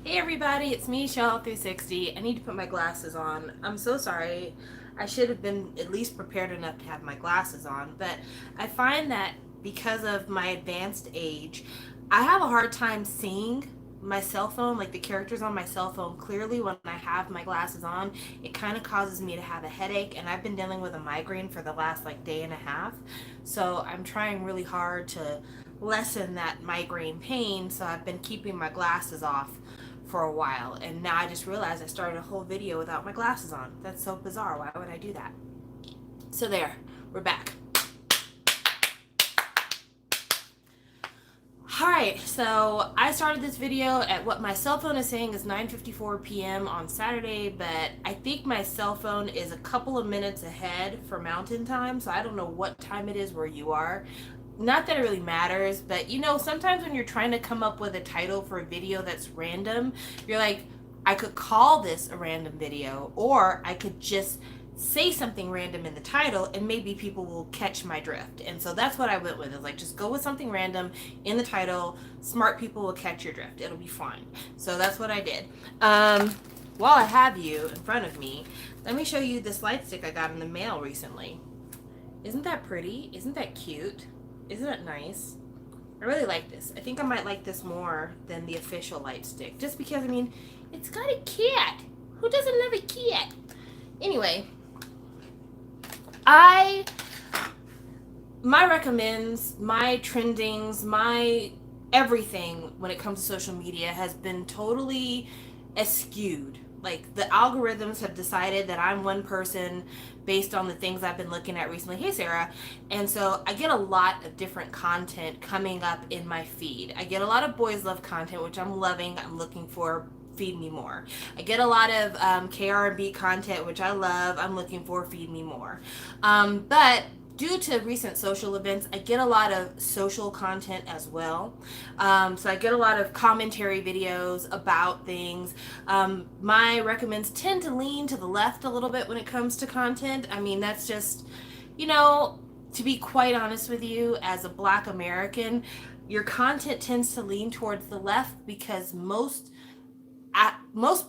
Hey everybody, it's me, Shell360. I need to put my glasses on. I'm so sorry. I should have been at least prepared enough to have my glasses on, but I find that because of my advanced age, I have a hard time seeing my cell phone, like the characters on my cell phone, clearly when I have my glasses on. It kind of causes me to have a headache, and I've been dealing with a migraine for the last day and a half. So I'm trying really hard to lessen that migraine pain, so I've been keeping my glasses off for a while, and now I just realized I started a whole video without my glasses on. That's so bizarre. Why would I do that? So there, we're back. Alright, so I started this video at what my cell phone is saying is 9:54 p.m. on Saturday, but I think my cell phone is a couple of minutes ahead for mountain time, so I don't know what time it is where you are. Not that it really matters, but sometimes when you're trying to come up with a title for a video that's random, you're like, I could call this a random video, or I could just say something random in the title and maybe people will catch my drift. And so that's what I went with. Is like, just go with something random in the title. Smart people will catch your drift. It'll be fine. So that's what I did. While I have you in front of me, let me show you this light stick I got in the mail recently. Isn't that pretty? Isn't that cute? Isn't it nice? I really like this. I think I might like this more than the official light stick. Just because, it's got a cat. Who doesn't love a cat? Anyway, I my recommends, my trendings, my everything when it comes to social media has been totally askewed. Like, the algorithms have decided that I'm one person based on the things I've been looking at recently. Hey, Sarah. And so I get a lot of different content coming up in my feed. I get a lot of boys love content, which I'm loving. I'm looking for. Feed me more. I get a lot of KR&B content, which I love. I'm looking for. Feed me more. But due to recent social events, I get a lot of social content as well. So I get a lot of commentary videos about things. My recommends tend to lean to the left a little bit when it comes to content. That's just, you know, to be quite honest with you, as a Black American, your content tends to lean towards the left because most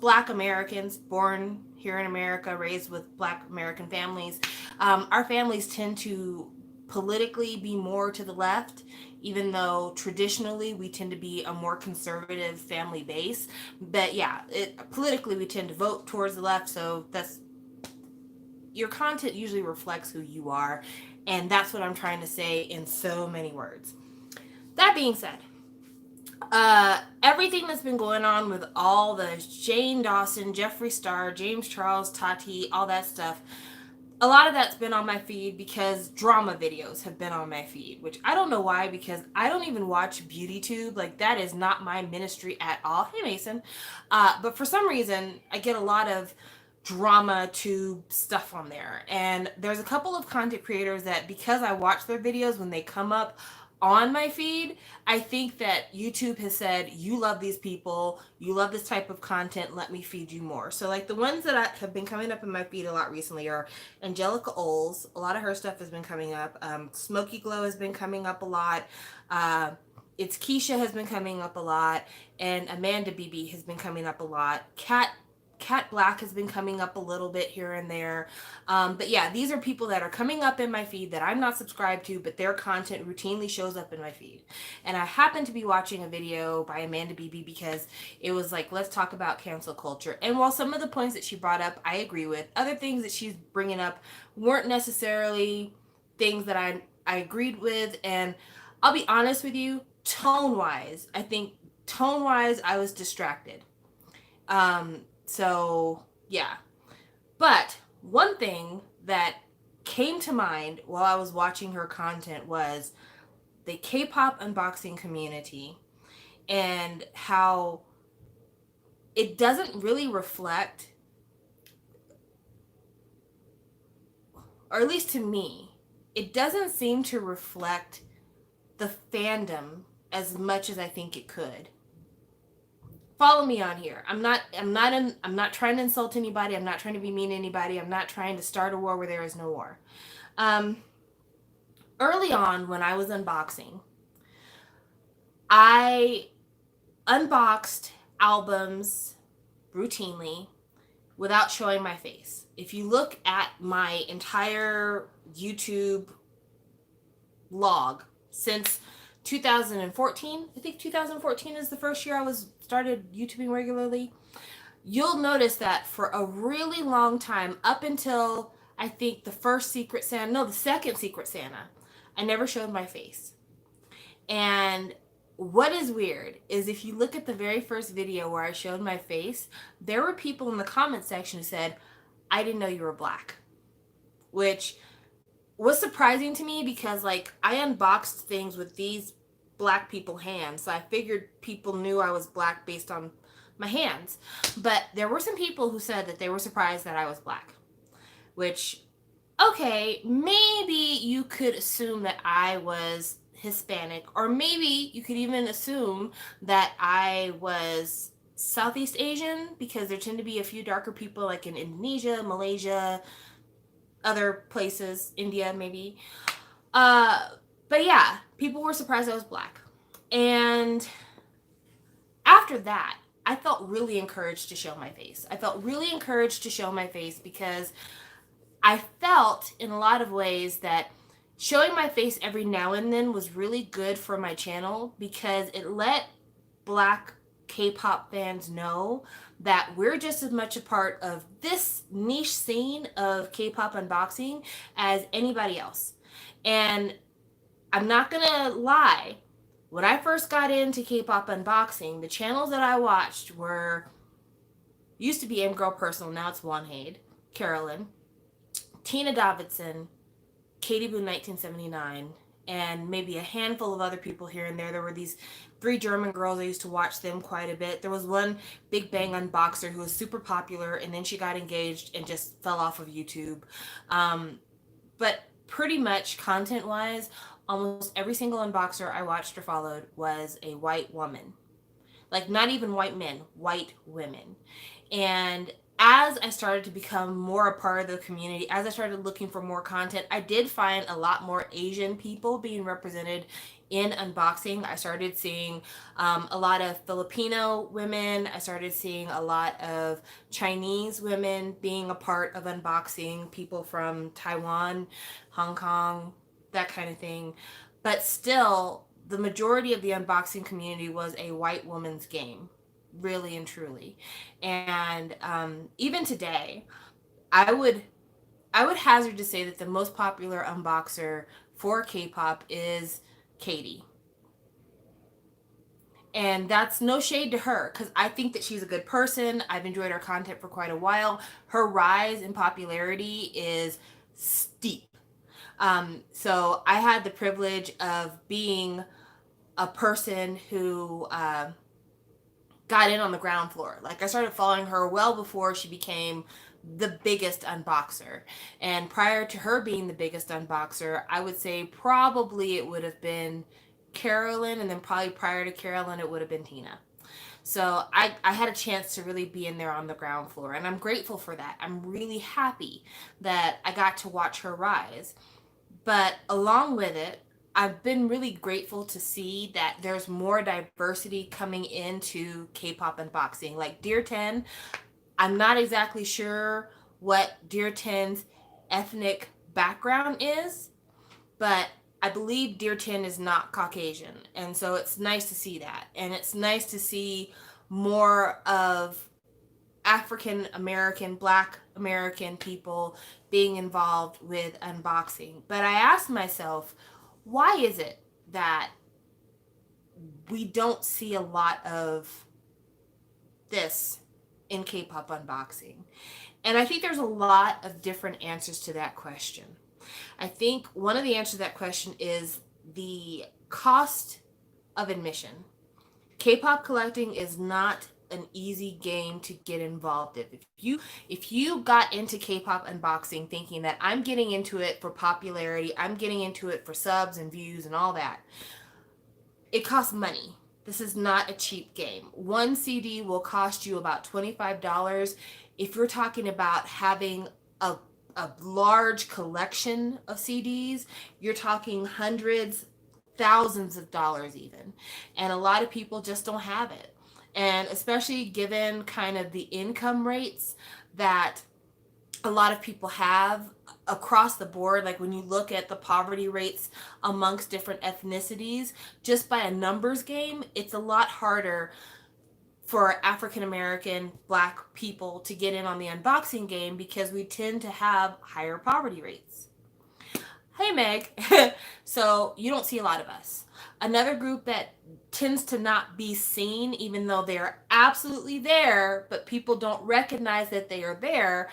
Black Americans born here in America, raised with Black American families, our families tend to politically be more to the left, even though traditionally we tend to be a more conservative family base. But yeah, politically we tend to vote towards the left, so that's your content usually reflects who you are, and that's what I'm trying to say in so many words. That being said, everything that's been going on with all the Jane Dawson, Jeffree Star, James Charles, Tati, all that stuff, a lot of that's been on my feed because drama videos have been on my feed, which I don't know why, because I don't even watch BeautyTube. Like, that is not my ministry at all. Hey, Mason. But for some reason, I get a lot of drama tube stuff on there. And there's a couple of content creators that, because I watch their videos when they come up on my feed, I think that YouTube has said, you love these people, you love this type of content, let me feed you more. So, like, the ones that have been coming up in my feed a lot recently are Angelica Oles. A lot of her stuff has been coming up. Smoky Glow has been coming up a lot. It's Keisha has been coming up a lot, and Amanda BB has been coming up a lot. Cat Black has been coming up a little bit here and there. But yeah, these are people that are coming up in my feed that I'm not subscribed to, but their content routinely shows up in my feed. And I happened to be watching a video by Amanda BB because it was like, let's talk about cancel culture. And while some of the points that she brought up, I agree with, other things that she's bringing up weren't necessarily things that I agreed with. And I'll be honest with you, tone wise, I was distracted. So yeah. But one thing that came to mind while I was watching her content was the K-pop unboxing community, and how it doesn't really reflect, or at least to me, it doesn't seem to reflect the fandom as much as I think it could. Follow me on here. I'm not trying to insult anybody. I'm not trying to be mean to anybody. I'm not trying to start a war where there is no war. Um, Early on when I was unboxing, I unboxed albums routinely without showing my face. If you look at my entire YouTube log since 2014, I think 2014 is the first year I was started YouTubing regularly, you'll notice that for a really long time, up until I think the first Secret Santa, no, the second Secret Santa, I never showed my face. And what is weird is if you look at the very first video where I showed my face, there were people in the comment section who said, I didn't know you were black. Which was surprising to me because, like, I unboxed things with these black people hands. So I figured people knew I was black based on my hands. But there were some people who said that they were surprised that I was black. Which, okay, maybe you could assume that I was Hispanic, or maybe you could even assume that I was Southeast Asian, because there tend to be a few darker people like in Indonesia, Malaysia, other places, India maybe. But yeah, people were surprised I was black. And after that, I felt really encouraged to show my face. I felt really encouraged to show my face because I felt in a lot of ways that showing my face every now and then was really good for my channel because it let black K-pop fans know that we're just as much a part of this niche scene of K-pop unboxing as anybody else. And I'm not gonna lie, when I first got into K-pop unboxing, the channels that I watched were, used to be Girl Personal, now it's Wanhaid, Carolyn, Tina Davidson, Katie Boo 1979, and maybe a handful of other people here and there. There were these 3 German girls. I used to watch them quite a bit. There was one Big Bang unboxer who was super popular, and then she got engaged and just fell off of YouTube. But pretty much content-wise, almost every single unboxer I watched or followed was a white woman. Like, not even white men, white women. And as I started to become more a part of the community, as I started looking for more content, I did find a lot more Asian people being represented in unboxing. I started seeing a lot of Filipino women. I started seeing a lot of Chinese women being a part of unboxing, people from Taiwan, Hong Kong, that kind of thing. But still, the majority of the unboxing community was a white woman's game, really and truly. And even today, I would hazard to say that the most popular unboxer for K-pop is Katie. And that's no shade to her, because I think that she's a good person. I've enjoyed her content for quite a while. Her rise in popularity is steep. So I had the privilege of being a person who got in on the ground floor. Like, I started following her well before she became the biggest unboxer. And prior to her being the biggest unboxer, I would say probably it would have been Carolyn, and then probably prior to Carolyn, it would have been Tina. So I had a chance to really be in there on the ground floor, and I'm grateful for that. I'm really happy that I got to watch her rise. But along with it, I've been really grateful to see that there's more diversity coming into K-pop unboxing. Like Dear 10, I'm not exactly sure what Dear 10's ethnic background is, but I believe Dear 10 is not Caucasian. And so it's nice to see that. And it's nice to see more of African American, Black American people being involved with unboxing. But I asked myself, why is it that we don't see a lot of this in K-pop unboxing? And I think there's a lot of different answers to that question. I think one of the answers to that question is the cost of admission. K-pop collecting is not an easy game to get involved in. If you got into K-pop unboxing thinking that I'm getting into it for popularity, I'm getting into it for subs and views and all that, it costs money. This is not a cheap game. One CD will cost you about $25. If you're talking about having a large collection of CDs, you're talking hundreds, thousands of dollars even. And a lot of people just don't have it. And especially given kind of the income rates that a lot of people have across the board, like when you look at the poverty rates amongst different ethnicities, just by a numbers game, it's a lot harder for African American black people to get in on the unboxing game because we tend to have higher poverty rates. Hey Meg. So you don't see a lot of us. Another group that tends to not be seen, even though they are absolutely there, but people don't recognize that they are there,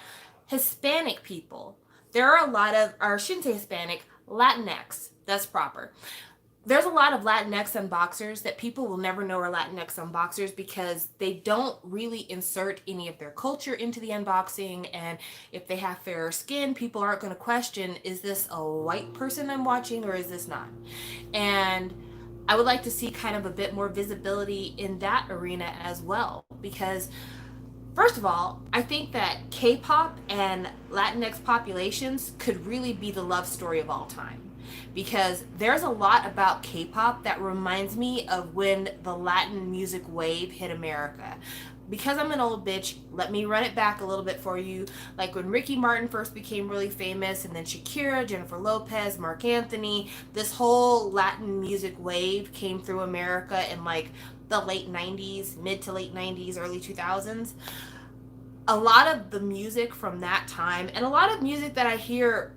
Hispanic people. There are a lot of, or I shouldn't say Hispanic, Latinx. That's proper. There's a lot of Latinx unboxers that people will never know are Latinx unboxers because they don't really insert any of their culture into the unboxing. And if they have fairer skin, people aren't going to question, is this a white person I'm watching or is this not? And I would like to see kind of a bit more visibility in that arena as well because first of all, I think that K-pop and Latinx populations could really be the love story of all time because there's a lot about K-pop that reminds me of when the Latin music wave hit America. Because I'm an old bitch, let me run it back a little bit for you. Like when Ricky Martin first became really famous, and then Shakira, Jennifer Lopez, Marc Anthony, this whole Latin music wave came through America in like the late 90s, mid to late 90s, early 2000s. A lot of the music from that time, and a lot of music that I hear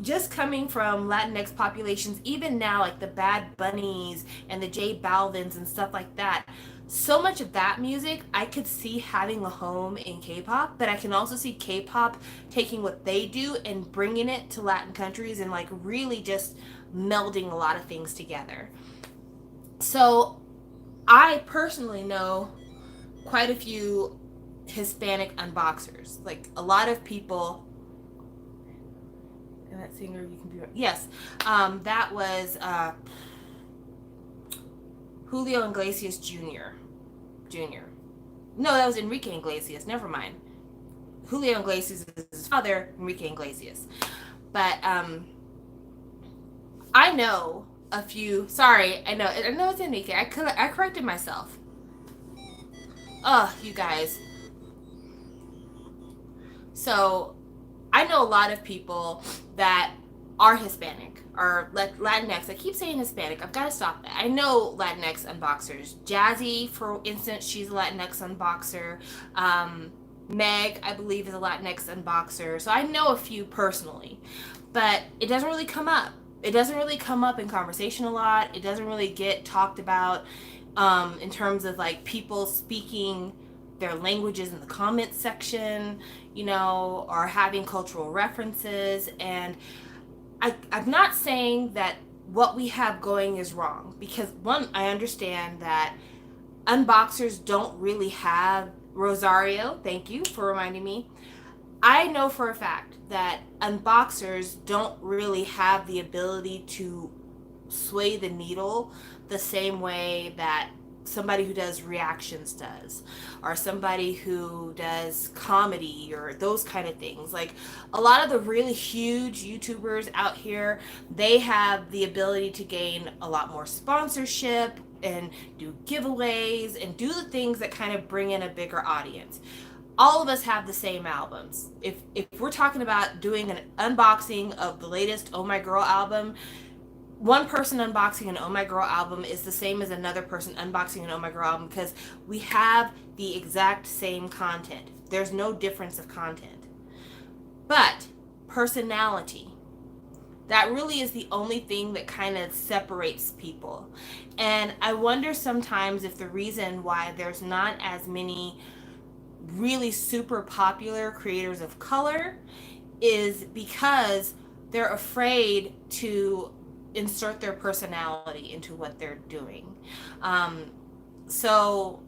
just coming from Latinx populations, even now, like the Bad Bunnies and the J Balvins and stuff like that. So much of that music I could see having a home in K-pop, but I can also see K-pop taking what they do and bringing it to Latin countries and like really just melding a lot of things together. So I personally know quite a few Hispanic unboxers. Like a lot of people. And that singer, you can be right. Yes, that was Julio Iglesias Jr. Jr. No, that was Enrique Iglesias. Never mind. Julio Iglesias is his father, Enrique Iglesias. But I know a few. Sorry, I know it's Enrique. I corrected myself. Oh, you guys. So I know a lot of people that are Hispanic or Latinx. I keep saying Hispanic. I've got to stop that. I know Latinx unboxers. Jazzy, for instance, she's a Latinx unboxer. Meg, I believe, is a Latinx unboxer. So I know a few personally, but it doesn't really come up. It doesn't really come up in conversation a lot. It doesn't really get talked about in terms of like people speaking their languages in the comments section, or having cultural references. And I'm not saying that what we have going is wrong because one, I understand that unboxers don't really have Rosario. Thank you for reminding me. I know for a fact that unboxers don't really have the ability to sway the needle the same way that somebody who does reactions does, or somebody who does comedy or those kind of things. Like a lot of the really huge YouTubers out here, they have the ability to gain a lot more sponsorship and do giveaways and do the things that kind of bring in a bigger audience. All of us have the same albums. If we're talking about doing an unboxing of the latest Oh My Girl album, one person unboxing an Oh My Girl album is the same as another person unboxing an Oh My Girl album because we have the exact same content. There's no difference of content. But personality, that really is the only thing that kind of separates people. And I wonder sometimes if the reason why there's not as many really super popular creators of color is because they're afraid to insert their personality into what they're doing. So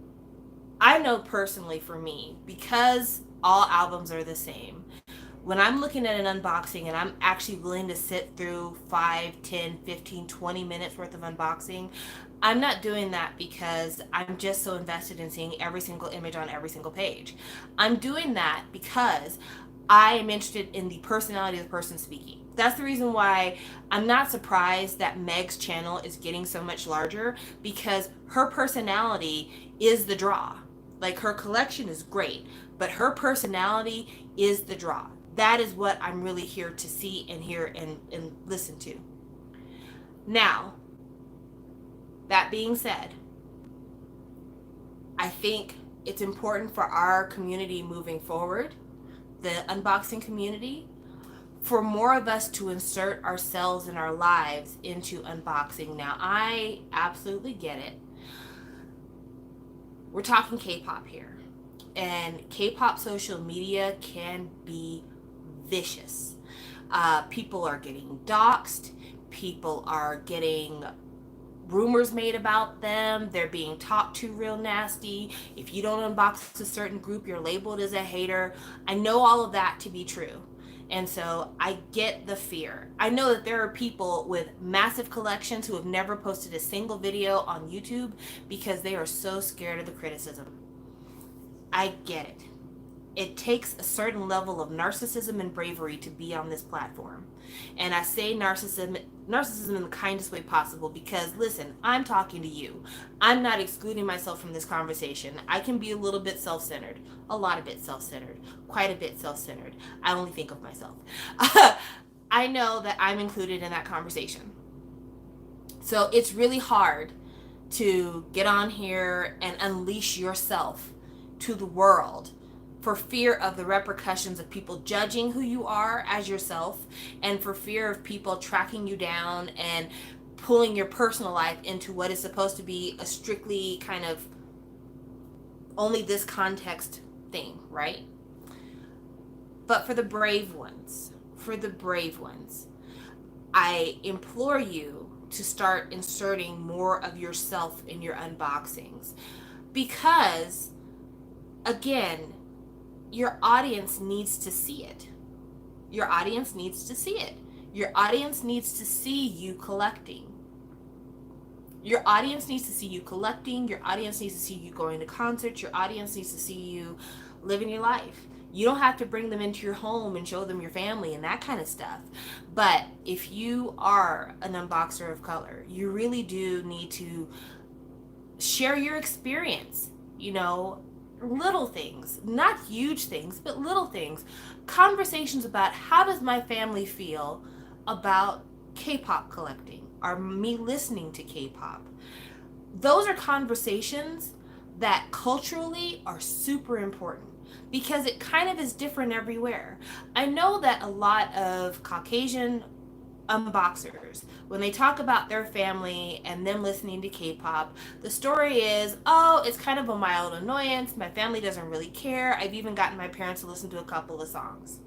I know personally for me, because all albums are the same, when I'm looking at an unboxing and I'm actually willing to sit through 5, 10, 15, 20 minutes worth of unboxing, I'm not doing that because I'm just so invested in seeing every single image on every single page. I'm doing that because I am interested in the personality of the person speaking. That's the reason why I'm not surprised that Meg's channel is getting so much larger, because her personality is the draw. Like, her collection is great, but her personality is the draw. That is what I'm really here to see and hear and listen to. Now, that being said, I think it's important for our community moving forward, the unboxing community, for more of us to insert ourselves and our lives into unboxing. Now, I absolutely get it. We're talking K-pop here, and K-pop social media can be vicious. People are getting doxxed. People are getting rumors made about them. They're being talked to real nasty. If you don't unbox a certain group, you're labeled as a hater. I know all of that to be true. And so I get the fear. I know that there are people with massive collections who have never posted a single video on YouTube because they are so scared of the criticism. I get it. It takes a certain level of narcissism and bravery to be on this platform. And I say narcissism in the kindest way possible, because listen, I'm talking to you. I'm not excluding myself from this conversation. I can be a little bit self-centered, a lot of bit self-centered, quite a bit self-centered. I only think of myself. I know that I'm included in that conversation. So it's really hard to get on here and unleash yourself to the world for fear of the repercussions of people judging who you are as yourself, and for fear of people tracking you down and pulling your personal life into what is supposed to be a strictly kind of only this context thing, right? But for the brave ones, I implore you to start inserting more of yourself in your unboxings, because again, your audience needs to see it. Your audience needs to see it. Your audience needs to see you collecting. Your audience needs to see you collecting. Your audience needs to see you going to concerts. Your audience needs to see you living your life. You don't have to bring them into your home and show them your family and that kind of stuff. But if you are an unboxer of color, you really do need to share your experience, you know, little things, not huge things, but little things. Conversations about how does my family feel about K-pop collecting, or me listening to K-pop. Those are conversations that culturally are super important, because it kind of is different everywhere. I know that a lot of Caucasian unboxers, when they talk about their family and them listening to K-pop, the story is, oh, it's kind of a mild annoyance. My family doesn't really care. I've even gotten my parents to listen to a couple of songs.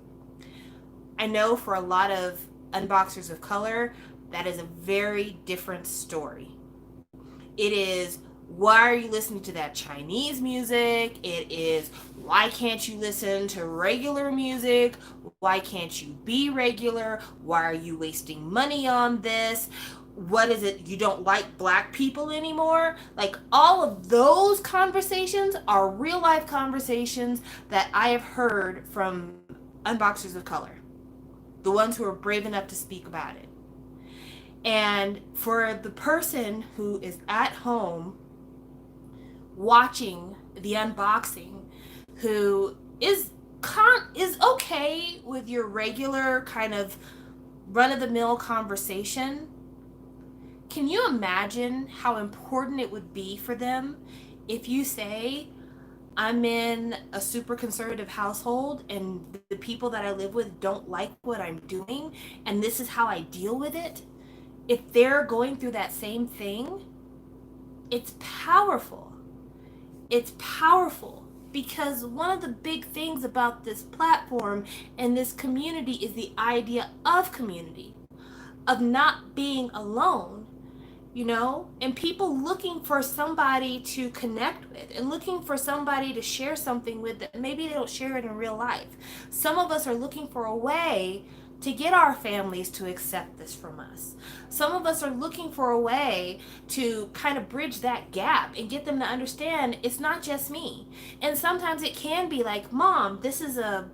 I know for a lot of unboxers of color, that is a very different story. It is, why are you listening to that Chinese music? It is, why can't you listen to regular music? Why can't you be regular? Why are you wasting money on this? What is it? You don't like black people anymore? Like, all of those conversations are real life conversations that I have heard from unboxers of color, the ones who are brave enough to speak about it. And for the person who is at home watching the unboxing, who is okay with your regular kind of run-of-the-mill conversation, can you imagine how important it would be for them if you say, I'm in a super conservative household and the people that I live with don't like what I'm doing and this is how I deal with it? If they're going through that same thing, it's powerful. It's powerful, because one of the big things about this platform and this community is the idea of community, of not being alone, you know, and people looking for somebody to connect with and looking for somebody to share something with that maybe they don't share it in real life. Some of us are looking for a way to get our families to accept this from us. Some of us are looking for a way to kind of bridge that gap and get them to understand it's not just me. And sometimes it can be like, Mom, this is a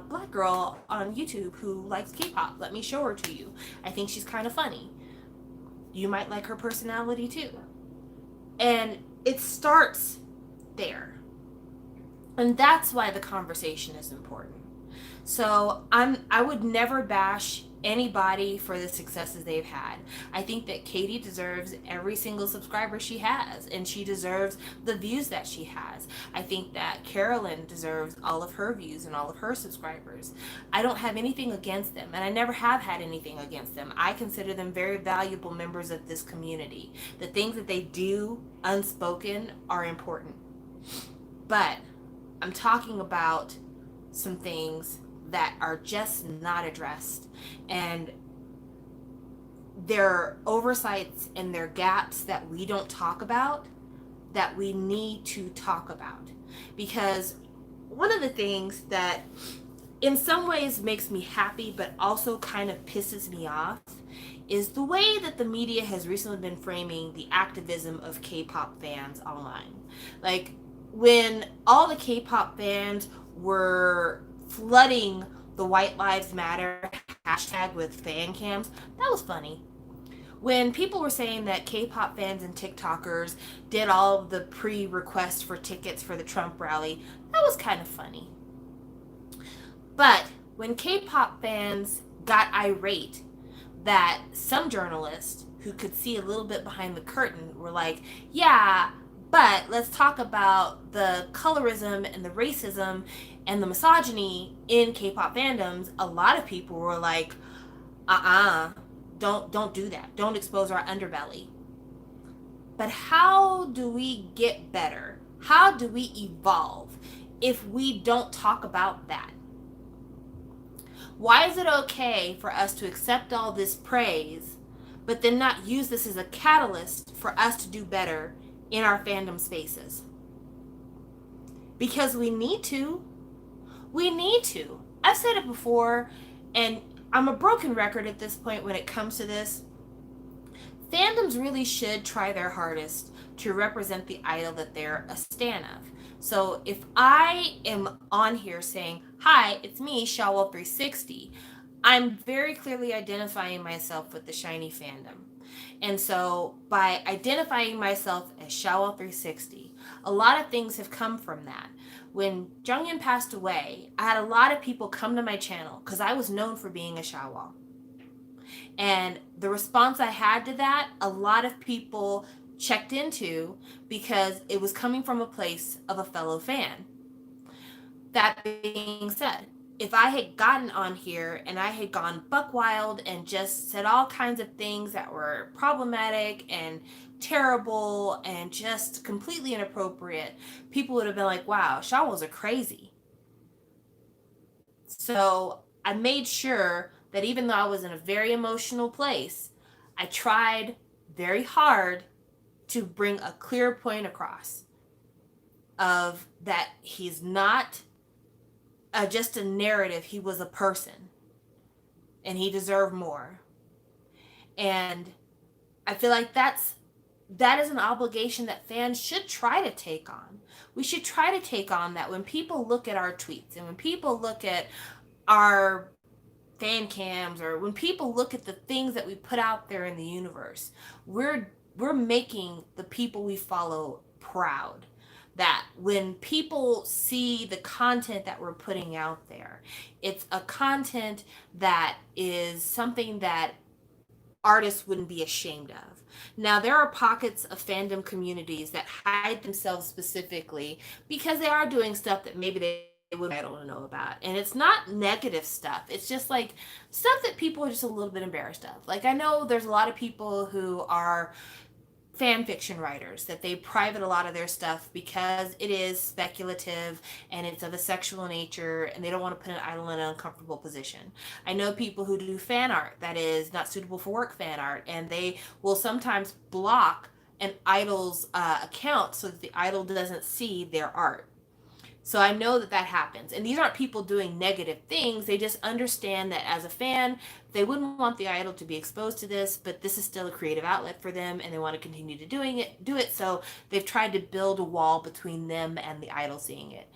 black girl on YouTube who likes K-pop. Let me show her to you. I think she's kind of funny. You might like her personality too. And it starts there. And that's why the conversation is important. So I would never bash anybody for the successes they've had. I think that Katie deserves every single subscriber she has, and she deserves the views that she has. I think that Carolyn deserves all of her views and all of her subscribers. I don't have anything against them, and I never have had anything against them. I consider them very valuable members of this community. The things that they do unspoken are important. But I'm talking about some things that are just not addressed, and there are oversights and there are gaps that we don't talk about that we need to talk about. Because one of the things that in some ways makes me happy but also kind of pisses me off is the way that the media has recently been framing the activism of K-pop fans online. Like, when all the K-pop fans were flooding the White Lives Matter hashtag with fan cams, that was funny. When people were saying that K-pop fans and TikTokers did all of the pre-requests for tickets for the Trump rally, that was kind of funny. But when K-pop fans got irate that some journalists who could see a little bit behind the curtain were like, yeah, but let's talk about the colorism and the racism and the misogyny in K-pop fandoms, a lot of people were like, don't do that. Don't expose our underbelly. But how do we get better? How do we evolve if we don't talk about that? Why is it okay for us to accept all this praise, but then not use this as a catalyst for us to do better in our fandom spaces? Because we need to. We need to. I've said it before, and I'm a broken record at this point when it comes to this. Fandoms really should try their hardest to represent the idol that they're a stan of. So if I am on here saying, hi, it's me, Shawwell360, I'm very clearly identifying myself with the Shiny fandom. And so by identifying myself as Shawwell360, a lot of things have come from that. When Junghyun passed away, I had a lot of people come to my channel because I was known for being a Shawwell. And the response I had to that, a lot of people checked into because it was coming from a place of a fellow fan. That being said, if I had gotten on here and I had gone buck wild and just said all kinds of things that were problematic and terrible and just completely inappropriate, people would have been like, wow, Shawwells are crazy. So I made sure that even though I was in a very emotional place, I tried very hard to bring a clear point across of that he's not just a narrative, he was a person and he deserved more. And I feel like that is an obligation that fans should try to take on. We should try to take on that when people look at our tweets and when people look at our fan cams or when people look at the things that we put out there in the universe, we're making the people we follow proud. That when people see the content that we're putting out there, it's a content that is something that artists wouldn't be ashamed of. Now, there are pockets of fandom communities that hide themselves specifically because they are doing stuff that maybe they would I don't know about. And it's not negative stuff. It's just like stuff that people are just a little bit embarrassed of. Like, I know there's a lot of people who are fan fiction writers that they private a lot of their stuff because it is speculative and it's of a sexual nature and they don't want to put an idol in an uncomfortable position. I know people who do fan art that is not suitable for work fan art, and they will sometimes block an idol's account so that the idol doesn't see their art. So I know that that happens. And these aren't people doing negative things. They just understand that as a fan, they wouldn't want the idol to be exposed to this, but this is still a creative outlet for them and they want to continue to do it. So they've tried to build a wall between them and the idol seeing it.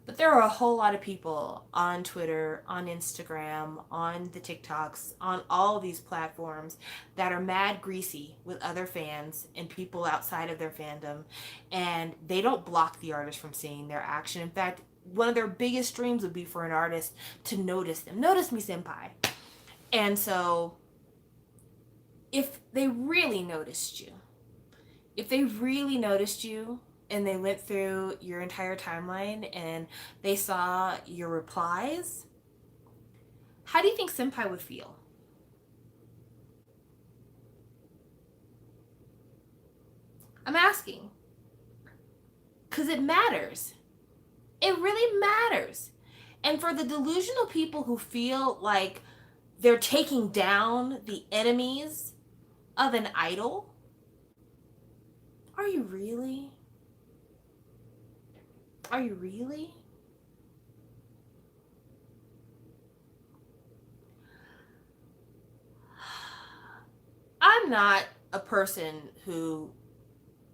But there are a whole lot of people on Twitter, on Instagram, on the TikToks, on all these platforms that are mad greasy with other fans and people outside of their fandom. And they don't block the artist from seeing their action. In fact, one of their biggest dreams would be for an artist to notice them. Notice me, senpai. And so, if they really noticed you, if they really noticed you, and they went through your entire timeline and they saw your replies, how do you think senpai would feel? I'm asking. Because it matters. It really matters. And for the delusional people who feel like they're taking down the enemies of an idol, are you really? Are you really? I'm not a person who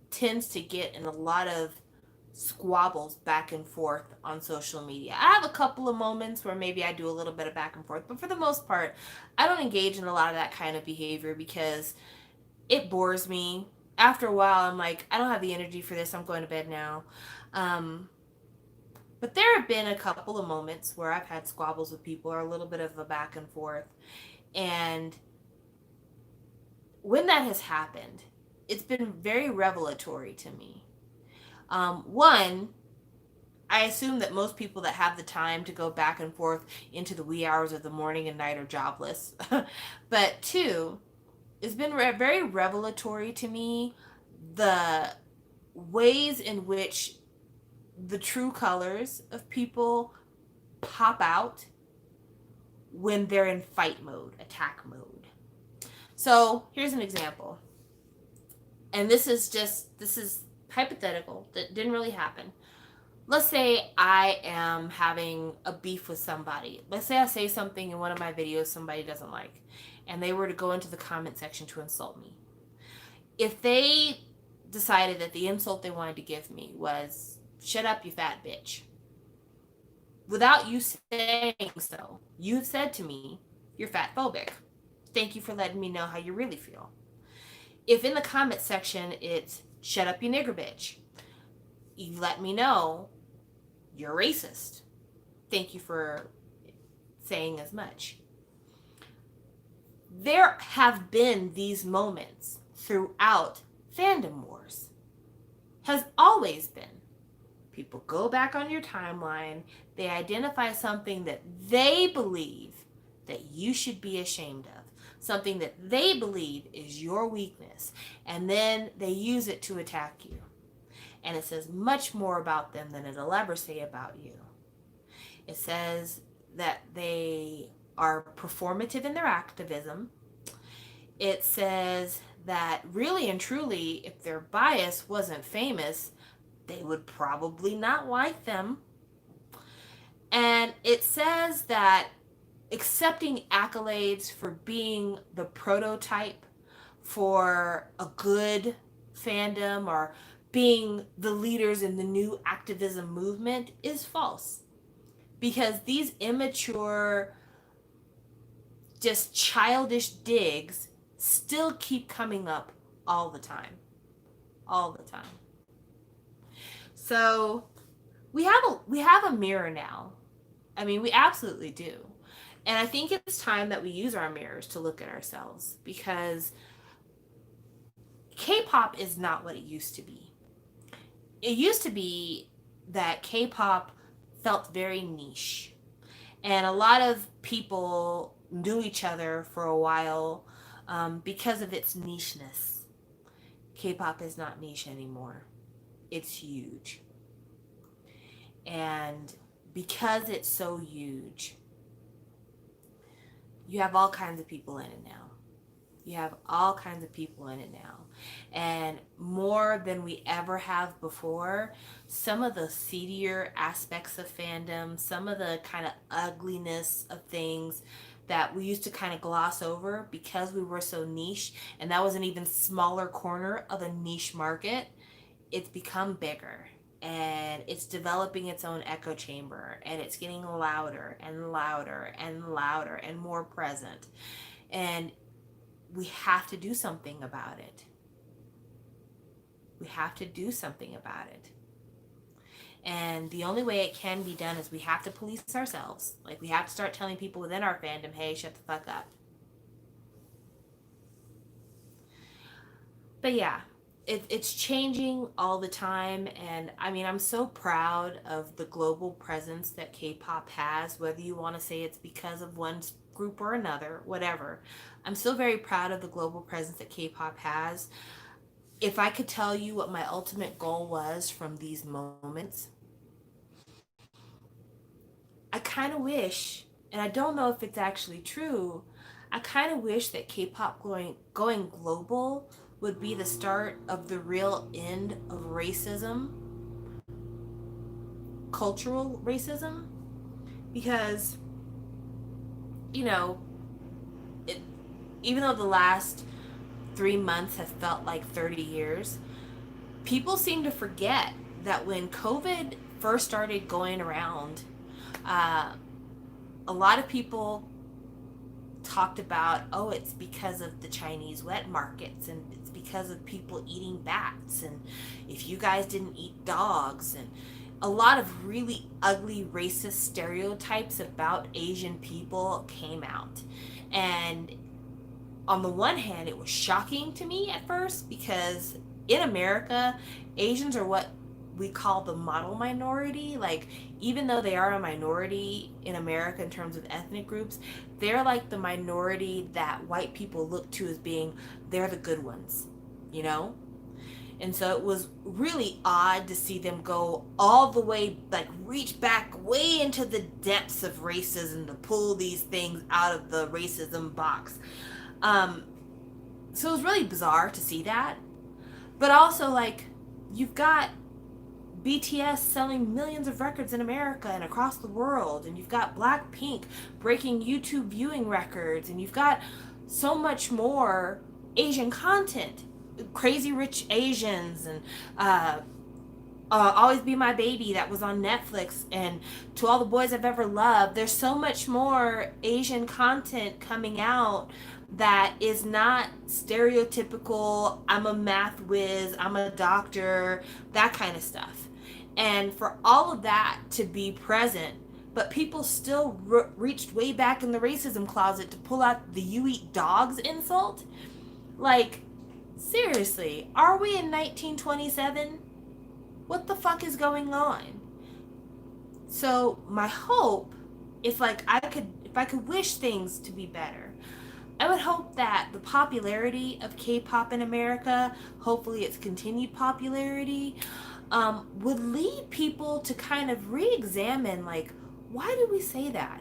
tends to get in a lot of squabbles back and forth on social media. I have a couple of moments where maybe I do a little bit of back and forth, but for the most part, I don't engage in a lot of that kind of behavior because it bores me. After a while, I'm like, I don't have the energy for this. I'm going to bed now. Um, but there have been a couple of moments where I've had squabbles with people or a little bit of a back and forth. And when that has happened, it's been very revelatory to me. One, I assume that most people that have the time to go back and forth into the wee hours of the morning and night are jobless. But two, it's been very revelatory to me the ways in which the true colors of people pop out when they're in fight mode, attack mode. So here's an example. And this is hypothetical. That didn't really happen. Let's say I am having a beef with somebody. Let's say I say something in one of my videos somebody doesn't like, and they were to go into the comment section to insult me. If they decided that the insult they wanted to give me was, shut up, you fat bitch, without you saying so, you've said to me, you're fat phobic. Thank you for letting me know how you really feel. If in the comment section it's, shut up, you nigger bitch, you let me know you're racist. Thank you for saying as much. There have been these moments throughout fandom wars. Has always been. People go back on your timeline, they identify something that they believe that you should be ashamed of, something that they believe is your weakness, and then they use it to attack you. And it says much more about them than it'll ever say about you. It says that they are performative in their activism. It says that really and truly, if their bias wasn't famous, they would probably not like them. And it says that accepting accolades for being the prototype for a good fandom or being the leaders in the new activism movement is false. Because these immature, just childish digs still keep coming up all the time. All the time. So we have a mirror now. I mean, we absolutely do. And I think it's time that we use our mirrors to look at ourselves because K-pop is not what it used to be. It used to be that K-pop felt very niche. And a lot of people knew each other for a while because of its nicheness. K-pop is not niche anymore. It's huge. And because it's so huge, you have all kinds of people in it now. You have all kinds of people in it now. And more than we ever have before, some of the seedier aspects of fandom, some of the kind of ugliness of things that we used to kind of gloss over because we were so niche, and that was an even smaller corner of a niche market, it's become bigger, and it's developing its own echo chamber, and it's getting louder and louder and louder and more present. And we have to do something about it. We have to do something about it. And the only way it can be done is we have to police ourselves. Like, we have to start telling people within our fandom, hey, shut the fuck up. But yeah, it's changing all the time. And I mean, I'm so proud of the global presence that K-pop has, whether you want to say it's because of one group or another, whatever. I'm still very proud of the global presence that K-pop has. If I could tell you what my ultimate goal was from these moments, I kind of wish, and I don't know if it's actually true, I kind of wish that K-pop going global would be the start of the real end of racism, cultural racism, because you know, it, even though the last 3 months have felt like 30 years, people seem to forget that when COVID first started going around, uh, a lot of people talked about, oh, it's because of the Chinese wet markets, and it's because of people eating bats, and if you guys didn't eat dogs, and a lot of really ugly racist stereotypes about Asian people came out. And on the one hand, it was shocking to me at first because in America, Asians are what we call the model minority. Like, even though they are a minority in America in terms of ethnic groups, they're like the minority that white people look to as being, they're the good ones, you know? And so it was really odd to see them go all the way, like, reach back way into the depths of racism to pull these things out of the racism box. Um, so it was really bizarre to see that. But also, like, you've got BTS selling millions of records in America and across the world, and you've got Blackpink breaking YouTube viewing records, and you've got so much more Asian content. Crazy Rich Asians, and Always Be My Baby that was on Netflix, and To All the Boys I've Ever Loved. There's so much more Asian content coming out that is not stereotypical, I'm a math whiz, I'm a doctor, that kind of stuff. And for all of that to be present, but people still reached way back in the racism closet to pull out the "you eat dogs" insult. Like, seriously, are we in 1927? What the fuck is going on? So my hope, if I could wish things to be better, I would hope that the popularity of K-pop in America, hopefully its continued popularity, would lead people to kind of re-examine, like, why do we say that?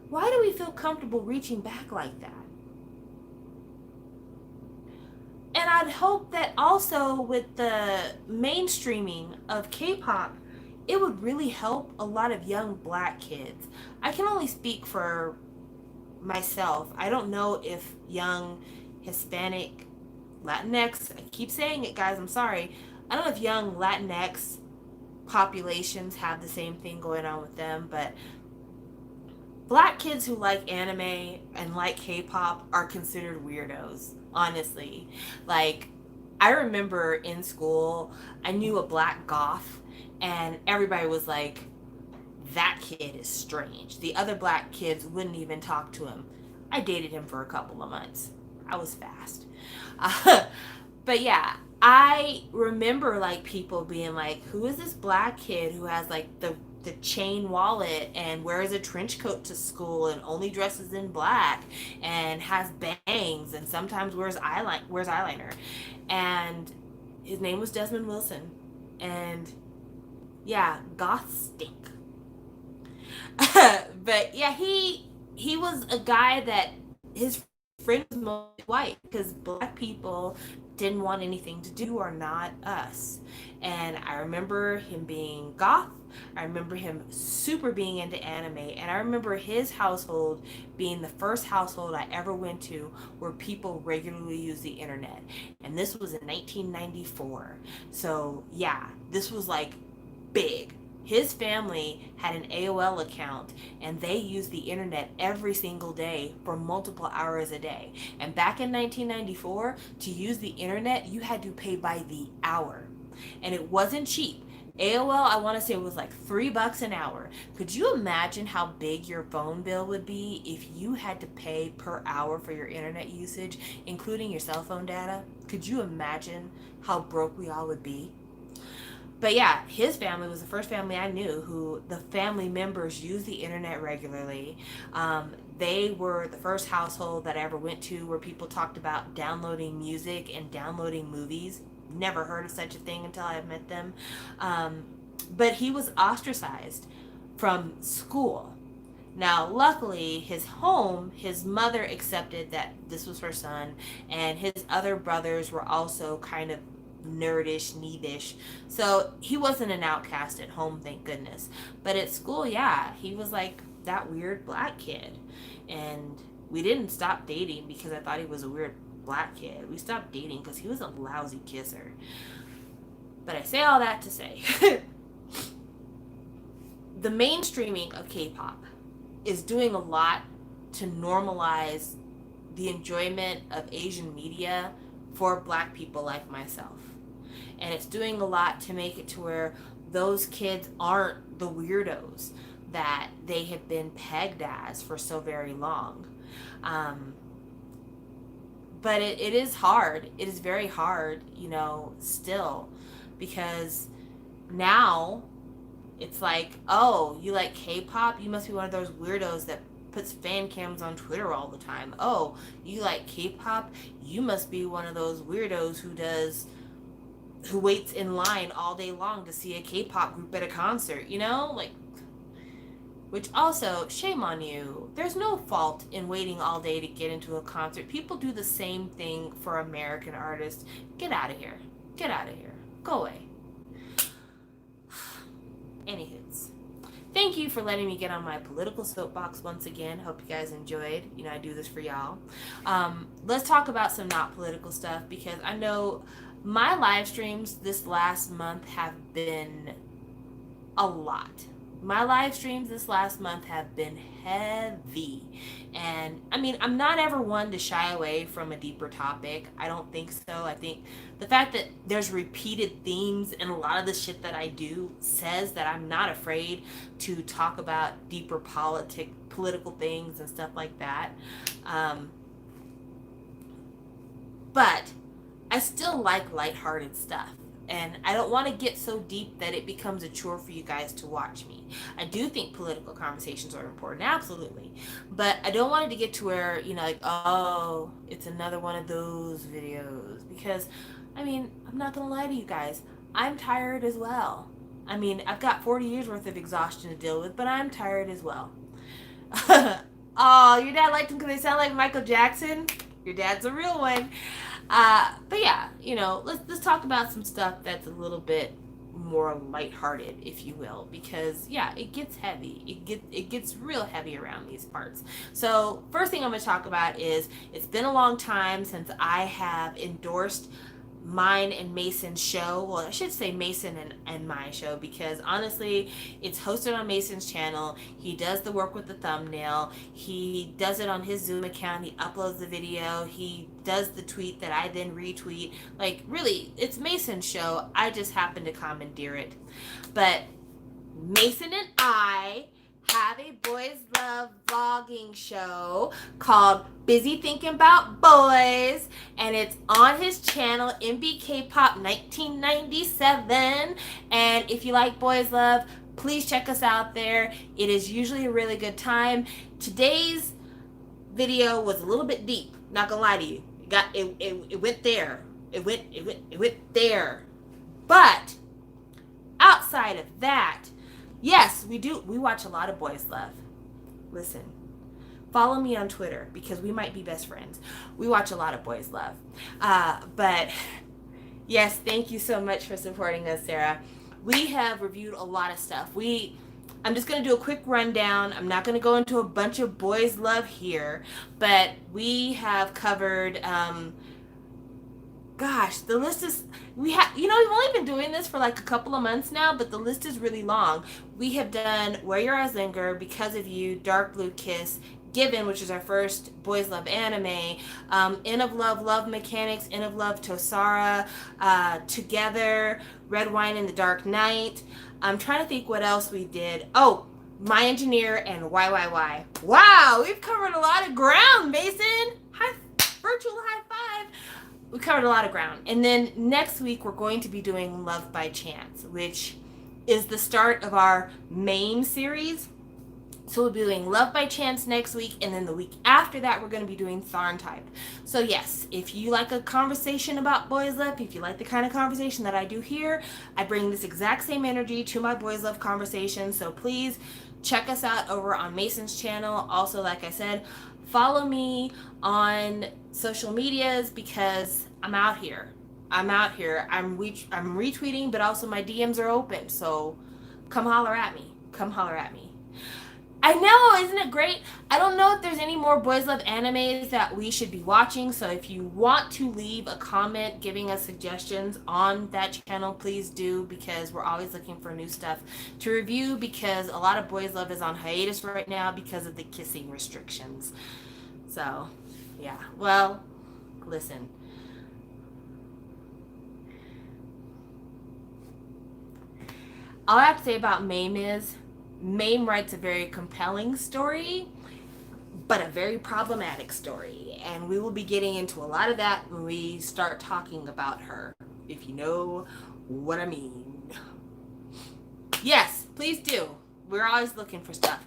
Why do we feel comfortable reaching back like that? And I'd hope that also with the mainstreaming of K-pop, it would really help a lot of young black kids. I can only speak for myself. I don't know if young Hispanic, Latinx, I keep saying it, guys, I'm sorry. I don't know if young Latinx populations have the same thing going on with them, but black kids who like anime and like K-pop are considered weirdos, honestly. Like, I remember in school, I knew a black goth, and everybody was like, that kid is strange. The other black kids wouldn't even talk to him. I dated him for a couple of months. I was fast. Uh, but yeah, I remember like people being like, who is this black kid who has like the chain wallet and wears a trench coat to school and only dresses in black and has bangs and sometimes wears eyeliner. And his name was Desmond Wilson. And yeah, goths stink. But yeah, he was a guy that his friend was mostly white because black people didn't want anything to do or not us. And I remember him being goth. I remember him super being into anime. And I remember his household being the first household I ever went to where people regularly use the internet. And this was in 1994. So, yeah, this was like big. His family had an AOL account and they used the internet every single day for multiple hours a day. And back in 1994, to use the internet, you had to pay by the hour. And it wasn't cheap. AOL, I want to say it was like $3 an hour. Could you imagine how big your phone bill would be if you had to pay per hour for your internet usage, including your cell phone data? Could you imagine how broke we all would be? But yeah, his family was the first family I knew who the family members used the internet regularly. They were the first household that I ever went to where people talked about downloading music and downloading movies. Never heard of such a thing until I met them. But he was ostracized from school. Now, luckily, his home, his mother accepted that this was her son, and his other brothers were also kind of nerdish, needish. So he wasn't an outcast at home, thank goodness. But at school, yeah, he was like that weird black kid. And we didn't stop dating because I thought he was a weird black kid. We stopped dating because he was a lousy kisser. But I say all that to say the mainstreaming of K-pop is doing a lot to normalize the enjoyment of Asian media for black people like myself. And it's doing a lot to make it to where those kids aren't the weirdos that they have been pegged as for so very long. But it is hard. It is very hard, still. Because now it's like, oh, you like K-pop? You must be one of those weirdos that puts fan cams on Twitter all the time. Oh, you like K-pop? You must be one of those weirdos who waits in line all day long to see a K-pop group at a concert, like, which also, shame on you. There's no fault in waiting all day to get into a concert. People do the same thing for American artists. Get out of here. Get out of here. Go away. Anywho's. Thank you for letting me get on my political soapbox once again. Hope you guys enjoyed. I do this for y'all. Let's talk about some not political stuff because I know my live streams this last month have been a lot. My live streams this last month have been heavy. And I mean, I'm not ever one to shy away from a deeper topic. I don't think so. I think the fact that there's repeated themes in a lot of the shit that I do says that I'm not afraid to talk about deeper political things and stuff like that. But I still like lighthearted stuff. And I don't want to get so deep that it becomes a chore for you guys to watch me. I do think political conversations are important, absolutely. But I don't want it to get to where, like, oh, it's another one of those videos. Because, I mean, I'm not going to lie to you guys. I'm tired as well. I mean, I've got 40 years worth of exhaustion to deal with, but I'm tired as well. Oh, your dad liked them because they sound like Michael Jackson? Your dad's a real one. But yeah, let's talk about some stuff that's a little bit more lighthearted, if you will, because yeah, it gets heavy. It gets real heavy around these parts. So first thing I'm going to talk about is it's been a long time since I have endorsed mine and Mason's show. Well, I should say Mason and my show because honestly, it's hosted on Mason's channel. He does the work with the thumbnail. He does it on his Zoom account. He uploads the video. He does the tweet that I then retweet. Like, really, it's Mason's show. I just happen to commandeer it. But Mason and I have a boys love vlogging show called Busy Thinking About Boys, and it's on his channel MBK Pop 1997. And if you like boys love, please check us out there. It is usually a really good time. Today's video was a little bit deep, not gonna lie to you. It went there. It went there. But outside of that, yes, we watch a lot of boys love. Listen, follow me on Twitter because we might be best friends. We watch a lot of Boys Love. But yes, thank you so much for supporting us, Sarah. We have reviewed a lot of stuff. I'm just going to do a quick rundown. I'm not going to go into a bunch of Boys Love here, but we have covered, gosh, the list is, we've only been doing this for like a couple of months now, but the list is really long. We have done Where Your Eyes Linger, Because of You, Dark Blue Kiss, Given, which is our first Boys Love anime, End of Love, Love Mechanics, End of Love, Tosara, Together, Red Wine in the Dark Night. I'm trying to think what else we did. Oh, My Engineer and YYY. Wow, we've covered a lot of ground, Mason. Virtual high five. We covered a lot of ground. And then next week we're going to be doing Love by Chance, which is the start of our main series. So we'll be doing Love by Chance next week, and then the week after that we're going to be doing Tharn Type. So yes, if you like a conversation about Boys Love, if you like the kind of conversation that I do here, I bring this exact same energy to my Boys Love conversations. So please check us out over on Mason's channel. Also, like I said, follow me on social medias because I'm out here. I'm retweeting, but also my DMs are open. So come holler at me. I know, isn't it great? I don't know if there's any more Boys Love animes that we should be watching, so if you want to leave a comment giving us suggestions on that channel, please do, because we're always looking for new stuff to review, because a lot of Boys Love is on hiatus right now because of the kissing restrictions. So, yeah. Well, listen. All I have to say about Mame is, Mame writes a very compelling story, but a very problematic story. And we will be getting into a lot of that when we start talking about her, if you know what I mean. Yes, please do. We're always looking for stuff.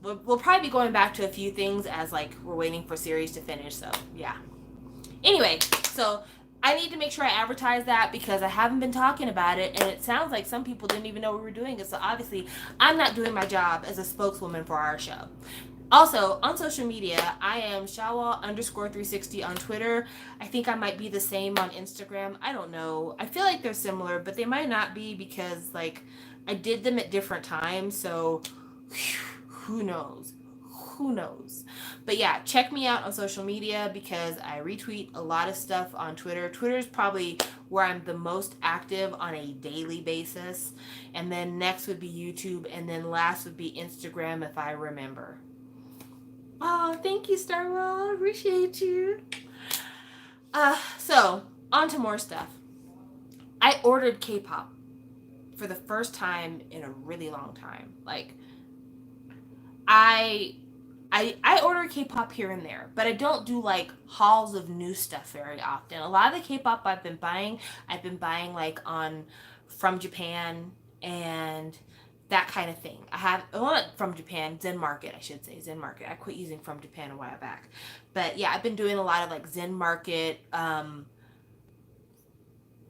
We'll probably be going back to a few things as like we're waiting for series to finish. So yeah. Anyway, so I need to make sure I advertise that because I haven't been talking about it, and it sounds like some people didn't even know we were doing it. So obviously, I'm not doing my job as a spokeswoman for our show. Also, on social media, I am Shawwal_360 on Twitter. I think I might be the same on Instagram. I don't know. I feel like they're similar, but they might not be because like I did them at different times. So who knows? But yeah, check me out on social media because I retweet a lot of stuff on Twitter. Twitter is probably where I'm the most active on a daily basis. And then next would be YouTube. And then last would be Instagram if I remember. Oh, thank you, Starwell. I appreciate you. So, on to more stuff. I ordered K-pop for the first time in a really long time. Like, I order K-pop here and there, but I don't do like hauls of new stuff very often. A lot of the K-pop I've been buying like on From Japan and that kind of thing. Not From Japan, Zen Market, I should say. Zen Market. I quit using From Japan a while back. But yeah, I've been doing a lot of like Zen Market, kind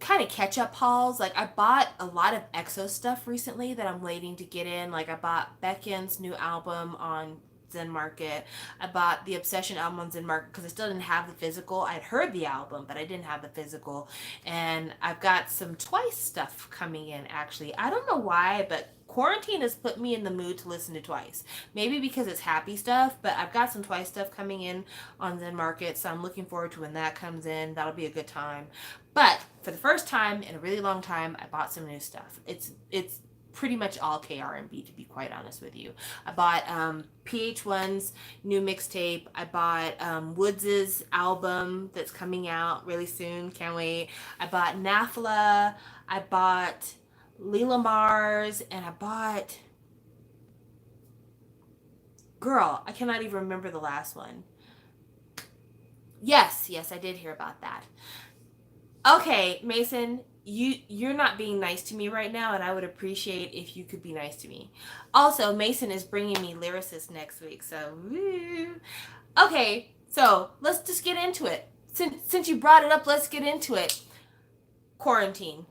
of catch-up hauls. Like I bought a lot of EXO stuff recently that I'm waiting to get in. Like I bought Baekhyun's new album on Zen Market. I bought the Obsession album on Zen Market because I still didn't have the physical. I'd heard the album, but I didn't have the physical. And I've got some Twice stuff coming in, actually. I don't know why, but quarantine has put me in the mood to listen to Twice. Maybe because it's happy stuff, but I've got some Twice stuff coming in on Zen Market, so I'm looking forward to when that comes in. That'll be a good time. But for the first time in a really long time, I bought some new stuff. It's pretty much all K-R&B, to be quite honest with you. I bought PH1's new mixtape. I bought Woods' album that's coming out really soon. Can't wait. I bought Nafla. I bought Lila Mars. And I bought... Girl, I cannot even remember the last one. Yes, I did hear about that. Okay, Mason, you're not being nice to me right now, and I would appreciate if you could be nice to me. Also, Mason is bringing me Lyricist next week, so woo. Okay, so let's just get into it. Since you brought it up, let's get into it. Quarantine.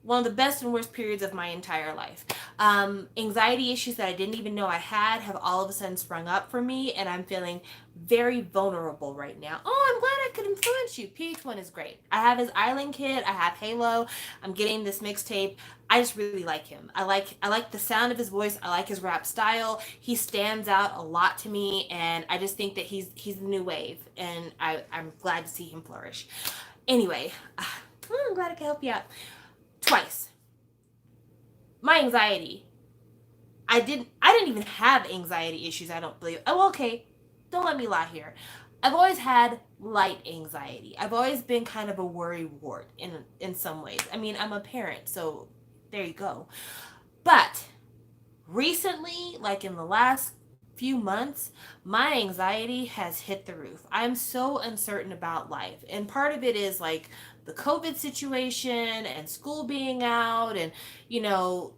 one of the best and worst periods of my entire life. Anxiety issues that I didn't even know I had have all of a sudden sprung up for me, and I'm feeling very vulnerable right now. Oh, I'm glad I could influence you. PH1 is great. I have his Island Kid. I have Halo. I'm getting this mixtape. I just really like him. I like the sound of his voice. I like his rap style. He stands out a lot to me, and I just think that he's the new wave, and I'm glad to see him flourish. Anyway, I'm glad I could help you out. Twice. My anxiety. I didn't even have anxiety issues, I don't believe. Oh, okay. Don't let me lie here. I've always had light anxiety. I've always been kind of a worry wart in some ways. I mean, I'm a parent, so there you go. But recently, like in the last few months, my anxiety has hit the roof. I'm so uncertain about life. And part of it is like the COVID situation and school being out, and, you know,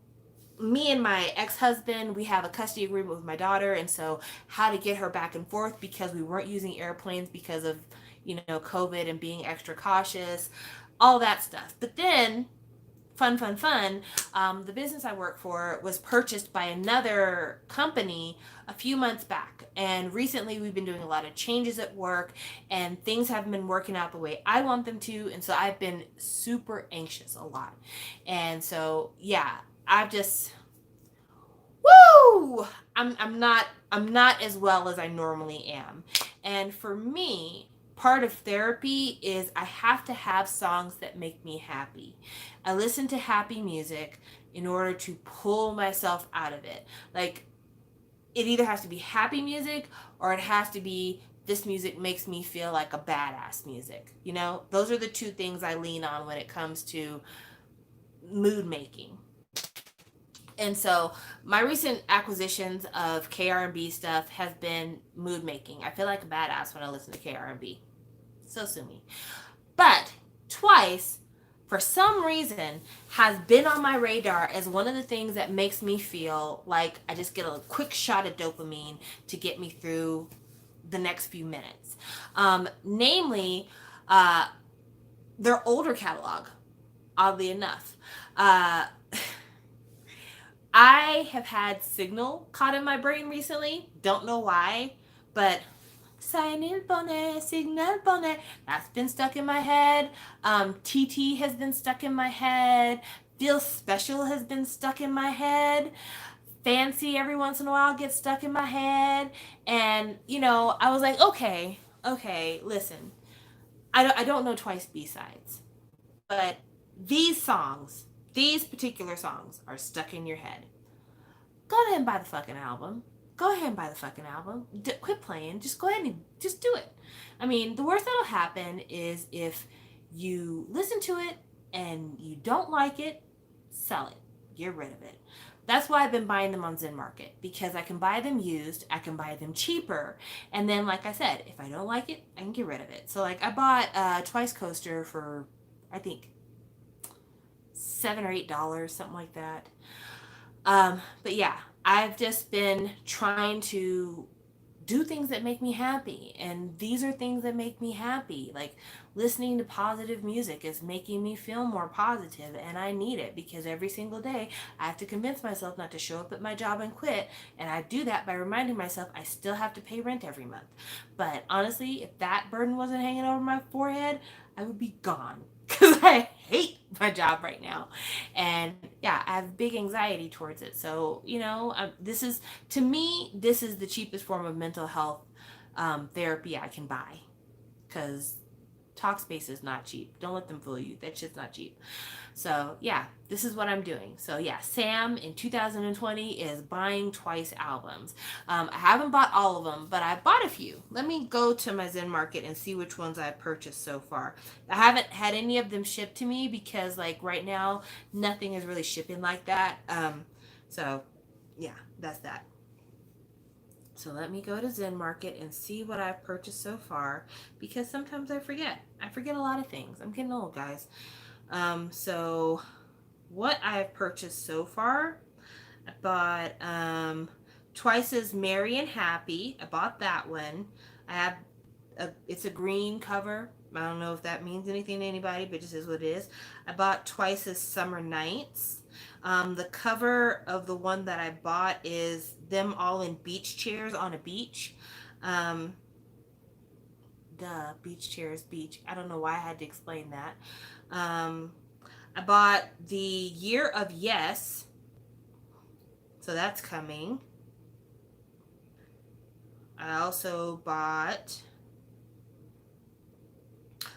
me and my ex-husband, we have a custody agreement with my daughter, and so how to get her back and forth because we weren't using airplanes because of, COVID and being extra cautious, all that stuff. But then, fun, the business I work for was purchased by another company a few months back, and recently we've been doing a lot of changes at work, and things haven't been working out the way I want them to, and so I've been super anxious a lot. And so yeah, I've just, woo, I'm not as well as I normally am. And for me, part of therapy is I have to have songs that make me happy. I listen to happy music in order to pull myself out of it. Like, it either has to be happy music, or it has to be this music makes me feel like a badass music. Those are the two things I lean on when it comes to mood making. And so my recent acquisitions of KR&B stuff has been mood making. I feel like a badass when I listen to KR&B. So sue me. But Twice, for some reason, has been on my radar as one of the things that makes me feel like I just get a quick shot of dopamine to get me through the next few minutes. Namely, uh, their older catalog, oddly enough. I have had Signal caught in my brain recently. Don't know why, but Signal Bonnet, Signal Bonnet, that's been stuck in my head. TT has been stuck in my head. Feel Special has been stuck in my head. Fancy every once in a while gets stuck in my head. And, I was like, okay, listen. I don't know Twice B-sides, but these particular songs are stuck in your head. Go ahead and buy the fucking album. Go ahead and buy the fucking album. Quit playing. Just go ahead and just do it. I mean, the worst that'll happen is if you listen to it and you don't like it, sell it. Get rid of it. That's why I've been buying them on Zen Market, because I can buy them used, I can buy them cheaper, and then, like I said, if I don't like it, I can get rid of it. So, like, I bought a Twice coaster for, I think, $7 or $8, something like that. But yeah, I've just been trying to do things that make me happy, and these are things that make me happy. Like, listening to positive music is making me feel more positive, and I need it because every single day I have to convince myself not to show up at my job and quit, and I do that by reminding myself I still have to pay rent every month. But honestly, if that burden wasn't hanging over my forehead, I would be gone because I hate my job right now. And yeah, I have big anxiety towards it. So, this is, to me, this is the cheapest form of mental health therapy I can buy, because Talkspace is not cheap. Don't let them fool you. That shit's not cheap. So yeah, this is what I'm doing. So yeah, Sam in 2020 is buying Twice albums. I haven't bought all of them, but I bought a few. Let me go to my Zen Market and see which ones I've purchased so far. I haven't had any of them shipped to me because, like, right now nothing is really shipping like that. So yeah, that's that. So let me go to Zen Market and see what I've purchased so far, because sometimes I forget. I forget a lot of things. I'm getting old, guys. So what I've purchased so far, I bought Twice's Merry and Happy. I bought that one. I have it's a green cover. I don't know if that means anything to anybody, but it just is what it is. I bought Twice's Summer Nights. The cover of the one that I bought is them all in beach chairs on a beach. Um, beach chairs, beach. I don't know why I had to explain that. Um, I bought the Year of Yes, so that's coming. I also bought.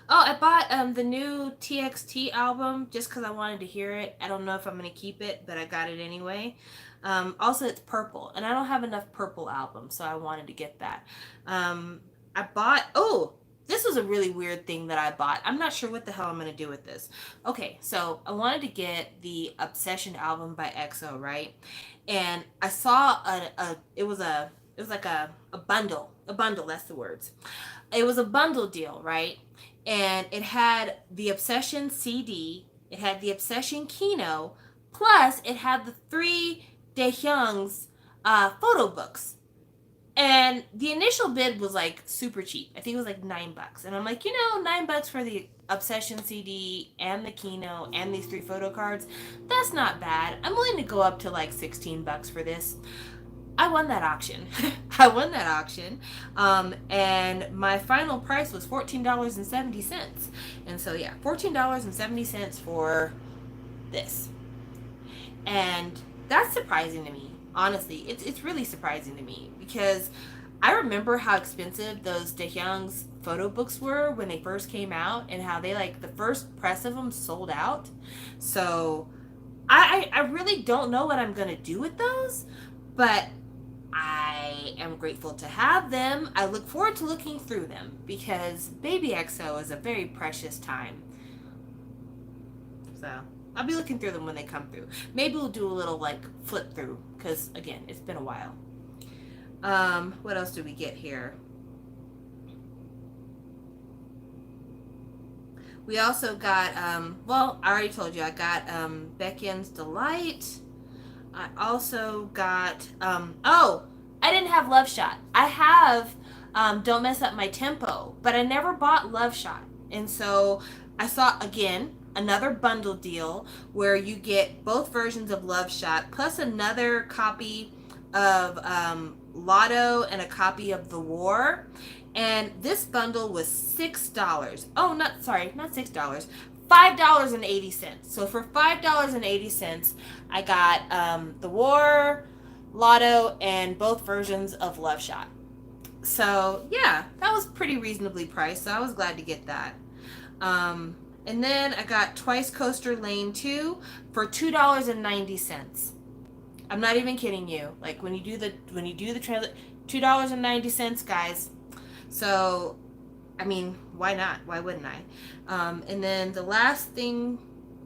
Oh, I bought the new TXT album just because I wanted to hear it. I don't know if I'm gonna keep it, but I got it anyway. Also, it's purple, and I don't have enough purple albums, so I wanted to get that. I bought. Oh, this was a really weird thing that I bought. I'm not sure what the hell I'm gonna do with this. Okay, so I wanted to get the Obsession album by EXO, right? And I saw it was like a bundle. A bundle, that's the words. It was a bundle deal, right? And it had the Obsession CD, it had the Obsession Kino, plus it had the three Daehyung's photo books. And the initial bid was like super cheap. I think it was like $9. And I'm like, $9 for the Obsession CD and the Kino and these three photo cards, that's not bad. I'm willing to go up to like $16 for this. I won that auction. I won that auction. And my final price was $14.70. And so, yeah, $14.70 for this. And that's surprising to me. Honestly, it's really surprising to me because I remember how expensive those Daehyung's photo books were when they first came out and how they the first press of them sold out. So I really don't know what I'm going to do with those, but I am grateful to have them. I look forward to looking through them because Baby EXO is a very precious time. So I'll be looking through them when they come through. Maybe we'll do a little flip through because again, it's been a while. What else do we get here? We also got well, I already told you I got Baekhyun's Delight. I also got oh, I didn't have Love Shot. I have Don't Mess Up My Tempo, but I never bought Love Shot. And so I saw again another bundle deal where you get both versions of Love Shot plus another copy of Lotto and a copy of The War. And this bundle was $6. Oh, not $6. $5.80. So for $5.80, I got The War, Lotto, and both versions of Love Shot. So yeah, that was pretty reasonably priced. So I was glad to get that. And then I got Twice Coaster Lane 2 for $2.90. I'm not even kidding you. Like when you do the translate, $2.90, guys. So, I mean, why not? Why wouldn't I? And then the last thing,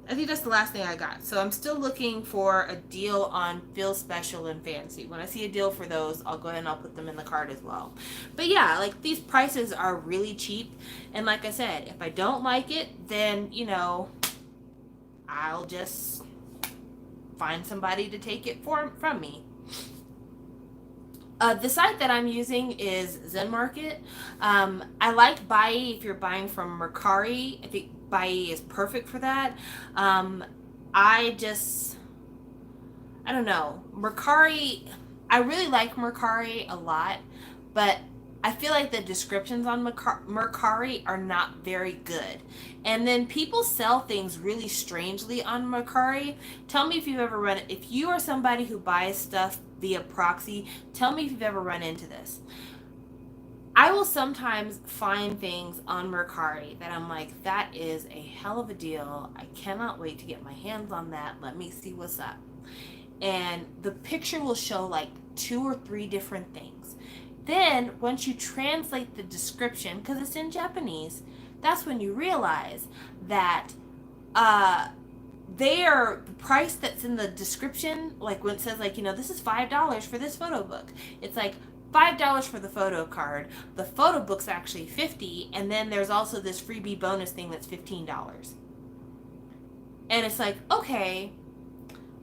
I think that's the last thing I got. So I'm still looking for a deal on Feel Special and Fancy. When I see a deal for those, I'll go ahead and I'll put them in the cart as well. But yeah, these prices are really cheap. And like I said, if I don't like it, then, I'll just find somebody to take it from me. The site that I'm using is Zen Market. I like Bai if you're buying from Mercari. I think Bai is perfect for that. I don't know. Mercari, I really like Mercari a lot, but I feel like the descriptions on Mercari are not very good. And then people sell things really strangely on Mercari. Tell me if you've ever run it. If you are somebody who buys stuff via proxy, tell me if you've ever run into this. I will sometimes find things on Mercari that I'm like, that is a hell of a deal. I cannot wait to get my hands on that. Let me see what's up. And the picture will show 2 or 3 different things. Then, once you translate the description, because it's in Japanese, that's when you realize that the price that's in the description, when it says, this is $5 for this photo book. It's $5 for the photo card. The photo book's actually $50, and then there's also this freebie bonus thing that's $15. And it's okay,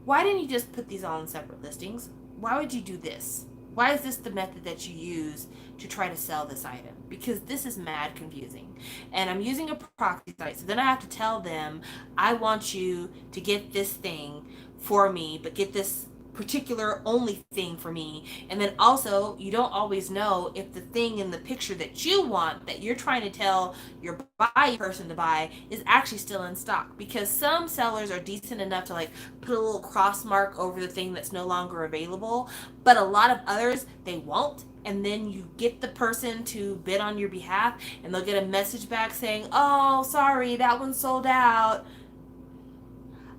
why didn't you just put these all in separate listings? Why would you do this? Why is this the method that you use to try to sell this item? Because this is mad confusing. And I'm using a proxy site. So then I have to tell them, I want you to get this thing for me, but get this particular only thing for me. And then also, you don't always know if the thing in the picture that you want, that you're trying to tell your buy person to buy, is actually still in stock, because some sellers are decent enough to like put a little cross mark over the thing that's no longer available, but a lot of others, they won't. And then you get the person to bid on your behalf, and they'll get a message back saying, oh, sorry, that one's sold out.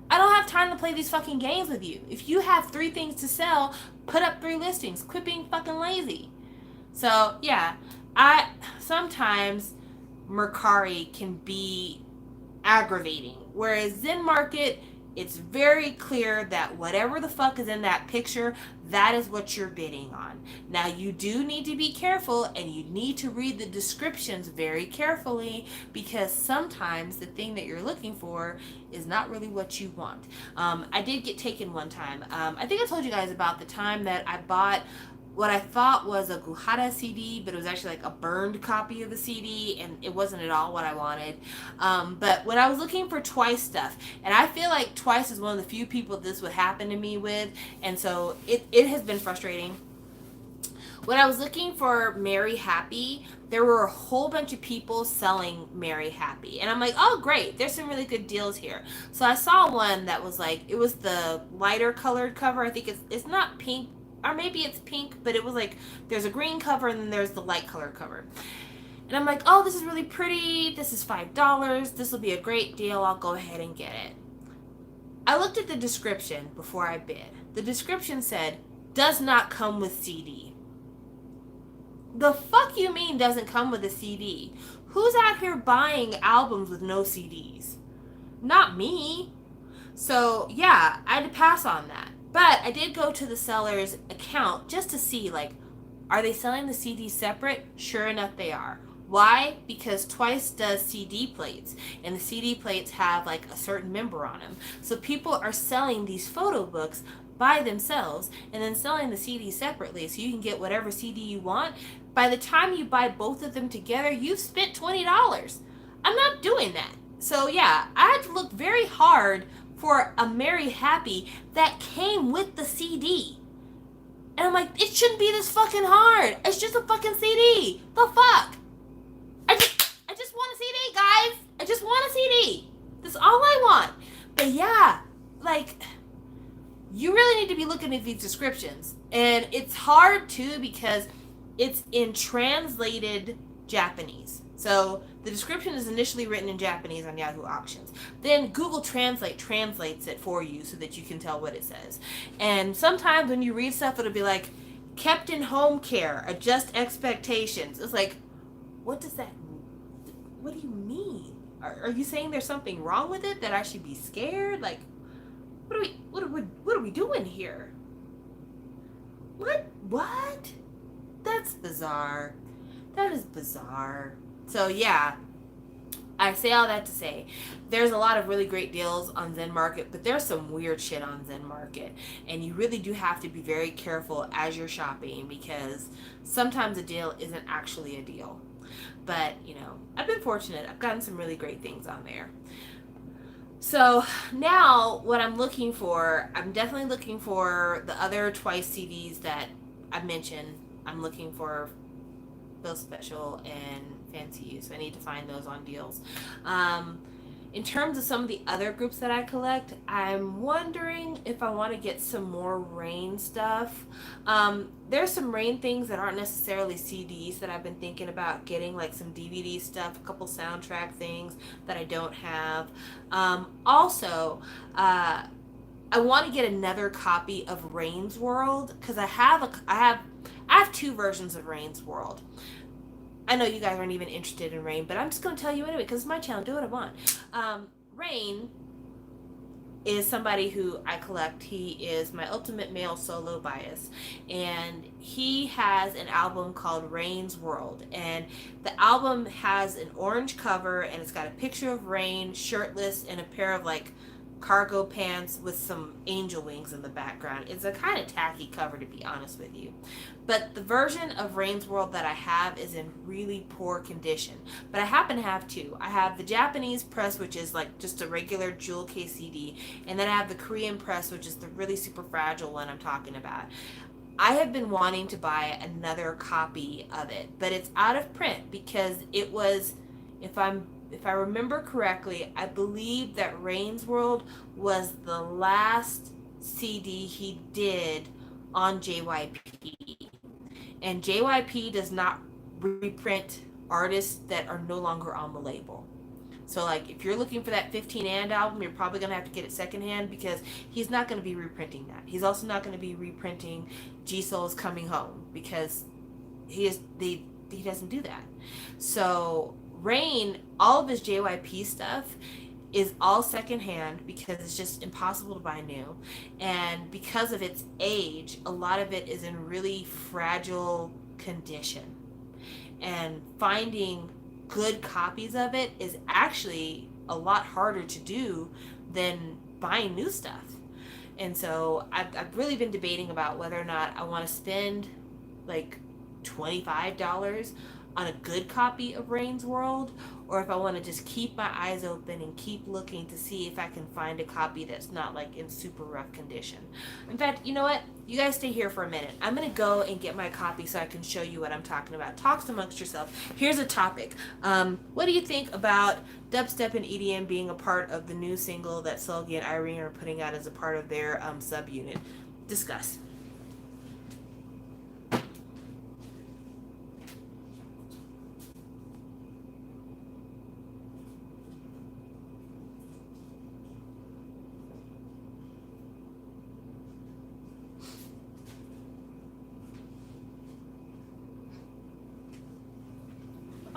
I don't have time to play these fucking games with you. If you have 3 things to sell, put up 3 listings. Quit being fucking lazy. So yeah, I sometimes Mercari can be aggravating. Whereas Zen Market, it's very clear that whatever the fuck is in that picture, that is what you're bidding on. Now, you do need to be careful, and you need to read the descriptions very carefully, because sometimes the thing that you're looking for is not really what you want. I did get taken one time. I think I told you guys about the time that I bought what I thought was a Guhara CD, but it was actually like a burned copy of the CD, and it wasn't at all what I wanted. But when I was looking for Twice stuff, and I feel like Twice is one of the few people this would happen to me with, and so it has been frustrating. When I was looking for Mary Happy, there were a whole bunch of people selling Mary Happy. And I'm like, oh, great, there's some really good deals here. So I saw one that was like, it was the lighter colored cover. I think it's not pink, or maybe it's pink, but it was like, there's a green cover and then there's the light colored cover. And I'm like, oh, this is really pretty. This is $5. This will be a great deal. I'll go ahead and get it. I looked at the description before I bid. The description said, does not come with CD. The fuck you mean doesn't come with a CD? Who's out here buying albums with no CDs? Not me. So yeah, I had to pass on that. But I did go to the seller's account just to see, like, are they selling the CD separate? Sure enough, they are. Why? Because Twice does CD plates, and the CD plates have like a certain member on them. So people are selling these photo books by themselves and then selling the CD separately, so you can get whatever CD you want. By the time you buy both of them together, you've spent $20. I'm not doing that. So yeah, I had to look very hard for a Mary Happy that came with the CD. And I'm like, it shouldn't be this fucking hard. It's just a fucking CD. The fuck? I just want a CD, guys. I just want a CD. That's all I want. But yeah, like, you really need to be looking at these descriptions. And it's hard too, because it's in translated Japanese. So the description is initially written in Japanese on Yahoo Auctions. Then Google Translate translates it for you so that you can tell what it says. And sometimes when you read stuff, it'll be like, kept in home care, adjust expectations. It's like, what does that mean? What do you mean? Are you saying there's something wrong with it, that I should be scared? Like, what are we doing here? What? That's bizarre. That is bizarre. So yeah, I say all that to say, there's a lot of really great deals on Zen Market, but there's some weird shit on Zen Market, and you really do have to be very careful as you're shopping, because sometimes a deal isn't actually a deal. But, you know, I've been fortunate. I've gotten some really great things on there. So now what I'm looking for, I'm definitely looking for the other Twice CDs that I mentioned. I'm looking for Bill Special and Fancy You, so I need to find those on deals. In terms of some of the other groups that I collect, I'm wondering if I want to get some more Rain stuff. There's some Rain things that aren't necessarily CDs that I've been thinking about getting, like some DVD stuff, a couple soundtrack things that I don't have. Also, I want to get another copy of Rain's World, because I have 2 versions of Rain's World. I know you guys aren't even interested in Rain, but I'm just going to tell you anyway, because it's my channel. Do what I want. Rain is somebody who I collect. He is my ultimate male solo bias, and he has an album called Rain's World, and the album has an orange cover, and it's got a picture of Rain shirtless in a pair of like cargo pants with some angel wings in the background. It's a kind of tacky cover, to be honest with you. But the version of Rain's World that I have is in really poor condition. But I happen to have two. I have the Japanese press, which is like just a regular jewel case CD, and then I have the Korean press, which is the really super fragile one I'm talking about. I have been wanting to buy another copy of it, but it's out of print because it was, if I remember correctly, I believe that Rain's World was the last CD he did on JYP. And JYP does not reprint artists that are no longer on the label. So, like, if you're looking for that 15 and album, you're probably going to have to get it secondhand because he's not going to be reprinting that. He's also not going to be reprinting Jisoo's Coming Home because he doesn't do that. So, Rain, all of his JYP stuff is all secondhand because it's just impossible to buy new. And because of its age, a lot of it is in really fragile condition. And finding good copies of it is actually a lot harder to do than buying new stuff. And so I've really been debating about whether or not I want to spend like $25 on a good copy of Rain's World, or if I want to just keep my eyes open and keep looking to see if I can find a copy that's not like in super rough condition. In fact, you know what? You guys stay here for a minute. I'm going to go and get my copy so I can show you what I'm talking about. Talk amongst yourself. Here's a topic. What do you think about dubstep and EDM being a part of the new single that Seulgi and Irene are putting out as a part of their subunit? Discuss.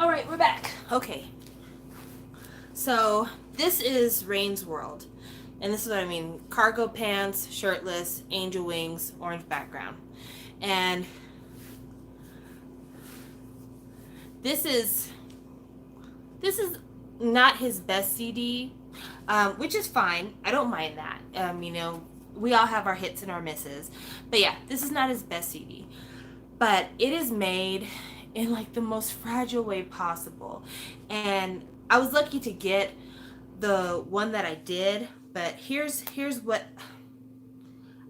All right, we're back. Okay. So this is Rain's World. And this is what I mean. Cargo pants, shirtless, angel wings, orange background. And this is not his best CD, which is fine. I don't mind that. We all have our hits and our misses. But yeah, this is not his best CD. But it is made in like the most fragile way possible. And I was lucky to get the one that I did, but here's what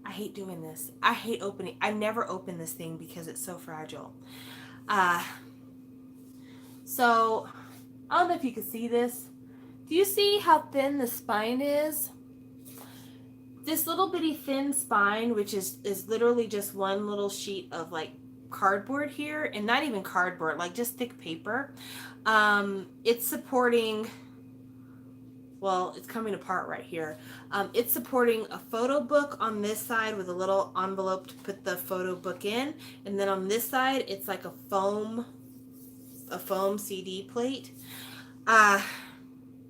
I hate doing this. I hate opening. I never open this thing because it's so fragile. So I don't know if you can see this. Do you see how thin the spine is? This little bitty thin spine, which is literally just one little sheet of like cardboard here, and not even cardboard, like just thick paper. It's supporting, well, it's coming apart right here. It's supporting a photo book on this side with a little envelope to put the photo book in, and then on this side it's like a foam CD plate.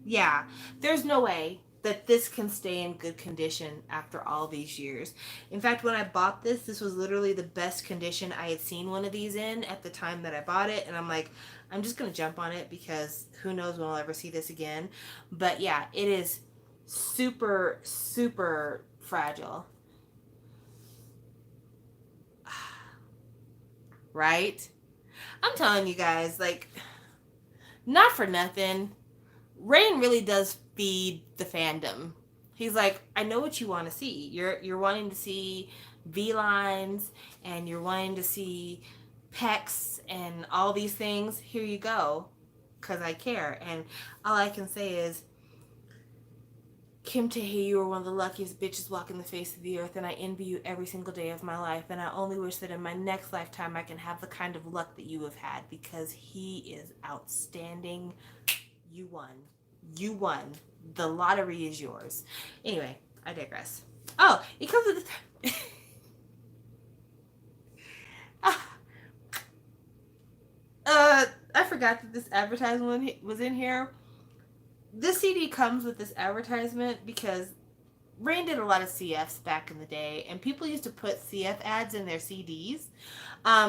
Yeah, there's no way that this can stay in good condition after all these years. In fact, when I bought this, this was literally the best condition I had seen one of these in at the time that I bought it, and I'm like, I'm just gonna jump on it because who knows when I'll ever see this again. But yeah, it is super, super fragile. Right? I'm telling you guys, like, not for nothing, Rain really does feed the fandom. He's like, I know what you want to see. You're wanting to see V lines, and you're wanting to see pecs and all these things. Here you go, because I care. And all I can say is, Kim Tae, you are one of the luckiest bitches walking the face of the earth, and I envy you every single day of my life. And I only wish that in my next lifetime I can have the kind of luck that you have had, because he is outstanding. You won. You won. The lottery is yours. Anyway, I digress. Oh, it comes with this. I forgot that this advertisement was in here. This CD comes with this advertisement because Rain did a lot of CFs back in the day, and people used to put CF ads in their CDs.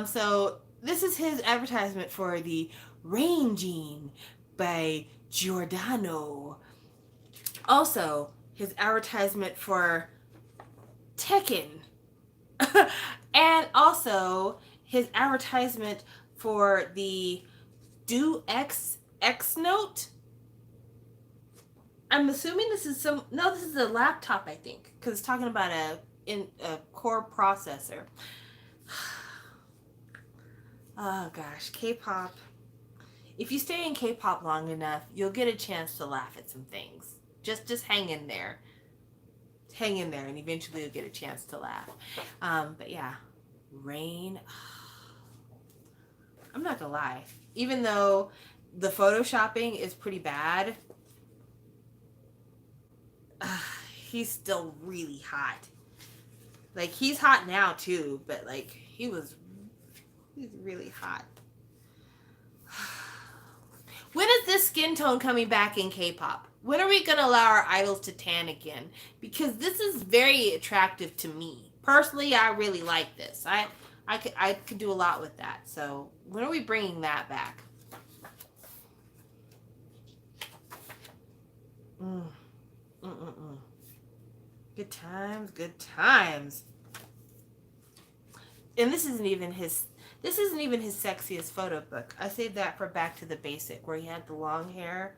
So this is his advertisement for the Rain Jean by Giordano. Also, his advertisement for Tekken, and also his advertisement for the Do X Note. I'm assuming this is this is a laptop, I think, because it's talking about a core processor. Oh gosh, K-pop. If you stay in K-pop long enough, you'll get a chance to laugh at some things. Just hang in there. Hang in there, and eventually you'll get a chance to laugh. But yeah, Rain. I'm not gonna lie. Even though the photoshopping is pretty bad, he's still really hot. Like, he's hot now too, but like he's really hot. When is this skin tone coming back in K-pop? When are we gonna allow our idols to tan again? Because this is very attractive to me personally. I really like this. I could do a lot with that. So when are we bringing that back? Good times, good times. And this isn't even his sexiest photo book. I saved that for Back to the Basic, where he had the long hair.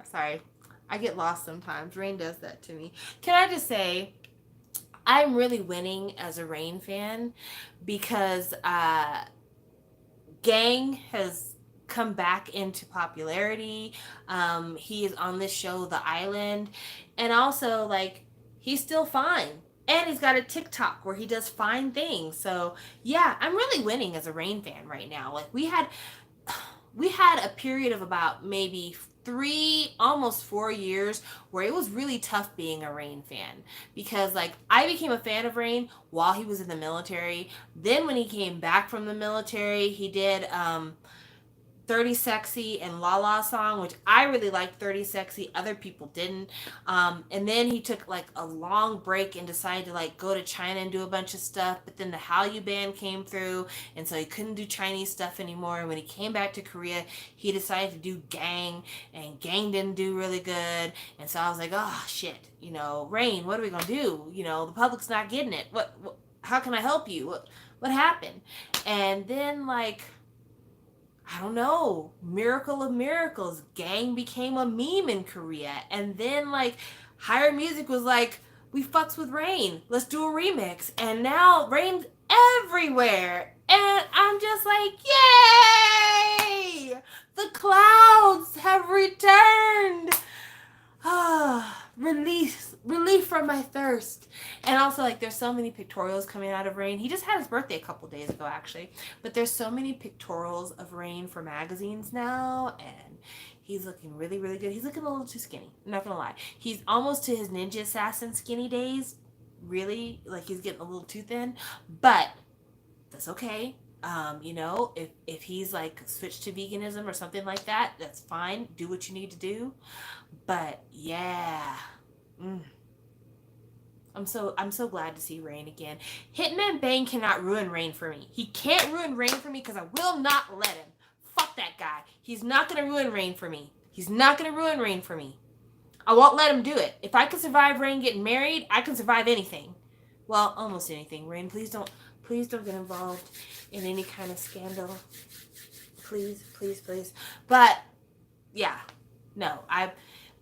Sorry, I get lost sometimes. Rain does that to me. Can I just say, I'm really winning as a Rain fan because Gang has come back into popularity. He is on this show, The Island, and also like he's still fine. And he's got a TikTok where he does fine things. So yeah, I'm really winning as a Rain fan right now. Like we had a period of about maybe 3, almost 4 years where it was really tough being a Rain fan, because like I became a fan of Rain while he was in the military. Then when he came back from the military, he did 30 Sexy and La La Song, which I really liked 30 Sexy. Other people didn't. And then he took like a long break and decided to like go to China and do a bunch of stuff. But then the Hallyu band came through, and so he couldn't do Chinese stuff anymore. And when he came back to Korea, he decided to do Gang, and Gang didn't do really good. And so I was like, oh shit, Rain, what are we gonna do? The public's not getting it. What how can I help you? What happened? And then like, I don't know, miracle of miracles, Gang became a meme in Korea. And then like Higher Music was like, we fucks with Rain, let's do a remix. And now Rain's everywhere. And I'm just like, yay! The clouds have returned. Relief from my thirst. And also like there's so many pictorials coming out of Rain. He just had his birthday a couple days ago actually, but there's so many pictorials of Rain for magazines now, and he's looking really, really good. He's looking a little too skinny, I'm not gonna lie. He's almost to his Ninja Assassin skinny days. Really, like he's getting a little too thin, but that's okay. If he's like switched to veganism or something like that, that's fine. Do what you need to do. But yeah, I'm so glad to see Rain again. Hitman Bang cannot ruin Rain for me. He can't ruin Rain for me because I will not let him. Fuck that guy. He's not gonna ruin Rain for me. He's not gonna ruin Rain for me. I won't let him do it. If I can survive Rain getting married, I can survive anything. Well, almost anything. Rain, please don't get involved in any kind of scandal. Please, please, please. But yeah, no,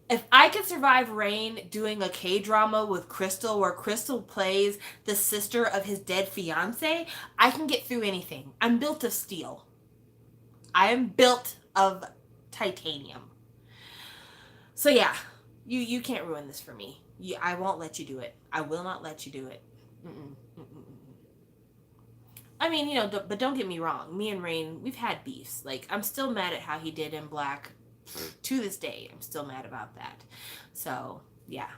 if I could survive Rain doing a K-drama with Crystal, where Crystal plays the sister of his dead fiance, I can get through anything. I'm built of steel. I am built of titanium. So yeah, you can't ruin this for me. I won't let you do it. I will not let you do it. I mean, but don't get me wrong. Me and Rain, we've had beefs. Like, I'm still mad at how he did in Black. To this day, I'm still mad about that. So, yeah.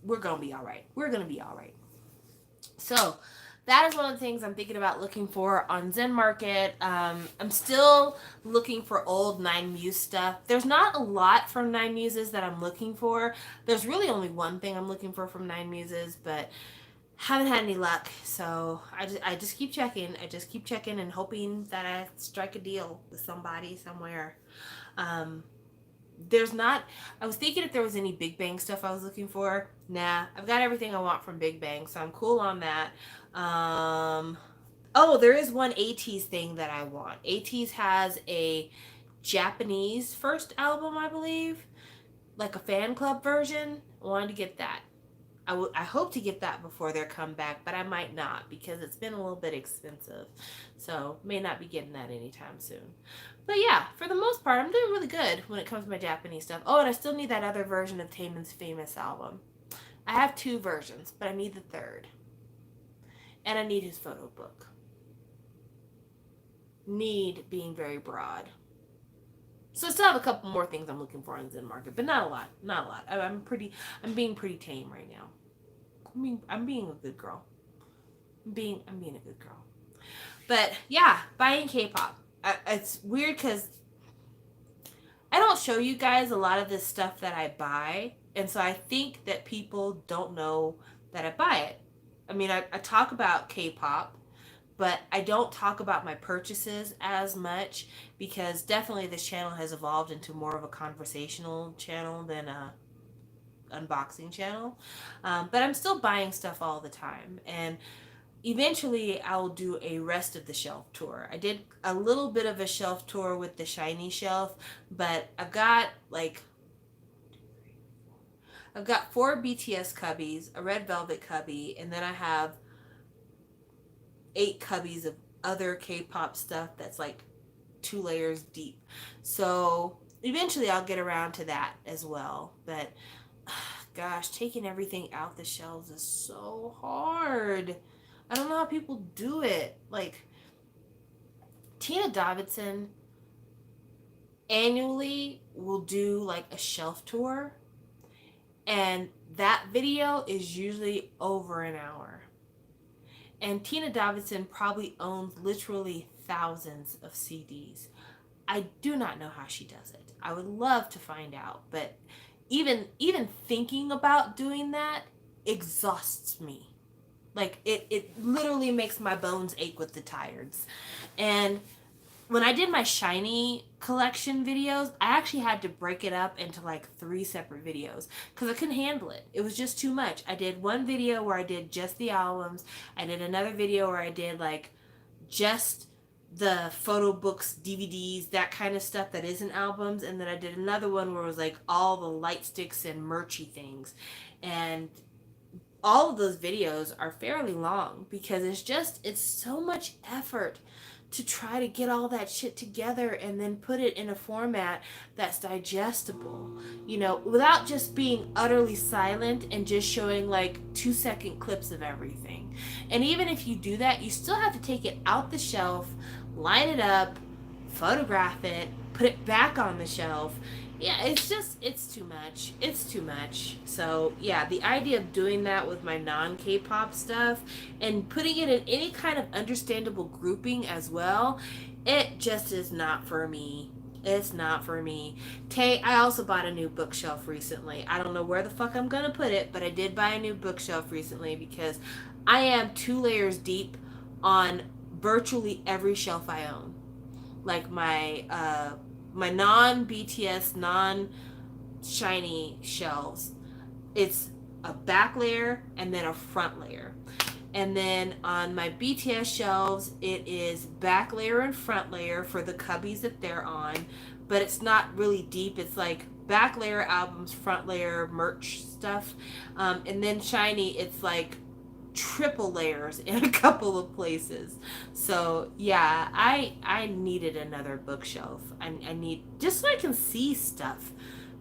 We're going to be all right. We're going to be all right. So, that is one of the things I'm thinking about looking for on Zen Market. I'm still looking for old Nine Muse stuff. There's not a lot from Nine Muses that I'm looking for. There's really only one thing I'm looking for from Nine Muses, but Haven't had any luck, so I just keep checking. I just keep checking and hoping that I strike a deal with somebody somewhere. Um, there's not. I was thinking if there was any Big Bang stuff I was looking for. Nah, I've got everything I want from Big Bang, so I'm cool on that. Um, oh, there is one ATEEZ thing that I want. ATEEZ has a Japanese first album, I believe, like a fan club version. I wanted to get that. I hope to get that before their comeback, but I might not because it's been a little bit expensive. So, may not be getting that anytime soon. But yeah, for the most part, I'm doing really good when it comes to my Japanese stuff. Oh, and I still need that other version of Taman's famous album. I have two versions, but I need the third. And I need his photo book. Need being very broad. So I still have a couple more things I'm looking for on Zen Market, but not a lot. Not a lot. I'm being pretty tame right now. I'm being a good girl. I'm being a good girl. But yeah, buying K-pop. It's weird because I don't show you guys a lot of this stuff that I buy, and so I think that people don't know that I buy it. I mean, I talk about K-pop, but I don't talk about my purchases as much because definitely this channel has evolved into more of a conversational channel than a unboxing channel. But I'm still buying stuff all the time, and eventually I'll do a rest of the shelf tour. I did a little bit of a shelf tour with the shiny shelf, but I've got four BTS cubbies, a red velvet cubby, and then I have 8 cubbies of other K-pop stuff that's like 2 layers deep. So eventually I'll get around to that as well. But gosh, taking everything out the shelves is so hard. I don't know how people do it. Like Tina Davidson annually will do like a shelf tour, and that video is usually over an hour. And Tina Davidson probably owns literally thousands of CDs. I do not know how she does it. I would love to find out, but even thinking about doing that exhausts me. Like it literally makes my bones ache with the tires. And when I did my shiny collection videos, I actually had to break it up into like 3 separate videos because I couldn't handle it. It was just too much. I did one video where I did just the albums. I did another video where I did like just the photo books, DVDs, that kind of stuff that isn't albums. And then I did another one where it was like all the light sticks and merchy things. And all of those videos are fairly long because it's so much effort to try to get all that shit together and then put it in a format that's digestible, without just being utterly silent and just showing like 2-second clips of everything. And even if you do that, you still have to take it out the shelf, line it up, photograph it, put it back on the shelf. Yeah, it's too much. It's too much. So, yeah, the idea of doing that with my non-K-pop stuff and putting it in any kind of understandable grouping as well, it just is not for me. It's not for me. Tay, I also bought a new bookshelf recently. I don't know where the fuck I'm gonna put it, but I did buy a new bookshelf recently because I am 2 layers deep on virtually every shelf I own. Like my non BTS, non shiny shelves, it's a back layer and then a front layer. And then on my BTS shelves, it is back layer and front layer for the cubbies that they're on, but it's not really deep. It's like back layer albums, front layer merch stuff. And then shiny, it's like triple layers in a couple of places. So yeah, I needed another bookshelf. I need, just so I can see stuff.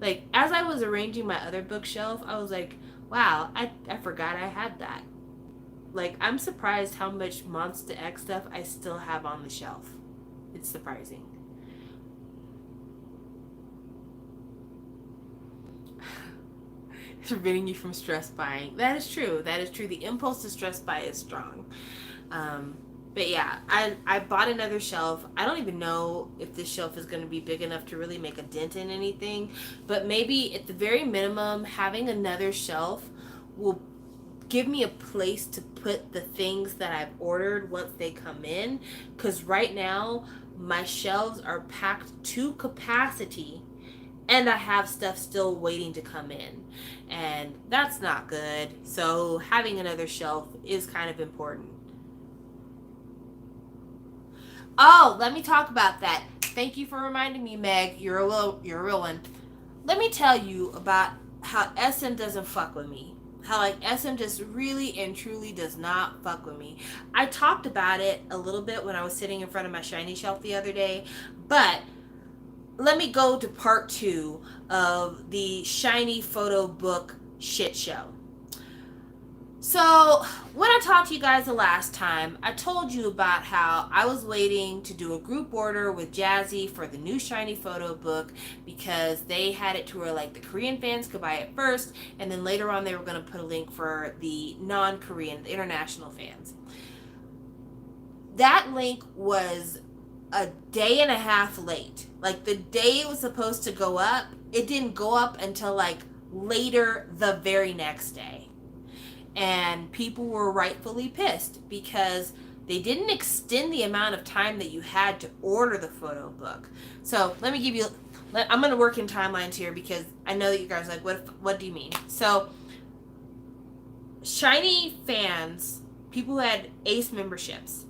Like as I was arranging my other bookshelf, I was like, wow, I forgot I had that. Like I'm surprised how much Monster X stuff I still have on the shelf. It's surprising. Preventing you from stress buying. That is true. That is true. The impulse to stress buy is strong. But yeah, I bought another shelf. I don't even know if this shelf is going to be big enough to really make a dent in anything. But maybe at the very minimum, having another shelf will give me a place to put the things that I've ordered once they come in. Because right now, my shelves are packed to capacity and I have stuff still waiting to come in. And that's not good. So having another shelf is kind of important. Oh, let me talk about that. Thank you for reminding me, Meg. You're a real one. Let me tell you about how SM doesn't fuck with me. How like SM just really and truly does not fuck with me. I talked about it a little bit when I was sitting in front of my shiny shelf the other day, but let me go to part 2 of the shiny photo book shit show. So, when I talked to you guys the last time, I told you about how I was waiting to do a group order with Jazzy for the new shiny photo book because they had it to where like the Korean fans could buy it first, and then later on they were going to put a link for the non-Korean, the international fans. That link was a day and a half late. Like the day it was supposed to go up, it didn't go up until like later the very next day. And people were rightfully pissed because they didn't extend the amount of time that you had to order the photo book. So let me give you, I'm going to work in timelines here because I know that you guys are like, what do you mean? So shiny fans, people who had ACE memberships,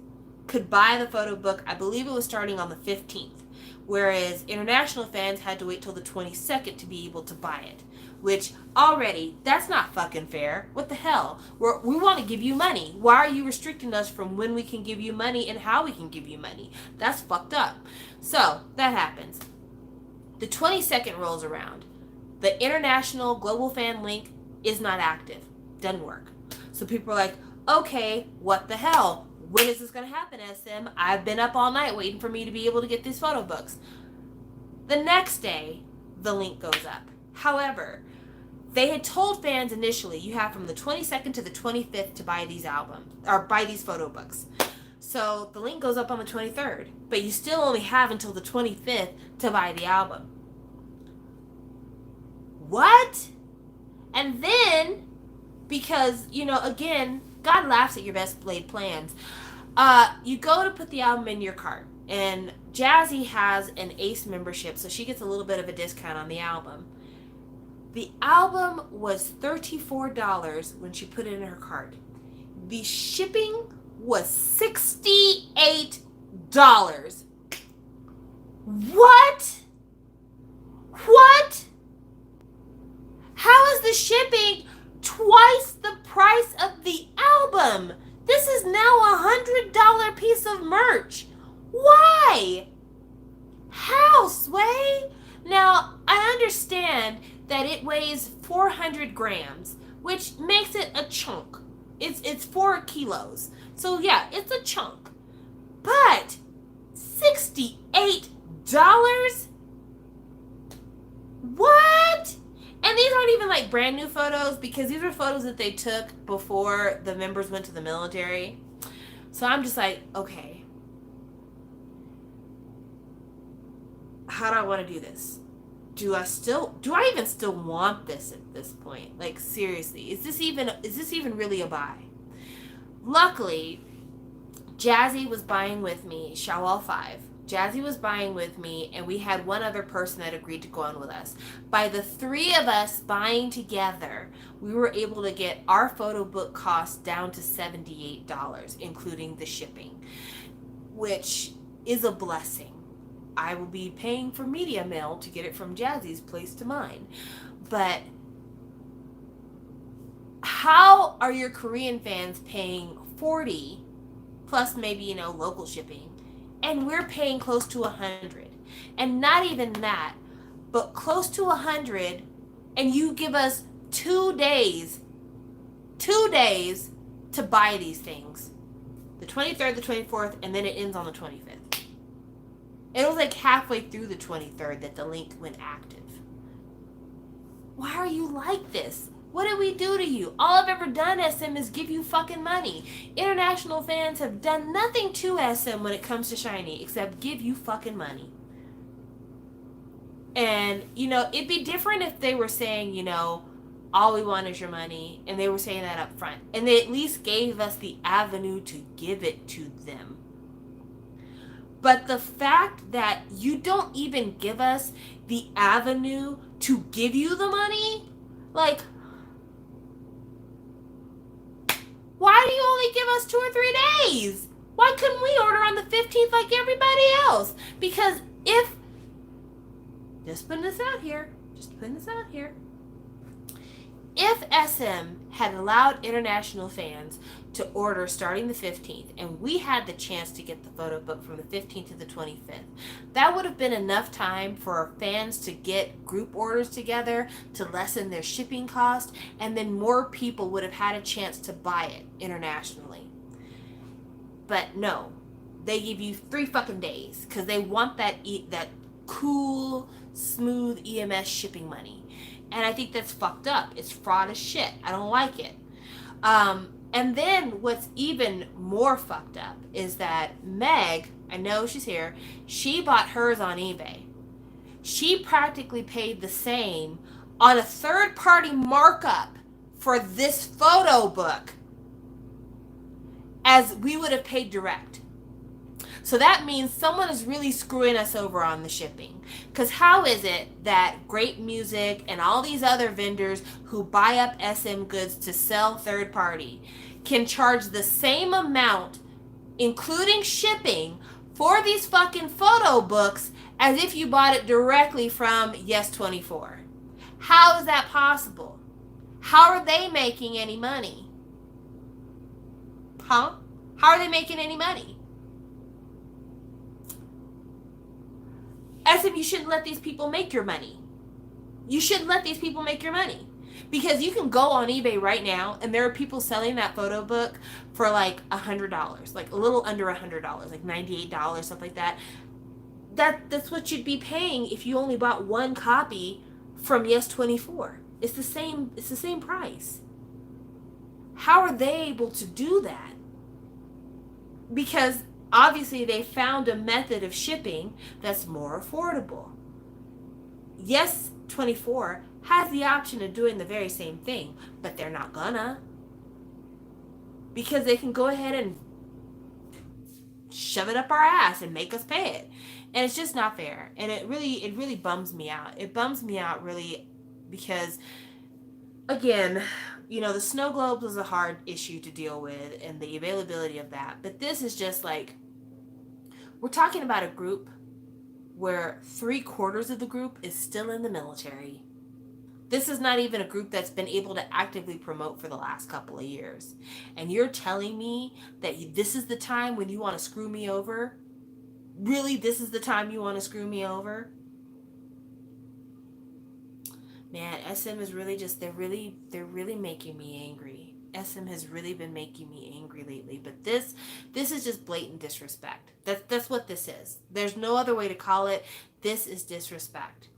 could buy the photo book. I believe it was starting on the 15th, whereas international fans had to wait till the 22nd to be able to buy it. Which already, that's not fucking fair. What the hell? We want to give you money. Why are you restricting us from when we can give you money and how we can give you money? That's fucked up. So, that happens. The 22nd rolls around. The international global fan link is not active. Doesn't work. So people are like, okay, what the hell? When is this going to happen, SM? I've been up all night waiting for me to be able to get these photo books. The next day, the link goes up. However, they had told fans initially, you have from the 22nd to the 25th to buy these albums, or buy these photo books. So the link goes up on the 23rd, but you still only have until the 25th to buy the album. What? And then, because, again, God laughs at your best laid plans, you go to put the album in your cart, and Jazzy has an ACE membership, so she gets a little bit of a discount on the album. The album was $34 when she put it in her cart. The shipping was $68. What? What? How is the shipping twice the price of the album? This is now $100 piece of merch. Why? How, Sway? Now, I understand that it weighs 400 grams, which makes it a chunk. It's 4 kilos. So yeah, it's a chunk. But $68? What? And these aren't even like brand new photos because these are photos that they took before the members went to the military. So I'm just like, okay. How do I want to do this? Do I even still want this at this point? Like, seriously, is this even really a buy? Luckily, Jazzy was buying with me, Shawwal 5. Jazzy was buying with me, and we had one other person that agreed to go on with us. By the 3 of us buying together, we were able to get our photo book costs down to $78, including the shipping, which is a blessing. I will be paying for media mail to get it from Jazzy's place to mine. But how are your Korean fans paying $40 plus maybe, local shipping, and we're paying close to $100? And not even that, but close to $100, and you give us 2 days to buy these things. The 23rd, the 24th, and then it ends on the 25th. It was like halfway through the 23rd that the link went active. Why are you like this? What did we do to you? All I've ever done, SM, is give you fucking money. International fans have done nothing to SM when it comes to shiny except give you fucking money. And, it'd be different if they were saying, all we want is your money. And they were saying that up front. And they at least gave us the avenue to give it to them. But the fact that you don't even give us the avenue to give you the money, like, why do you only give us 2 or 3 days? Why couldn't we order on the 15th like everybody else? Because if, just putting this out here, if SM had allowed international fans to order starting the 15th, and we had the chance to get the photo book from the 15th to the 25th, that would have been enough time for our fans to get group orders together to lessen their shipping cost, and then more people would have had a chance to buy it internationally. But no, they give you 3 fucking days because they want that cool, smooth EMS shipping money. And I think that's fucked up. It's fraud as shit. I don't like it. And then what's even more fucked up is that Meg, I know she's here, she bought hers on eBay. She practically paid the same on a third-party markup for this photo book as we would have paid direct. So that means someone is really screwing us over on the shipping. Because how is it that Great Music and all these other vendors who buy up SM goods to sell third party can charge the same amount, including shipping, for these fucking photo books as if you bought it directly from Yes24? How is that possible? How are they making any money? Huh? How are they making any money? SM, you shouldn't let these people make your money. You shouldn't let these people make your money. Because you can go on eBay right now and there are people selling that photo book for like $100, like a little under $100, like $98, stuff like that. That's what you'd be paying if you only bought one copy from Yes24. It's the same price. How are they able to do that? Because obviously they found a method of shipping that's more affordable. Yes24 has the option of doing the very same thing, but they're not gonna. Because they can go ahead and shove it up our ass and make us pay it. And it's just not fair. And it really bums me out. It bums me out really because, again, the snow globes was a hard issue to deal with and the availability of that. But this is just like, we're talking about a group where 3/4 of the group is still in the military. This is not even a group that's been able to actively promote for the last couple of years. And you're telling me that this is the time when you want to screw me over? Really, this is the time you want to screw me over? Man, SM is really just, they're really making me angry. SM has really been making me angry lately. But this is just blatant disrespect. That's what this is. There's no other way to call it. This is disrespect.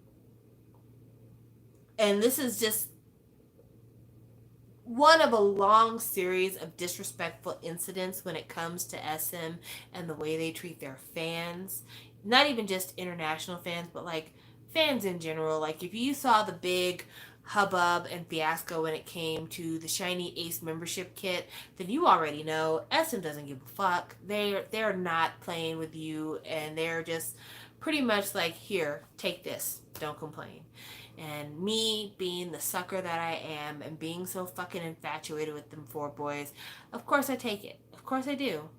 And this is just one of a long series of disrespectful incidents when it comes to SM and the way they treat their fans. Not even just international fans, but like fans in general. Like if you saw the big hubbub and fiasco when it came to the Shiny Ace membership kit, then you already know SM doesn't give a fuck. They're not playing with you, and they're just pretty much like, here, take this, don't complain. And me being the sucker that I am and being so fucking infatuated with them 4 boys, of course I take it. Of course I do.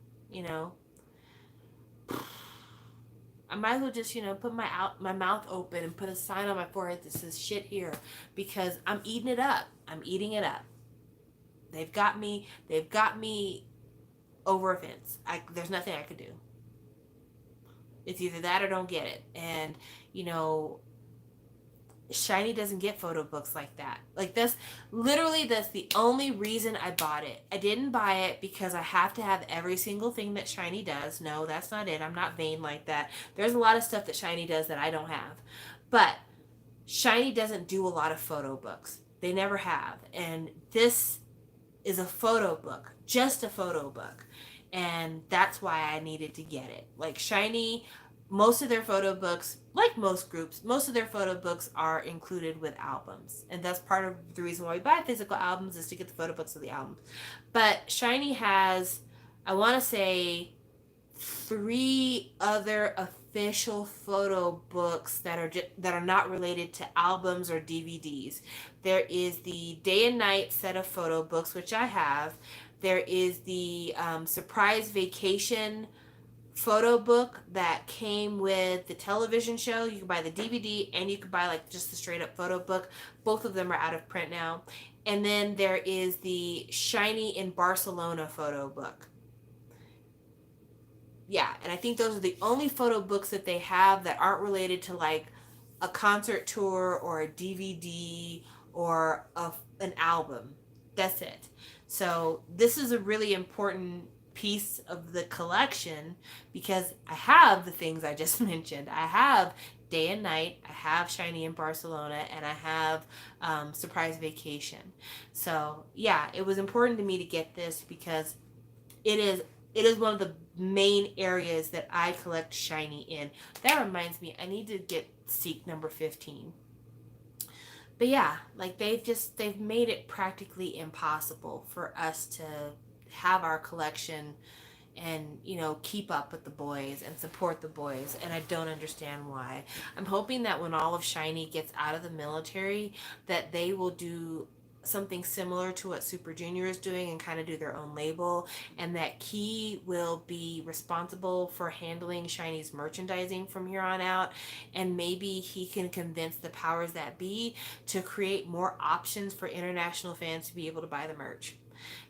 I might as well just, put my mouth open and put a sign on my forehead that says shit here, because I'm eating it up. I'm eating it up. They've got me over a fence. There's nothing I could do. It's either that or don't get it. And, Shiny doesn't get photo books like that. Like that's the only reason I bought it. I didn't buy it because I have to have every single thing that Shiny does. No, that's not it. I'm not vain like that. There's a lot of stuff that Shiny does that I don't have. But Shiny doesn't do a lot of photo books. They never have. And this is a photo book. Just a photo book. And that's why I needed to get it. Like Shiny, most of their photo books, like most groups, most of their photo books are included with albums. And that's part of the reason why we buy physical albums, is to get the photo books of the albums. But Shiny has, I want to say, 3 other official photo books that are not related to albums or DVDs. There is the Day and Night set of photo books, which I have. There is the Surprise Vacation photo book that came with the television show. You can buy the DVD and you can buy like just the straight up photo book. Both of them are out of print now. And then there is the Shiny in Barcelona photo book. Yeah, and I think those are the only photo books that they have that aren't related to like a concert tour or a DVD or an album. That's it. So this is a really important piece of the collection because I have the things I just mentioned. I have Day and Night, I have Shiny in Barcelona, and I have Surprise Vacation. So yeah, it was important to me to get this because it is one of the main areas that I collect Shiny in. That reminds me, I need to get Seek number 15. But yeah, like they've made it practically impossible for us to have our collection and keep up with the boys and support the boys, and I don't understand why. I'm hoping that when all of Shiny gets out of the military that they will do something similar to what Super Junior is doing and kind of do their own label, and that Key will be responsible for handling Shiny's merchandising from here on out, and maybe he can convince the powers that be to create more options for international fans to be able to buy the merch.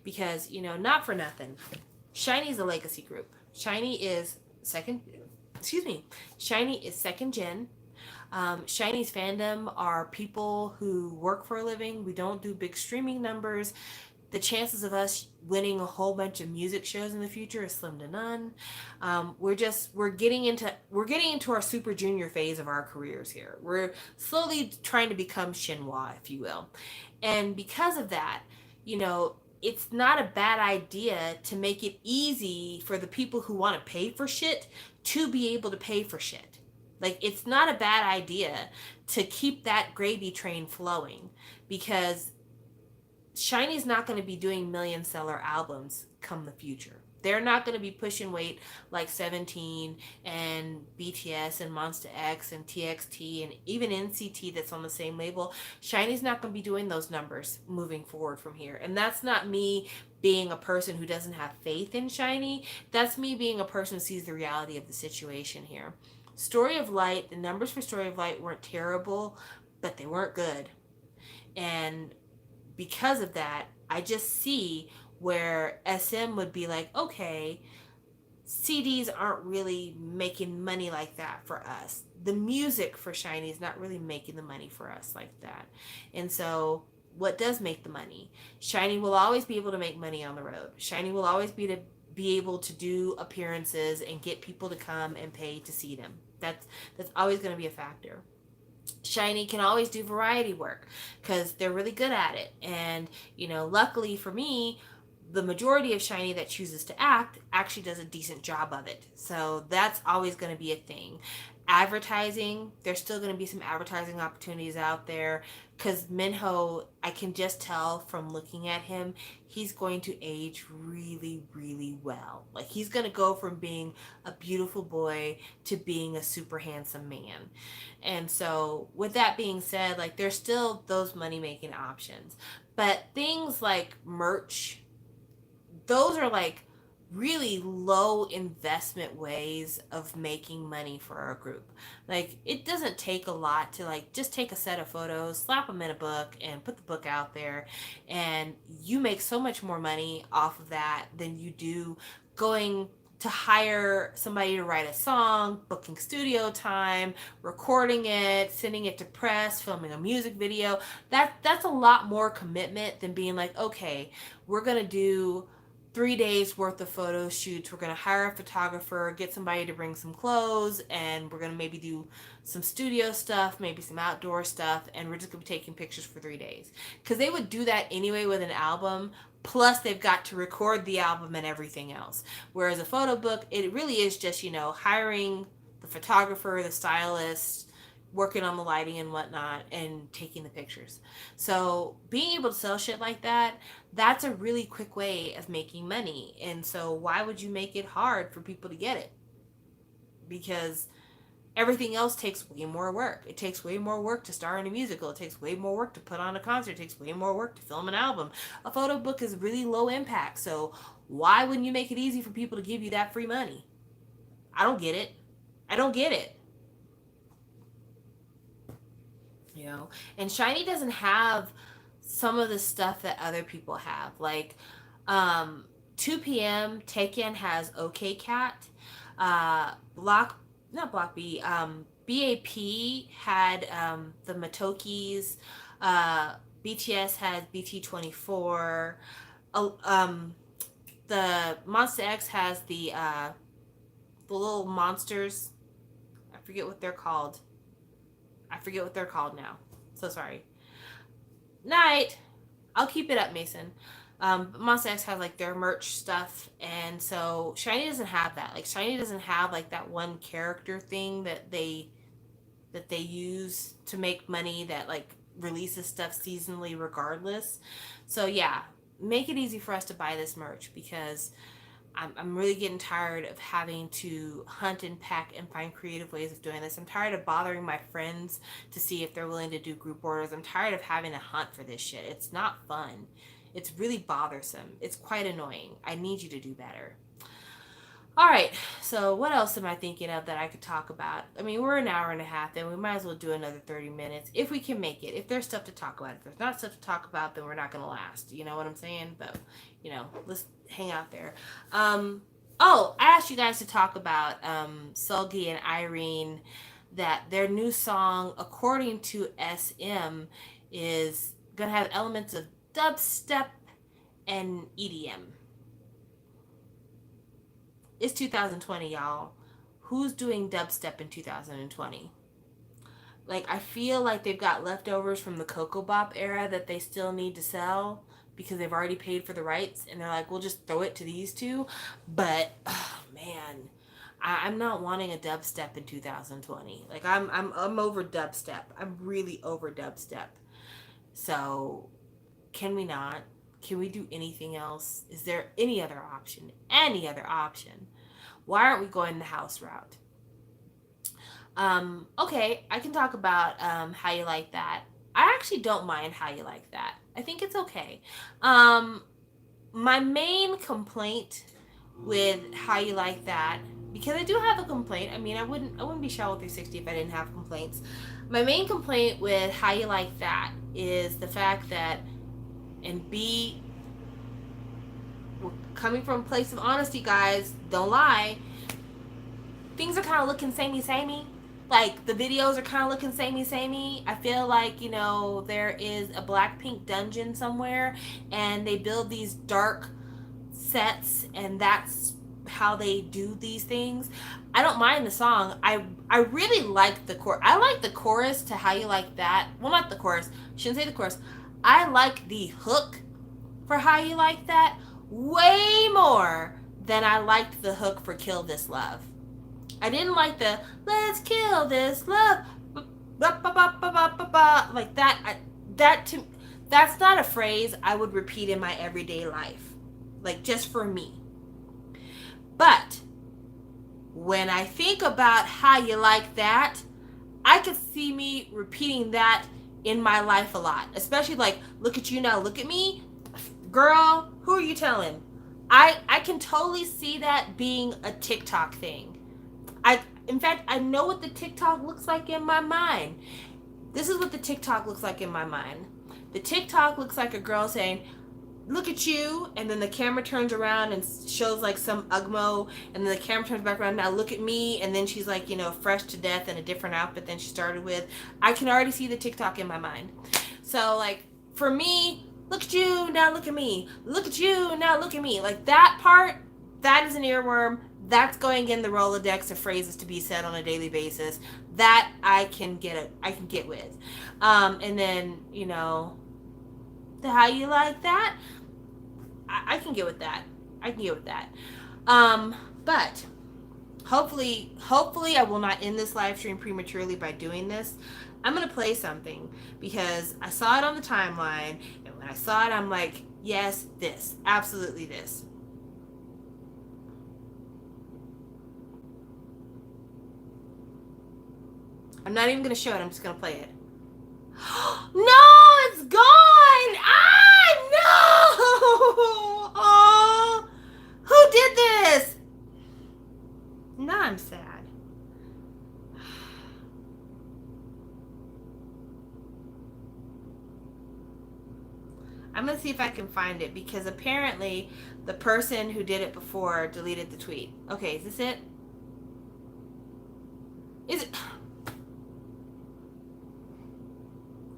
Because, not for nothing, Shiny's a legacy group. Shiny is second gen. Shiny's fandom are people who work for a living. We don't do big streaming numbers. The chances of us winning a whole bunch of music shows in the future is slim to none. We're getting into our Super Junior phase of our careers here. We're slowly trying to become Shinhwa, if you will, and because of that, it's not a bad idea to make it easy for the people who want to pay for shit to be able to pay for shit. Like, it's not a bad idea to keep that gravy train flowing, because Shiny's not going to be doing million seller albums come the future. They're not going to be pushing weight like 17 and BTS and Monsta X and TXT and even NCT that's on the same label. Shiny's not going to be doing those numbers moving forward from here. And that's not me being a person who doesn't have faith in Shiny. That's me being a person who sees the reality of the situation here. Story of Light, the numbers for Story of Light weren't terrible, but they weren't good. And because of that, I just see where SM would be like, okay, CDs aren't really making money like that for us. The music for Shiny is not really making the money for us like that. And so what does make the money? Shiny will always be able to make money on the road. Shiny will always be able to do appearances and get people to come and pay to see them. That's always going to be a factor. Shiny can always do variety work because they're really good at it. And, luckily for me, the majority of Shiny that chooses to act actually does a decent job of it. So that's always going to be a thing. Advertising, there's still going to be some advertising opportunities out there because Minho, I can just tell from looking at him, he's going to age really, really well. Like, he's going to go from being a beautiful boy to being a super handsome man. And so with that being said, like, there's still those money-making options. But things like merch, those are like really low investment ways of making money for our group. Like, it doesn't take a lot to like just take a set of photos, slap them in a book, and put the book out there, and you make so much more money off of that than you do going to hire somebody to write a song, booking studio time, recording it, sending it to press, filming a music video. That's a lot more commitment than being like, okay, we're gonna do 3 days worth of photo shoots. We're going to hire a photographer, get somebody to bring some clothes, and we're going to maybe do some studio stuff, maybe some outdoor stuff, and we're just going to be taking pictures for 3 days. Because they would do that anyway with an album, plus they've got to record the album and everything else. Whereas a photo book, it really is just, hiring the photographer, the stylist, working on the lighting and whatnot, and taking the pictures. So being able to sell shit like that, that's a really quick way of making money. And so why would you make it hard for people to get it? Because everything else takes way more work. It takes way more work to star in a musical. It takes way more work to put on a concert. It takes way more work to film an album. A photo book is really low impact. So why wouldn't you make it easy for people to give you that free money? I don't get it. I don't get it. You know, and SHINee doesn't have some of the stuff that other people have. Like, 2 p.m. Taken has OK Cat. Block, not Block B. BAP had the Matokis. BTS had BT24. The Monster X has the little monsters. I forget what they're called. I forget what they're called now. So sorry. Night. I'll keep it up, Mason. Monsta X has like their merch stuff, and so SHINee doesn't have that. Like SHINee doesn't have like that one character thing that they use to make money that like releases stuff seasonally regardless. So yeah, make it easy for us to buy this merch because I'm really getting tired of having to hunt and pack and find creative ways of doing this. I'm tired of bothering my friends to see if they're willing to do group orders. I'm tired of having to hunt for this shit. It's not fun. It's really bothersome. It's quite annoying. I need you to do better. All right, so what else am I thinking of that I could talk about? I mean, we're an hour and a half in. We might as well do another 30 minutes if we can make it. If there's stuff to talk about. If there's not stuff to talk about, then we're not going to last. You know what I'm saying? But, you know, let's hang out there. Oh, I asked you guys to talk about Sulgi and Irene, that their new song, according to SM, is going to have elements of dubstep and EDM. It's 2020, y'all. Who's doing dubstep in 2020? Like, I feel like they've got leftovers from the Coco Bop era that they still need to sell because they've already paid for the rights, and they're like, we'll just throw it to these two. But, oh, man, I'm not wanting a dubstep in 2020. Like, I'm over dubstep. I'm really over dubstep. So, can we not? Can we do anything else? Is there any other option? Any other option? Why aren't we going the house route? Okay, I can talk about how you like that. I actually don't mind how you like that. I think it's okay. My main complaint with how you like that, because I do have a complaint. I mean, I wouldn't be Shower 360 if I didn't have complaints. My main complaint with how you like that is the fact that, and B, we're coming from a place of honesty, guys, don't lie, things are kind of looking samey. Like, the videos are kind of looking samey. I feel like, you know, there is a Blackpink dungeon somewhere, and they build these dark sets, and that's how they do these things. I don't mind the song. I really like the chorus. I like the chorus to How You Like That. Well, not the chorus. Shouldn't say the chorus. I like the hook for How You Like That way more than I liked the hook for Kill This Love. I didn't like the "Let's kill this love" like that. That's not a phrase I would repeat in my everyday life, like just for me. But when I think about How You Like That, I could see me repeating that in my life a lot, especially like, look at you now, look at me, girl, who are you telling? I can totally see that being a TikTok thing. In fact, I know what the TikTok looks like in my mind. This is what the TikTok looks like in my mind. The TikTok looks like a girl saying, look at you, and then the camera turns around and shows like some Ugmo, and then the camera turns back around, now look at me, and then she's like, you know, fresh to death in a different outfit than she started with. I can already see the TikTok in my mind. So like, for me, look at you, now look at me. Look at you, now look at me. Like, that part, that is an earworm. That's going in the Rolodex of phrases to be said on a daily basis. That I can get with. And then, you know, the How You Like That, I can get with that. I can get with that. But Hopefully I will not end this live stream prematurely by doing this. I'm going to play something because I saw it on the timeline, and when I saw it, I'm like, yes, this. Absolutely this. I'm not even going to show it. I'm just going to play it. No, it's gone. Ah, no. Oh, who did this? Now I'm sad. I'm going to see if I can find it because apparently the person who did it before deleted the tweet. Okay, is this it? Is it?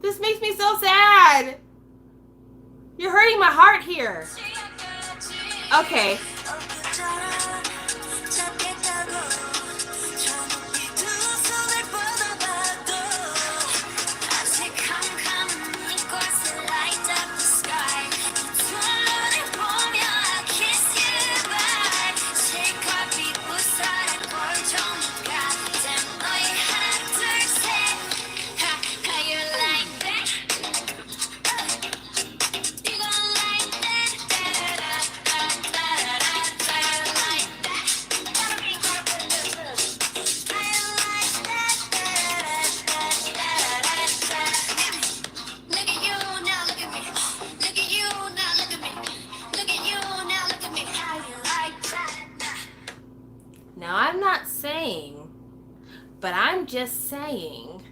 This makes me so sad. You're hurting my heart here. Okay. Now, I'm not saying, but I'm just saying,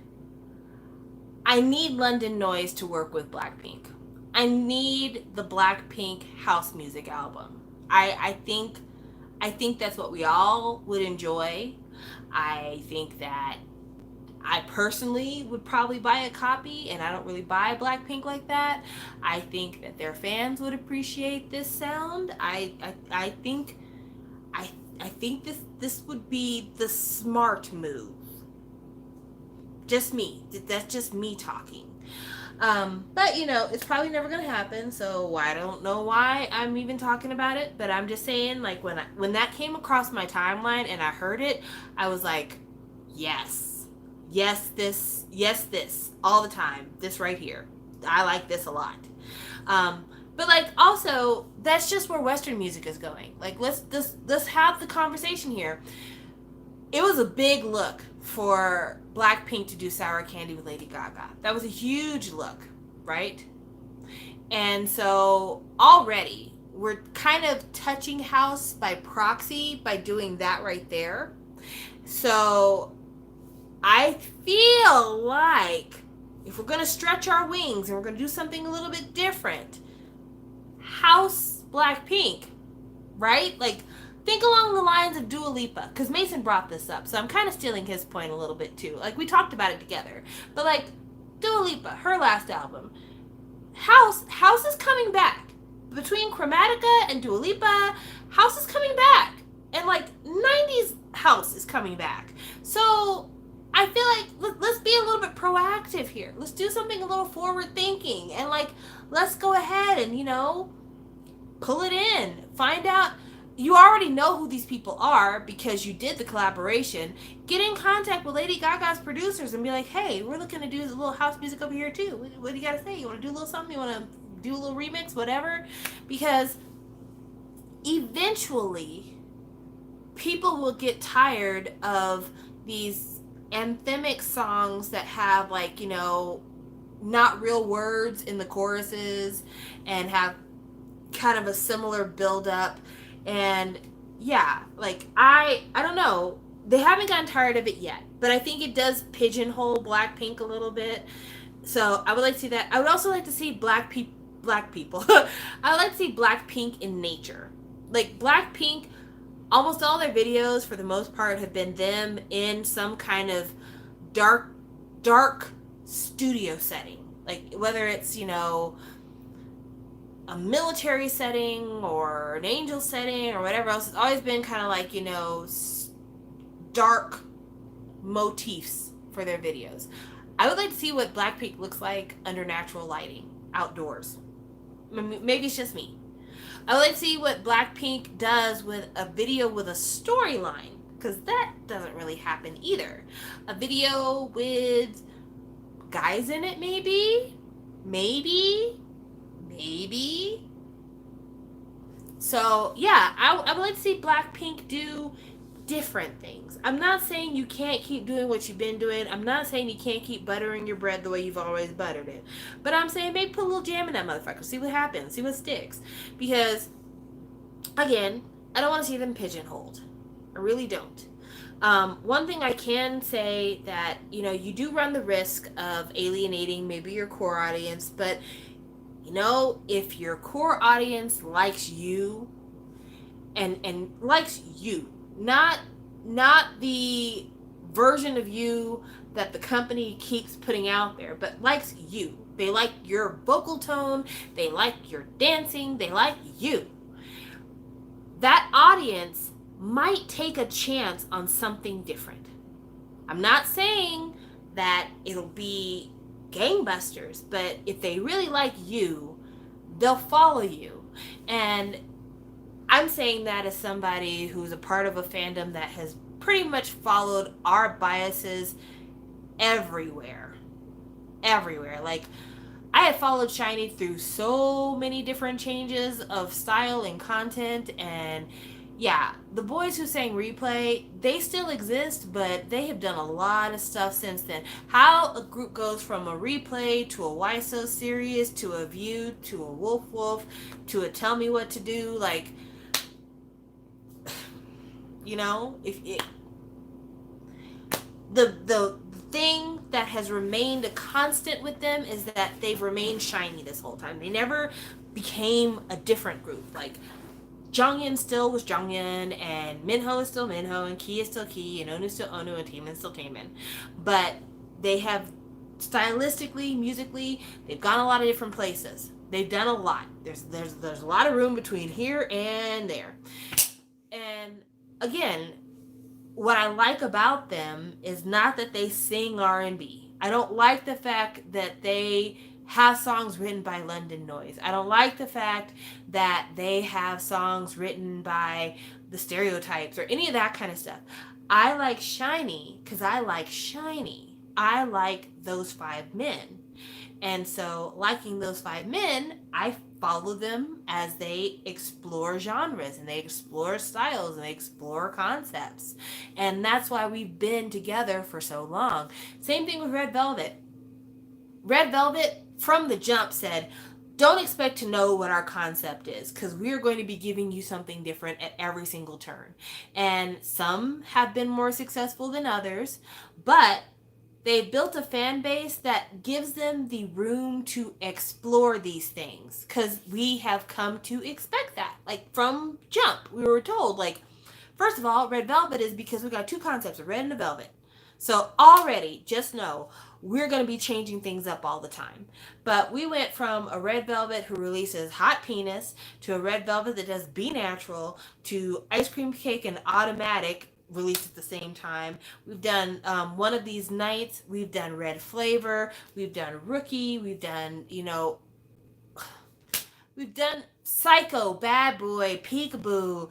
I need London Noise to work with Blackpink. I need the Blackpink house music album. I think that's what we all would enjoy. I think that I personally would probably buy a copy, and I don't really buy Blackpink like that. I think that their fans would appreciate this sound. I think this would be the smart move. Just me. That's just me talking. But you know, it's probably never gonna happen, so I don't know why I'm even talking about it. But I'm just saying, like, when that came across my timeline and I heard it, I was like, yes, this, all the time. This right here, I like this a lot. But like, also, that's just where Western music is going. Like, let's have the conversation here. It was a big look for Blackpink to do Sour Candy with Lady Gaga. That was a huge look, right? And so already we're kind of touching house by proxy by doing that right there. So I feel like if we're going to stretch our wings and we're going to do something a little bit different, house Blackpink, right? Like, think along the lines of Dua Lipa, because Mason brought this up, so I'm kind of stealing his point a little bit too. Like, we talked about it together. But like, Dua Lipa, her last album, House is coming back. Between Chromatica and Dua Lipa, House is coming back. And like, 90s House is coming back. So I feel like let's be a little bit proactive here. Let's do something a little forward thinking. And like, let's go ahead and, you know, pull it in. Find out. You already know who these people are because you did the collaboration. Get in contact with Lady Gaga's producers and be like, hey, we're looking to do a little house music over here too. What do you got to say? You want to do a little something? You want to do a little remix? Whatever. Because eventually people will get tired of these anthemic songs that have, like, you know, not real words in the choruses and have kind of a similar build up. And yeah, like, I don't know. They haven't gotten tired of it yet, but I think it does pigeonhole Blackpink a little bit. So I would like to see that. I would also like to see black people. I would like to see Blackpink in nature. Like, Blackpink, almost all their videos for the most part have been them in some kind of dark studio setting. Like, whether it's, you know, a military setting or an angel setting or whatever else, it's always been kind of like, you know, dark motifs for their videos. I would like to see what Blackpink looks like under natural lighting, outdoors. Maybe it's just me. I would like to see what Blackpink does with a video with a storyline. because that doesn't really happen either. A video with guys in it, maybe. So yeah, I would like to see Blackpink do different things. I'm not saying you can't keep doing what you've been doing. I'm not saying you can't keep buttering your bread the way you've always buttered it. But I'm saying maybe put a little jam in that motherfucker. See what happens. See what sticks. Because, again, I don't want to see them pigeonholed. I really don't. One thing I can say that, you do run the risk of alienating maybe your core audience, but, if your core audience likes you and likes you, not the version of you that the company keeps putting out there, but likes you. They like your vocal tone, they like your dancing, they like you. That audience might take a chance on something different. I'm not saying that it'll be gangbusters, but if they really like you, they'll follow you. And I'm saying that as somebody who's a part of a fandom that has pretty much followed our biases everywhere. Like, I have followed SHINee through so many different changes of style and content, and yeah, the boys who sang Replay, they still exist, but they have done a lot of stuff since then. How a group goes from a Replay to a Why So Serious to a View to a Wolf Wolf to a Tell Me What to Do, like, if it, the thing that has remained a constant with them is that they've remained SHINee this whole time. They never became a different group. Like, Jonghyun still was Jonghyun, and Minho is still Minho, and Key is still Key, and Onu is still Onu, and Taemin is still Taemin. But they have, stylistically, musically, they've gone a lot of different places. They've done a lot. There's a lot of room between here and there. And again, what I like about them is not that they sing R&B. I don't like the fact that they have songs written by London Noise. I don't like the fact that they have songs written by The Stereotypes or any of that kind of stuff. I like SHINee because I like SHINee. I like those 5 men. And so, liking those 5 men, I follow them as they explore genres and they explore styles and they explore concepts. And that's why we've been together for so long. Same thing with Red Velvet. Red Velvet, from the jump, said, don't expect to know what our concept is because we're going to be giving you something different at every single turn. And some have been more successful than others, but they've built a fan base that gives them the room to explore these things because we have come to expect that. Like, from jump, we were told, like, first of all, Red Velvet is because we got 2 concepts, a red and a velvet. So already, just know, we're going to be changing things up all the time. But we went from a Red Velvet who releases Hot Penis to a Red Velvet that does Be Natural to Ice Cream Cake and Automatic released at the same time. We've done One of These Nights. We've done Red Flavor. We've done Rookie. We've done, we've done Psycho, Bad Boy, Peekaboo,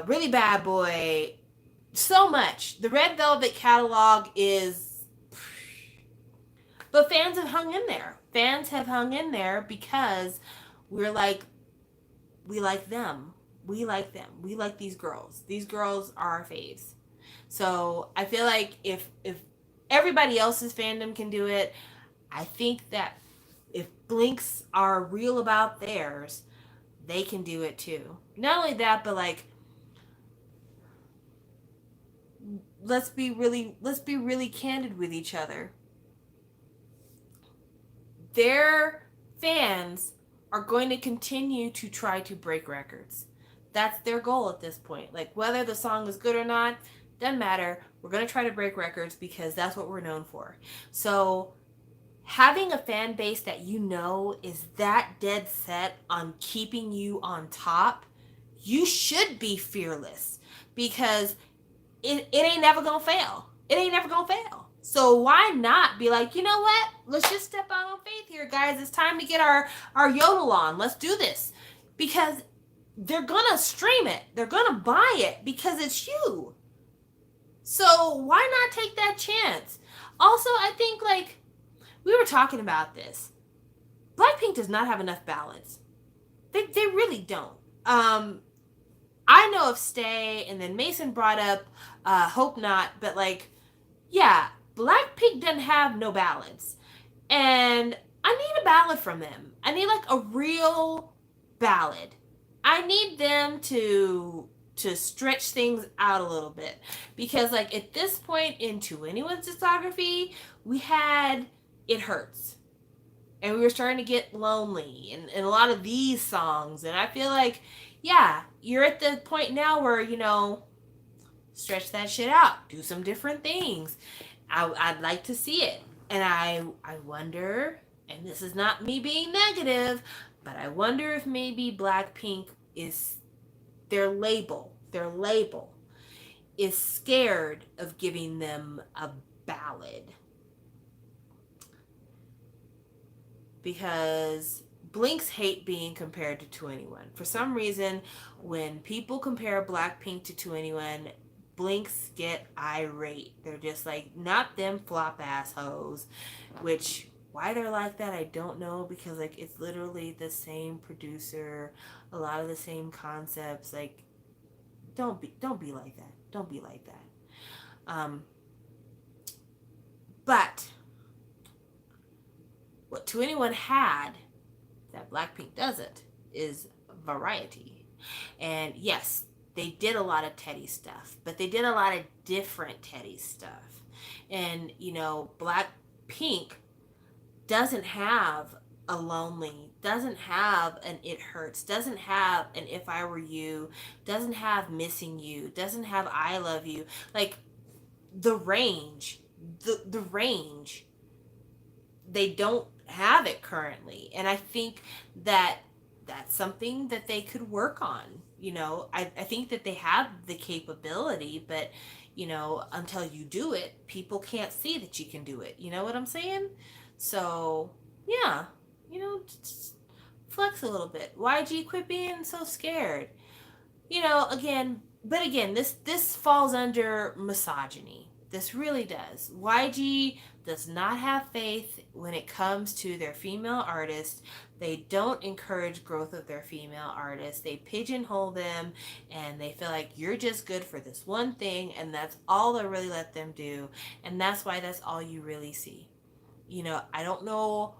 Really Bad Boy. So much. The Red Velvet catalog is... But fans have hung in there. Fans have hung in there because we're like, we like them. We like them. We like these girls. These girls are our faves. So I feel like if everybody else's fandom can do it, I think that if Blinks are real about theirs, they can do it too. Not only that, but like, let's be really candid with each other. Their fans are going to continue to try to break records. That's their goal at this point. Like, whether the song is good or not, doesn't matter. We're going to try to break records because that's what we're known for. So having a fan base that is that dead set on keeping you on top, you should be fearless because it ain't never going to fail. It ain't never going to fail. So why not be like, you know what? Let's just step out on faith here, guys. It's time to get our yodel on. Let's do this. Because they're going to stream it. They're going to buy it because it's you. So why not take that chance? Also, I think like we were talking about this. Blackpink does not have enough ballads. They really don't. Um, I know of Stay, and then Mason brought up Hope Not, but like, yeah, Blackpink doesn't have no ballads. And I need a ballad from them. I need like a real ballad. I need them to stretch things out a little bit because like at this point into anyone's discography, we had It Hurts. And we were starting to get lonely and a lot of these songs. And I feel like, yeah, you're at the point now where, stretch that shit out. Do some different things. I'd like to see it. And I wonder, and this is not me being negative, but I wonder if maybe Blackpink is their label is scared of giving them a ballad. Because Blinks hate being compared to 2NE1. For some reason, when people compare Blackpink to 2NE1, Blinks get irate. They're just like, not them flop assholes. Which, why they're like that, I don't know. Because like it's literally the same producer, a lot of the same concepts. Like, don't be like that. Don't be like that. But what 2NE1 had that Blackpink doesn't is variety. And yes, they did a lot of Teddy stuff, but they did a lot of different Teddy stuff. And, Blackpink doesn't have a Lonely, doesn't have an It Hurts, doesn't have an If I Were You, doesn't have Missing You, doesn't have I Love You. Like the range, the range, they don't have it currently. And I think that that's something that they could work on. I think that they have the capability, but until you do it, people can't see that you can do it. You know what I'm saying? So yeah, just flex a little bit. YG, quit being so scared. Again, this falls under misogyny. This really does. YG does not have faith when it comes to their female artists. They don't encourage growth of their female artists. They pigeonhole them and they feel like you're just good for this one thing and that's all they really let them do. And that's why that's all you really see. I don't know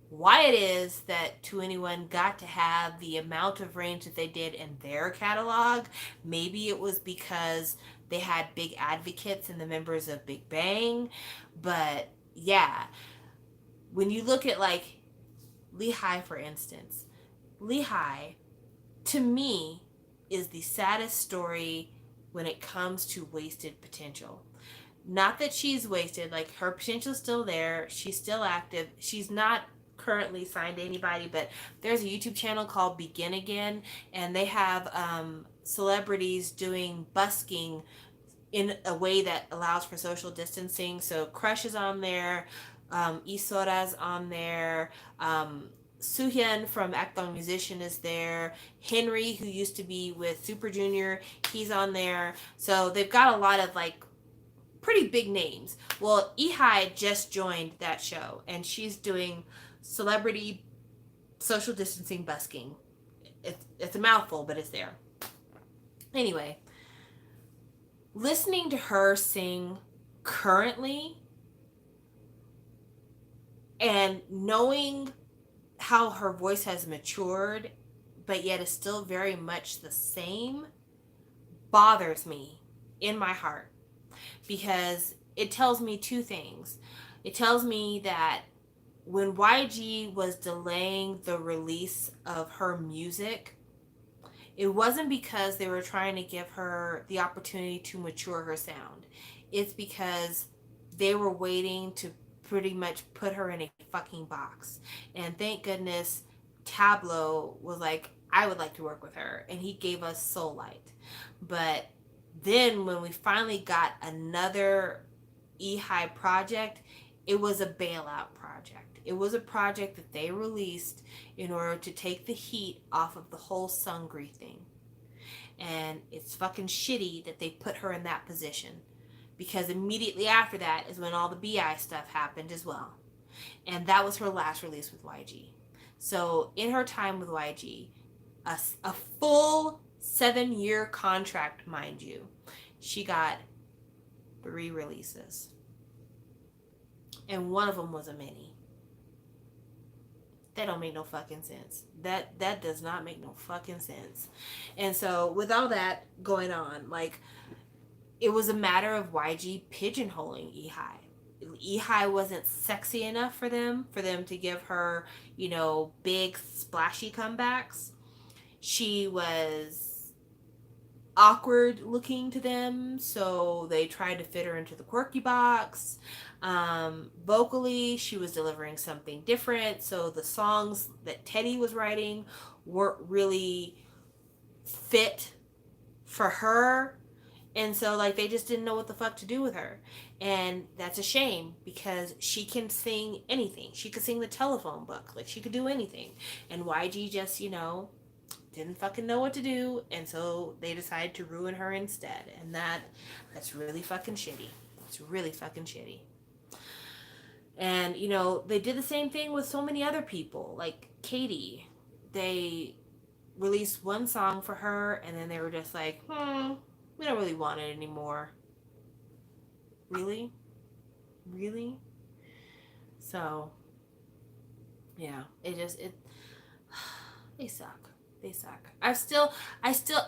why it is that 2NE1 got to have the amount of range that they did in their catalog. Maybe it was because they had big advocates in the members of Big Bang. But yeah, when you look at like Lehigh, for instance, Lehigh, to me, is the saddest story when it comes to wasted potential. Not that she's wasted, like her potential's still there. She's still active. She's not currently signed to anybody, but there's a YouTube channel called Begin Again, and they have celebrities doing busking in a way that allows for social distancing. So Crush is on there, Isora's on there, Suhyun from Acton Musician is there, Henry, who used to be with Super Junior, he's on there. So they've got a lot of like pretty big names. Well, Ehai just joined that show, and she's doing celebrity social distancing busking. It's a mouthful, but it's there. Anyway, listening to her sing currently and knowing how her voice has matured, but yet is still very much the same, bothers me in my heart. Because it tells me two things. It tells me that when YG was delaying the release of her music, it wasn't because they were trying to give her the opportunity to mature her sound. It's because they were waiting to pretty much put her in a fucking box. And thank goodness Tableau was like, I would like to work with her. And he gave us Soul Light. But then when we finally got another Ehai project, it was a bailout project. It was a project that they released in order to take the heat off of the whole Sungri thing. And it's fucking shitty that they put her in that position because immediately after that is when all the BI stuff happened as well. And that was her last release with YG. So in her time with YG, a full 7-year contract, mind you, she got 3 releases. And one of them was a mini. That don't make no fucking sense. That does not make no fucking sense. And so with all that going on, like, it was a matter of YG pigeonholing Ehi. Ehi wasn't sexy enough for them to give her, big splashy comebacks. She was awkward looking to them, so they tried to fit her into the quirky box. Vocally, she was delivering something different, so the songs that Teddy was writing weren't really fit for her. And so, like, they just didn't know what the fuck to do with her. And that's a shame, because she can sing anything. She could sing the telephone book. Like, she could do anything. And YG just, didn't fucking know what to do. And so they decided to ruin her instead. And that's really fucking shitty. It's really fucking shitty. And, they did the same thing with so many other people. Like Katie. They released one song for her, and then they were just like, we don't really want it anymore. Really? So, yeah, they suck. I still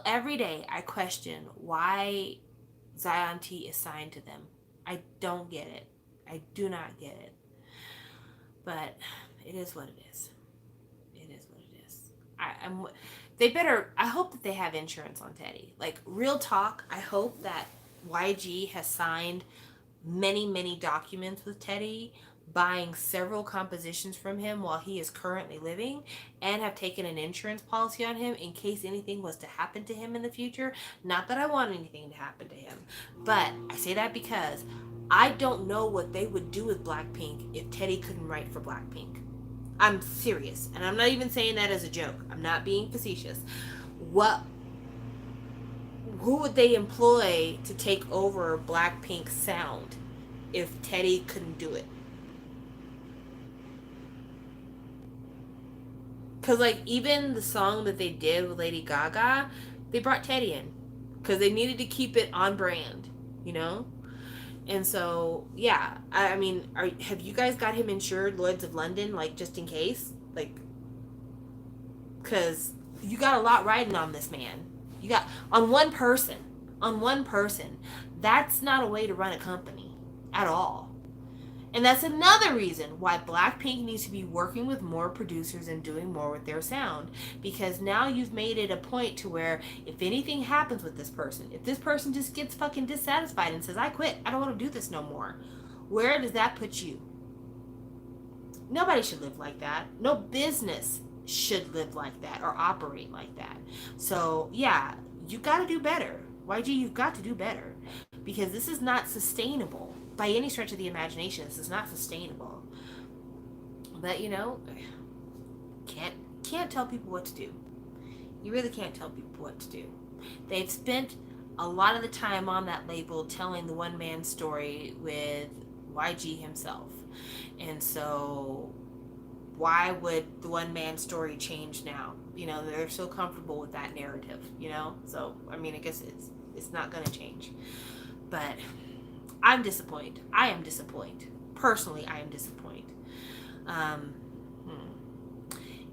every day I question why Zion T is signed to them. I don't get it. I do not get it. But it is what it is. I hope that they have insurance on Teddy. Like, real talk, I hope that YG has signed many, many documents with Teddy, buying several compositions from him while he is currently living, and have taken an insurance policy on him in case anything was to happen to him in the future. Not that I want anything to happen to him, but I say that because I don't know what they would do with Blackpink if Teddy couldn't write for Blackpink. I'm serious, and I'm not even saying that as a joke. I'm not being facetious. Who would they employ to take over Blackpink's sound if Teddy couldn't do it? Because, like, even the song that they did with Lady Gaga, they brought Teddy in because they needed to keep it on brand, And so, yeah, I mean, have you guys got him insured, Lloyd's of London, like, just in case? Like, because you got a lot riding on this man. You got, on one person. That's not a way to run a company at all. And that's another reason why Blackpink needs to be working with more producers and doing more with their sound. Because now you've made it a point to where if anything happens with this person, if this person just gets fucking dissatisfied and says, I quit, I don't want to do this no more, where does that put you? Nobody should live like that. No business should live like that or operate like that. So, yeah, you got to do better. YG, you've got to do better. Because this is not sustainable. By any stretch of the imagination, this is not sustainable. But, can't tell people what to do. You really can't tell people what to do. They've spent a lot of the time on that label telling the one-man story with YG himself. And so, why would the one-man story change now? They're so comfortable with that narrative, So, I mean, I guess it's not going to change. But I'm disappointed. I am disappointed. Personally, I am disappointed.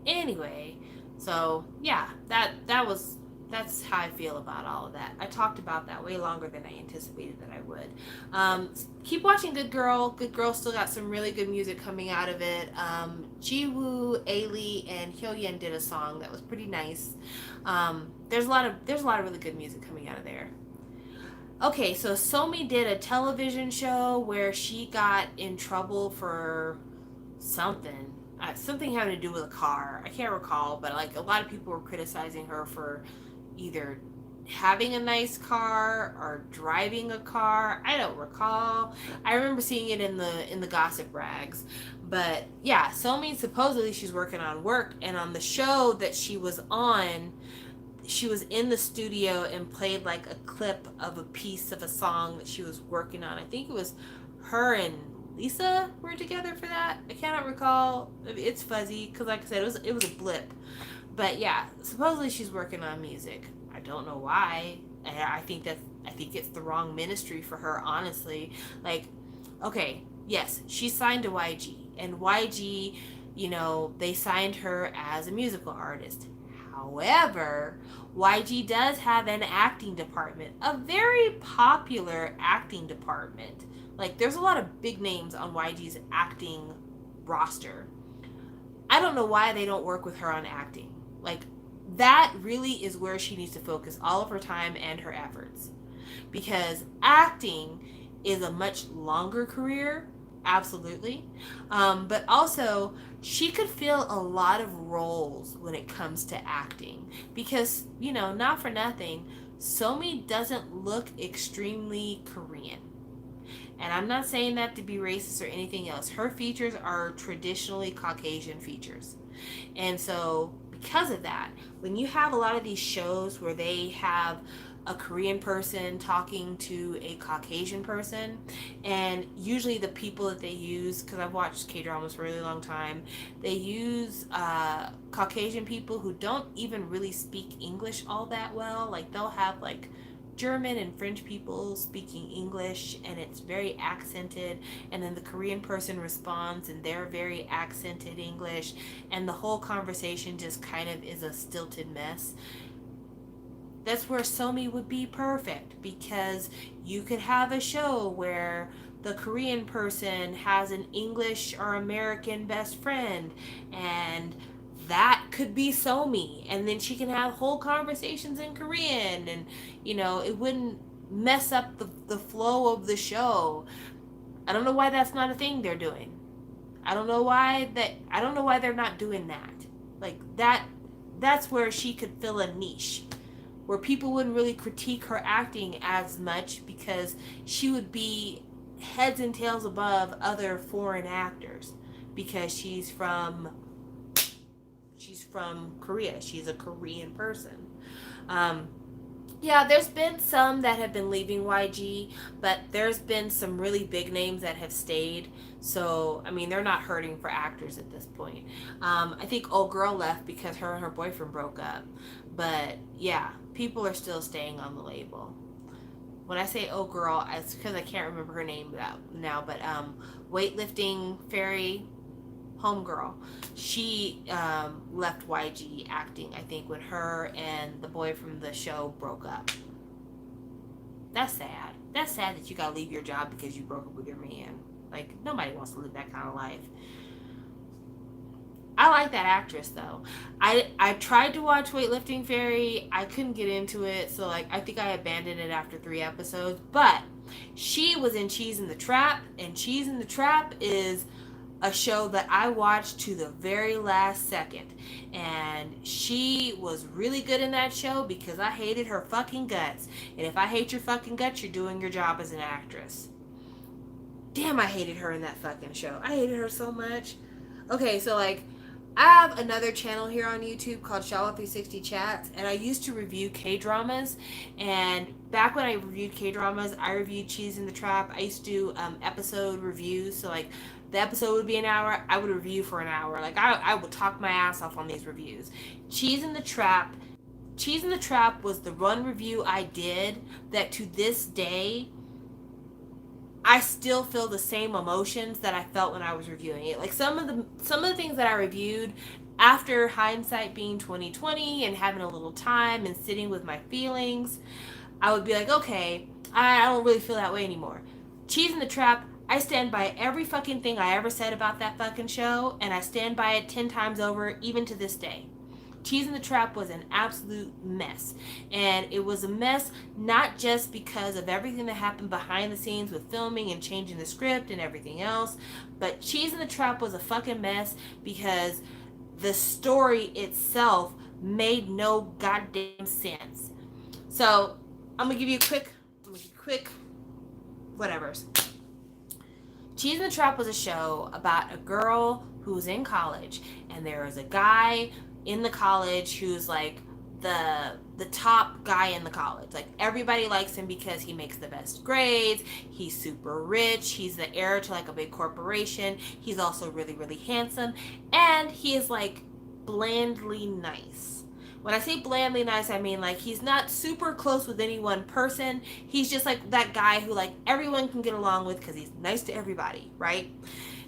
Anyway, so yeah, that's how I feel about all of that. I talked about that way longer than I anticipated that I would. Keep watching Good Girl. Good Girl still got some really good music coming out of it. Jiwoo, Ailey, and Hyoyeon did a song that was pretty nice. There's a lot of really good music coming out of there. Okay, so Somi did a television show where she got in trouble for something having to do with a car. I can't recall, but like a lot of people were criticizing her for either having a nice car or driving a car. I don't recall. I remember seeing it in the gossip rags. But yeah, Somi, supposedly she's working on work, and on the show that she was on, she was in the studio and played like a clip of a piece of a song that she was working on. I think it was her and Lisa were together for that. I cannot recall. It's fuzzy because, like I said, it was a blip. But yeah, supposedly she's working on music. I don't know why. I think it's the wrong ministry for her, honestly. Like, okay, yes, she's signed to YG, and YG, they signed her as a musical artist. However, YG does have an acting department, a very popular acting department. Like, there's a lot of big names on YG's acting roster. I don't know why they don't work with her on acting. Like, that really is where she needs to focus all of her time and her efforts. Because acting is a much longer career, absolutely. But also, she could fill a lot of roles when it comes to acting. Because, not for nothing, Somi doesn't look extremely Korean. And I'm not saying that to be racist or anything else. Her features are traditionally Caucasian features. And so, because of that, when you have a lot of these shows where they have a Korean person talking to a Caucasian person, and usually the people that they use, because I've watched K-dramas for a really long time, they use Caucasian people who don't even really speak English all that well. Like, they'll have like German and French people speaking English, and it's very accented, and then the Korean person responds and they're very accented English, and the whole conversation just kind of is a stilted mess. That's where Somi would be perfect, because you could have a show where the Korean person has an English or American best friend, and that could be Somi, and then she can have whole conversations in Korean, and it wouldn't mess up the flow of the show. I don't know why that's not a thing they're doing. I don't know why they're not doing that. Like, that's where she could fill a niche where people wouldn't really critique her acting as much, because she would be heads and tails above other foreign actors, because she's from Korea. She's a Korean person. Yeah, there's been some that have been leaving YG, but there's been some really big names that have stayed. So, I mean, they're not hurting for actors at this point. I think Old Girl left because her and her boyfriend broke up. But, yeah, people are still staying on the label. When I say Old Girl, it's because I can't remember her name now, but Weightlifting Fairy Homegirl, she left YG acting, I think, when her and the boy from the show broke up. That's sad. That's sad that you gotta leave your job because you broke up with your man. Like, nobody wants to live that kind of life. I like that actress, though. I tried to watch Weightlifting Fairy. I couldn't get into it, so like I think I abandoned it after 3 episodes. But she was in Cheese in the Trap, and Cheese in the Trap is a show that I watched to the very last second. And she was really good in that show because I hated her fucking guts. And if I hate your fucking guts, you're doing your job as an actress. Damn, I hated her in that fucking show. I hated her so much. Okay, so like, I have another channel here on YouTube called Shallow360 Chats, and I used to review K-dramas. And back when I reviewed K-dramas, I reviewed Cheese in the Trap. I used to do episode reviews, so like, the episode would be an hour, I would review for an hour. Like, I would talk my ass off on these reviews. Cheese in the Trap was the one review I did that to this day, I still feel the same emotions that I felt when I was reviewing it. Like, some of the things that I reviewed, after hindsight being 2020 and having a little time and sitting with my feelings, I would be like, okay, I don't really feel that way anymore. Cheese in the Trap, I stand by every fucking thing I ever said about that fucking show, and I stand by it 10 times over, even to this day. Cheese in the Trap was an absolute mess. And it was a mess not just because of everything that happened behind the scenes with filming and changing the script and everything else, but Cheese in the Trap was a fucking mess because the story itself made no goddamn sense. So, I'm gonna give you a quick whatevers. Cheese in the Trap was a show about a girl who was in college, and there was a guy in the college who's like the top guy in the college. Like everybody likes him because he makes the best grades. He's super rich. He's the heir to like a big corporation. He's also really really handsome, and he is like blandly nice. When I say blandly nice, I mean like he's not super close with any one person. He's just like that guy who like everyone can get along with because he's nice to everybody, right?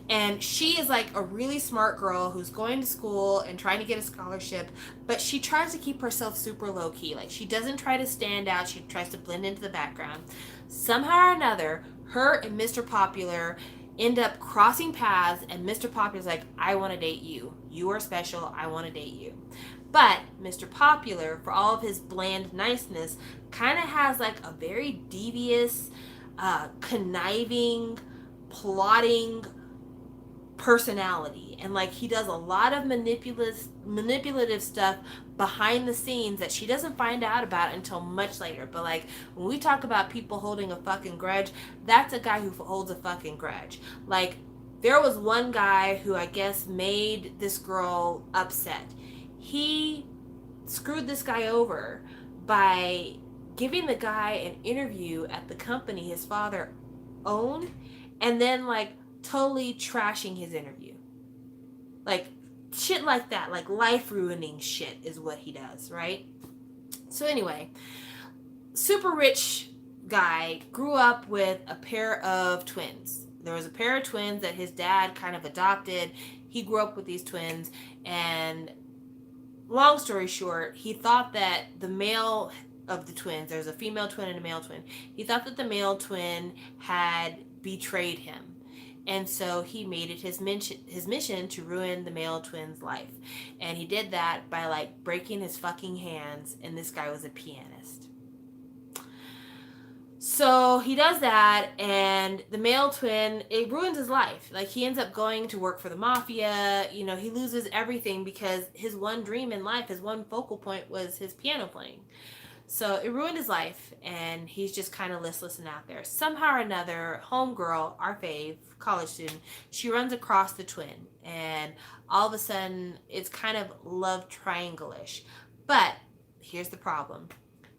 And she is like a really smart girl who's going to school and trying to get a scholarship, but she tries to keep herself super low key. Like she doesn't try to stand out, she tries to blend into the background. Somehow or another, her and Mr. Popular end up crossing paths, and Mr. Popular's like, I want to date you. You are special. I want to date you. But Mr. Popular, for all of his bland niceness, kind of has like a very devious, conniving, plotting personality, and like he does a lot of manipulative stuff behind the scenes that she doesn't find out about until much later. But like when we talk about people holding a fucking grudge, that's a guy who holds a fucking grudge. Like there was one guy who I guess made this girl upset. He screwed this guy over by giving the guy an interview at the company his father owned, and then like totally trashing his interview. Like shit like that, like life ruining shit is what he does, right? So anyway, super rich guy grew up with a pair of twins. There was a pair of twins that his dad kind of adopted. He grew up with these twins, and long story short, he thought that the male of the twins, there's a female twin and a male twin, he thought that the male twin had betrayed him. And so he made it his mission to ruin the male twin's life. And he did that by like breaking his fucking hands, and this guy was a pianist. So he does that, and the male twin, it ruins his life. Like he ends up going to work for the mafia. You know, he loses everything because his one dream in life, his one focal point was his piano playing. So it ruined his life, and he's just kind of listless and out there. Somehow or another, homegirl, our fave, college student, she runs across the twin, and all of a sudden, it's kind of love triangle-ish. But here's the problem.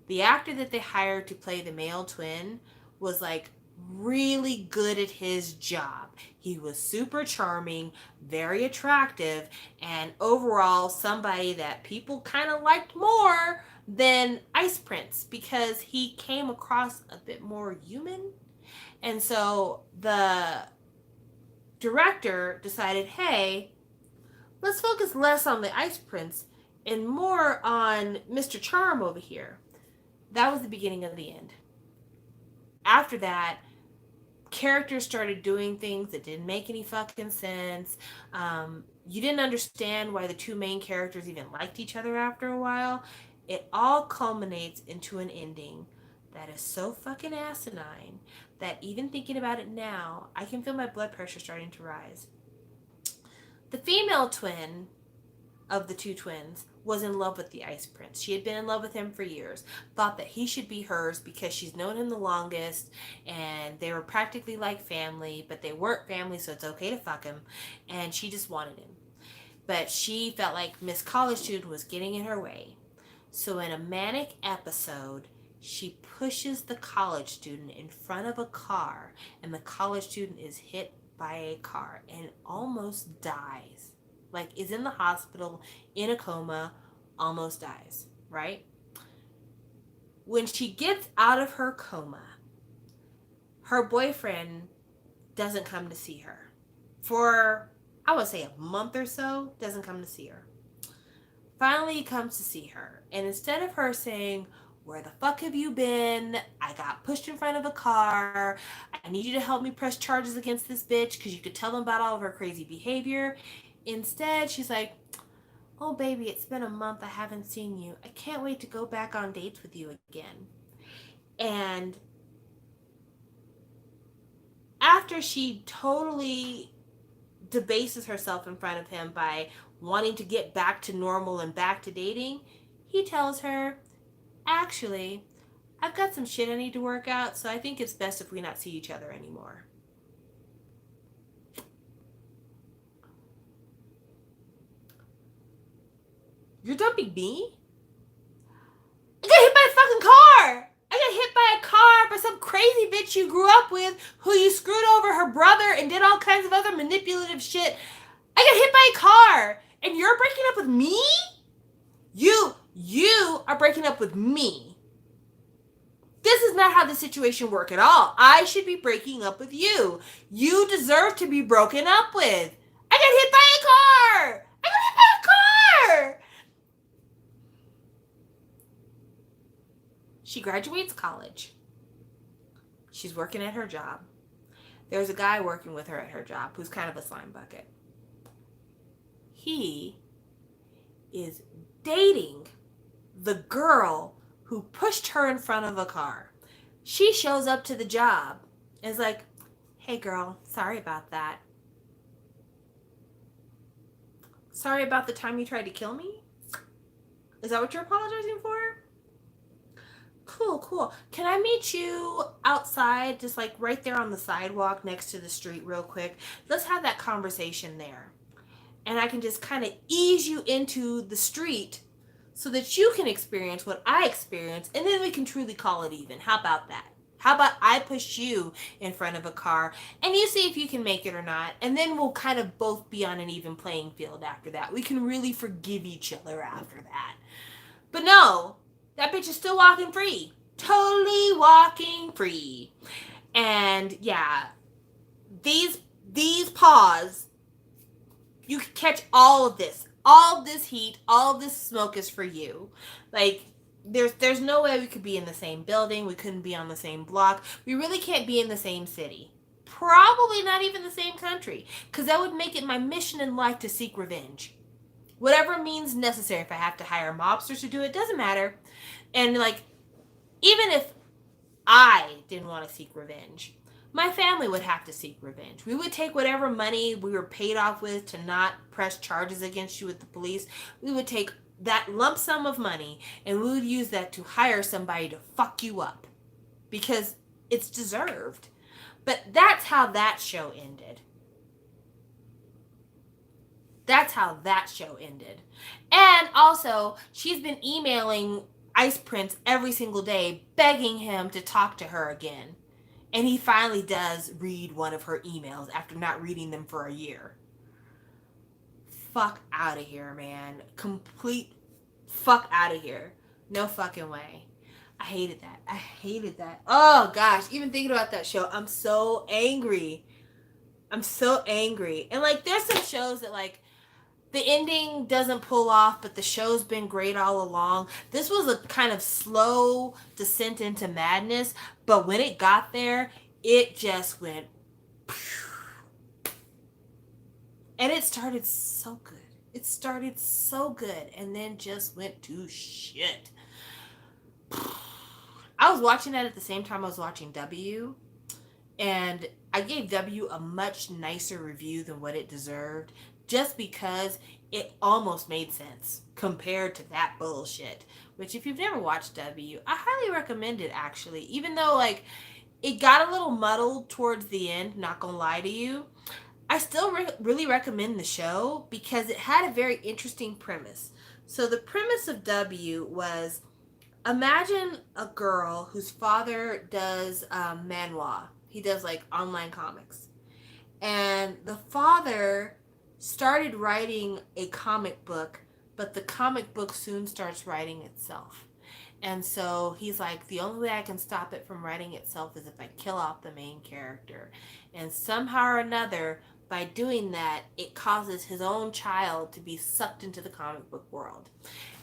The actor that they hired to play the male twin was like really good at his job. He was super charming, very attractive, and overall somebody that people kind of liked more than Ice Prince because he came across a bit more human. And so the director decided, hey, let's focus less on the Ice Prince and more on Mr. Charm over here. That was the beginning of the end. After that, characters started doing things that didn't make any fucking sense. You didn't understand why the two main characters even liked each other after a while. It all culminates into an ending that is so fucking asinine that even thinking about it now, I can feel my blood pressure starting to rise. The female twin of the two twins was in love with the Ice Prince. She had been in love with him for years, thought that he should be hers because she's known him the longest, and they were practically like family, but they weren't family, so it's okay to fuck him, and she just wanted him. But she felt like Miss College Student was getting in her way. So in a manic episode, she pushes the college student in front of a car, and the college student is hit by a car and almost dies. Like, is in the hospital, in a coma, almost dies, right? When she gets out of her coma, her boyfriend doesn't come to see her. For, I would say, a month or so, doesn't come to see her. Finally, he comes to see her. And instead of her saying, where the fuck have you been? I got pushed in front of a car. I need you to help me press charges against this bitch because you could tell them about all of her crazy behavior. Instead, she's like, oh baby, it's been a month I haven't seen you. I can't wait to go back on dates with you again. And after she totally debases herself in front of him by wanting to get back to normal and back to dating, he tells her, actually, I've got some shit I need to work out, so I think it's best if we not see each other anymore. You're dumping me? bitch you grew up with, who you screwed over her brother and did all kinds of other manipulative shit. I got hit by a car, and you're breaking up with me? You are breaking up with me. This is not how the situation works at all. I should be breaking up with you. You deserve to be broken up with. I got hit by a car. I got hit by a car. She graduates college. She's working at her job. There's a guy working with her at her job who's kind of a slime bucket. He is dating the girl who pushed her in front of a car. She shows up to the job and is like, hey girl, sorry about that. Sorry about the time you tried to kill me? Is that what you're apologizing for? Cool. Can I meet you outside, just like right there on the sidewalk next to the street real quick? Let's have that conversation there. And I can just kind of ease you into the street so that you can experience what I experienced, and then we can truly call it even. How about that? How about I push you in front of a car and you see if you can make it or not, and then we'll kind of both be on an even playing field after that. We can really forgive each other after that. But no, that bitch is still walking free. Totally walking free. And yeah, these paws, you can catch all of this. All of this heat, all of this smoke is for you. Like, there's no way we could be in the same building. We couldn't be on the same block. We really can't be in the same city. Probably not even the same country. Because that would make it my mission in life to seek revenge. Whatever means necessary. If I have to hire mobsters to do it, doesn't matter. And like, even if I didn't want to seek revenge, my family would have to seek revenge. We would take whatever money we were paid off with to not press charges against you with the police. We would take that lump sum of money and we would use that to hire somebody to fuck you up. Because it's deserved. But that's how that show ended. That's how that show ended. And also, she's been emailing Ice Prince every single day, begging him to talk to her again. And he finally does read one of her emails after not reading them for a year. Fuck out of here, man. Complete fuck out of here. No fucking way. I hated that. Oh, gosh. Even thinking about that show, I'm so angry. And, like, there's some shows that, like, the ending doesn't pull off, but the show's been great all along. This was a kind of slow descent into madness, but when it got there, it just went... And it started so good. And then just went to shit. I was watching that at the same time I was watching W. And I gave W a much nicer review than what it deserved. Just because it almost made sense compared to that bullshit. Which, if you've never watched W, I highly recommend it, actually. Even though, like, it got a little muddled towards the end, not gonna lie to you, I still really recommend the show because it had a very interesting premise. So the premise of W was, imagine a girl whose father does manhwa. He does, like, online comics. And the father started writing a comic book, but the comic book soon starts writing itself. And so he's like, the only way I can stop it from writing itself is if I kill off the main character. And somehow or another, by doing that, it causes his own child to be sucked into the comic book world.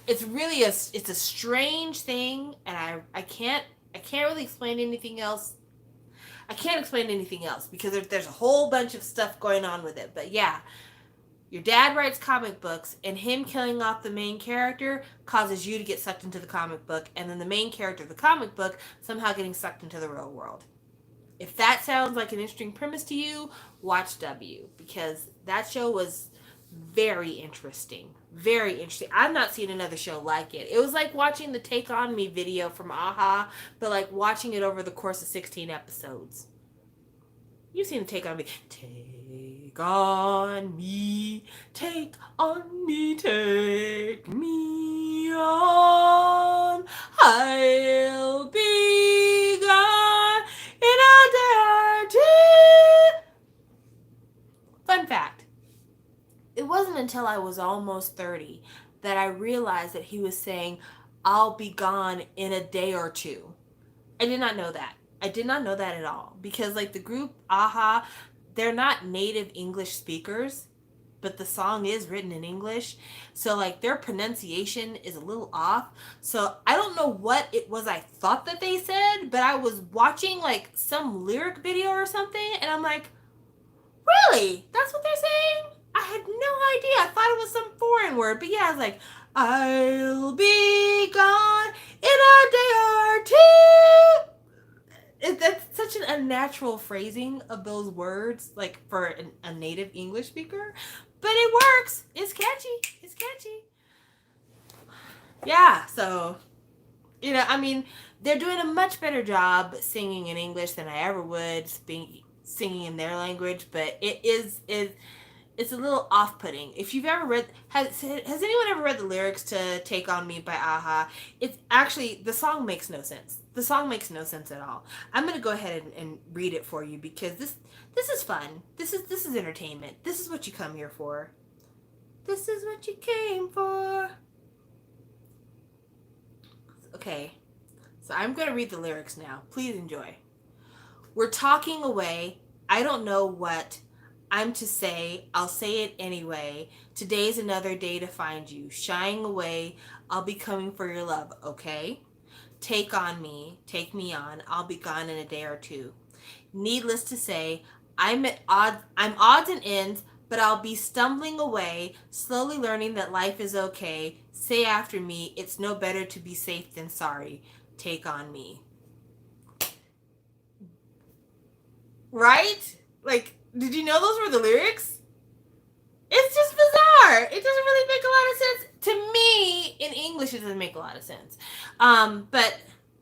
It's really it's a strange thing, and I can't really explain anything else. I can't explain anything else because there's a whole bunch of stuff going on with it. But yeah, your dad writes comic books, and him killing off the main character causes you to get sucked into the comic book, and then the main character of the comic book somehow getting sucked into the real world. If that sounds like an interesting premise to you, watch W, because that show was very interesting. Very interesting. I've not seen another show like it. It was like watching the Take On Me video from AHA, but like watching it over the course of 16 episodes. You've seen the Take On Me. Take on me, take on me, take me on. I'll be gone in a until I was almost 30 that I realized that he was saying, I'll be gone in a day or two. I did not know that. I did not know that at all. Because, like, the group Aha, they're not native English speakers, but the song is written in English. So, like, their pronunciation is a little off. So, I don't know what it was I thought that they said, but I was watching, like, some lyric video or something, and I'm like, really? That's what they're saying? I had no idea. I thought it was some foreign word. But yeah, I was like, I'll be gone in a day or two. That's such an unnatural phrasing of those words, like for a native English speaker. But it works. It's catchy. It's catchy. Yeah, so, I mean, they're doing a much better job singing in English than I ever would singing in their language, but it's a little off-putting. If you've ever read, has anyone ever read the lyrics to Take On Me by Aha? It's actually, the song makes no sense. The song makes no sense at all. I'm going to go ahead and read it for you because this is fun. This is entertainment. This is what you come here for. This is what you came for. Okay, so I'm going to read the lyrics now. Please enjoy. We're talking away. I don't know what I'm to say. I'll say it anyway. Today's another day to find you. Shying away. I'll be coming for your love, okay? Take on me. Take me on. I'll be gone in a day or two. Needless to say, I'm odds and ends, but I'll be stumbling away, slowly learning that life is okay. Say after me, it's no better to be safe than sorry. Take on me. Right? Like, did you know those were the lyrics? It's just bizarre. It doesn't really make a lot of sense. To me, in English, it doesn't make a lot of sense. But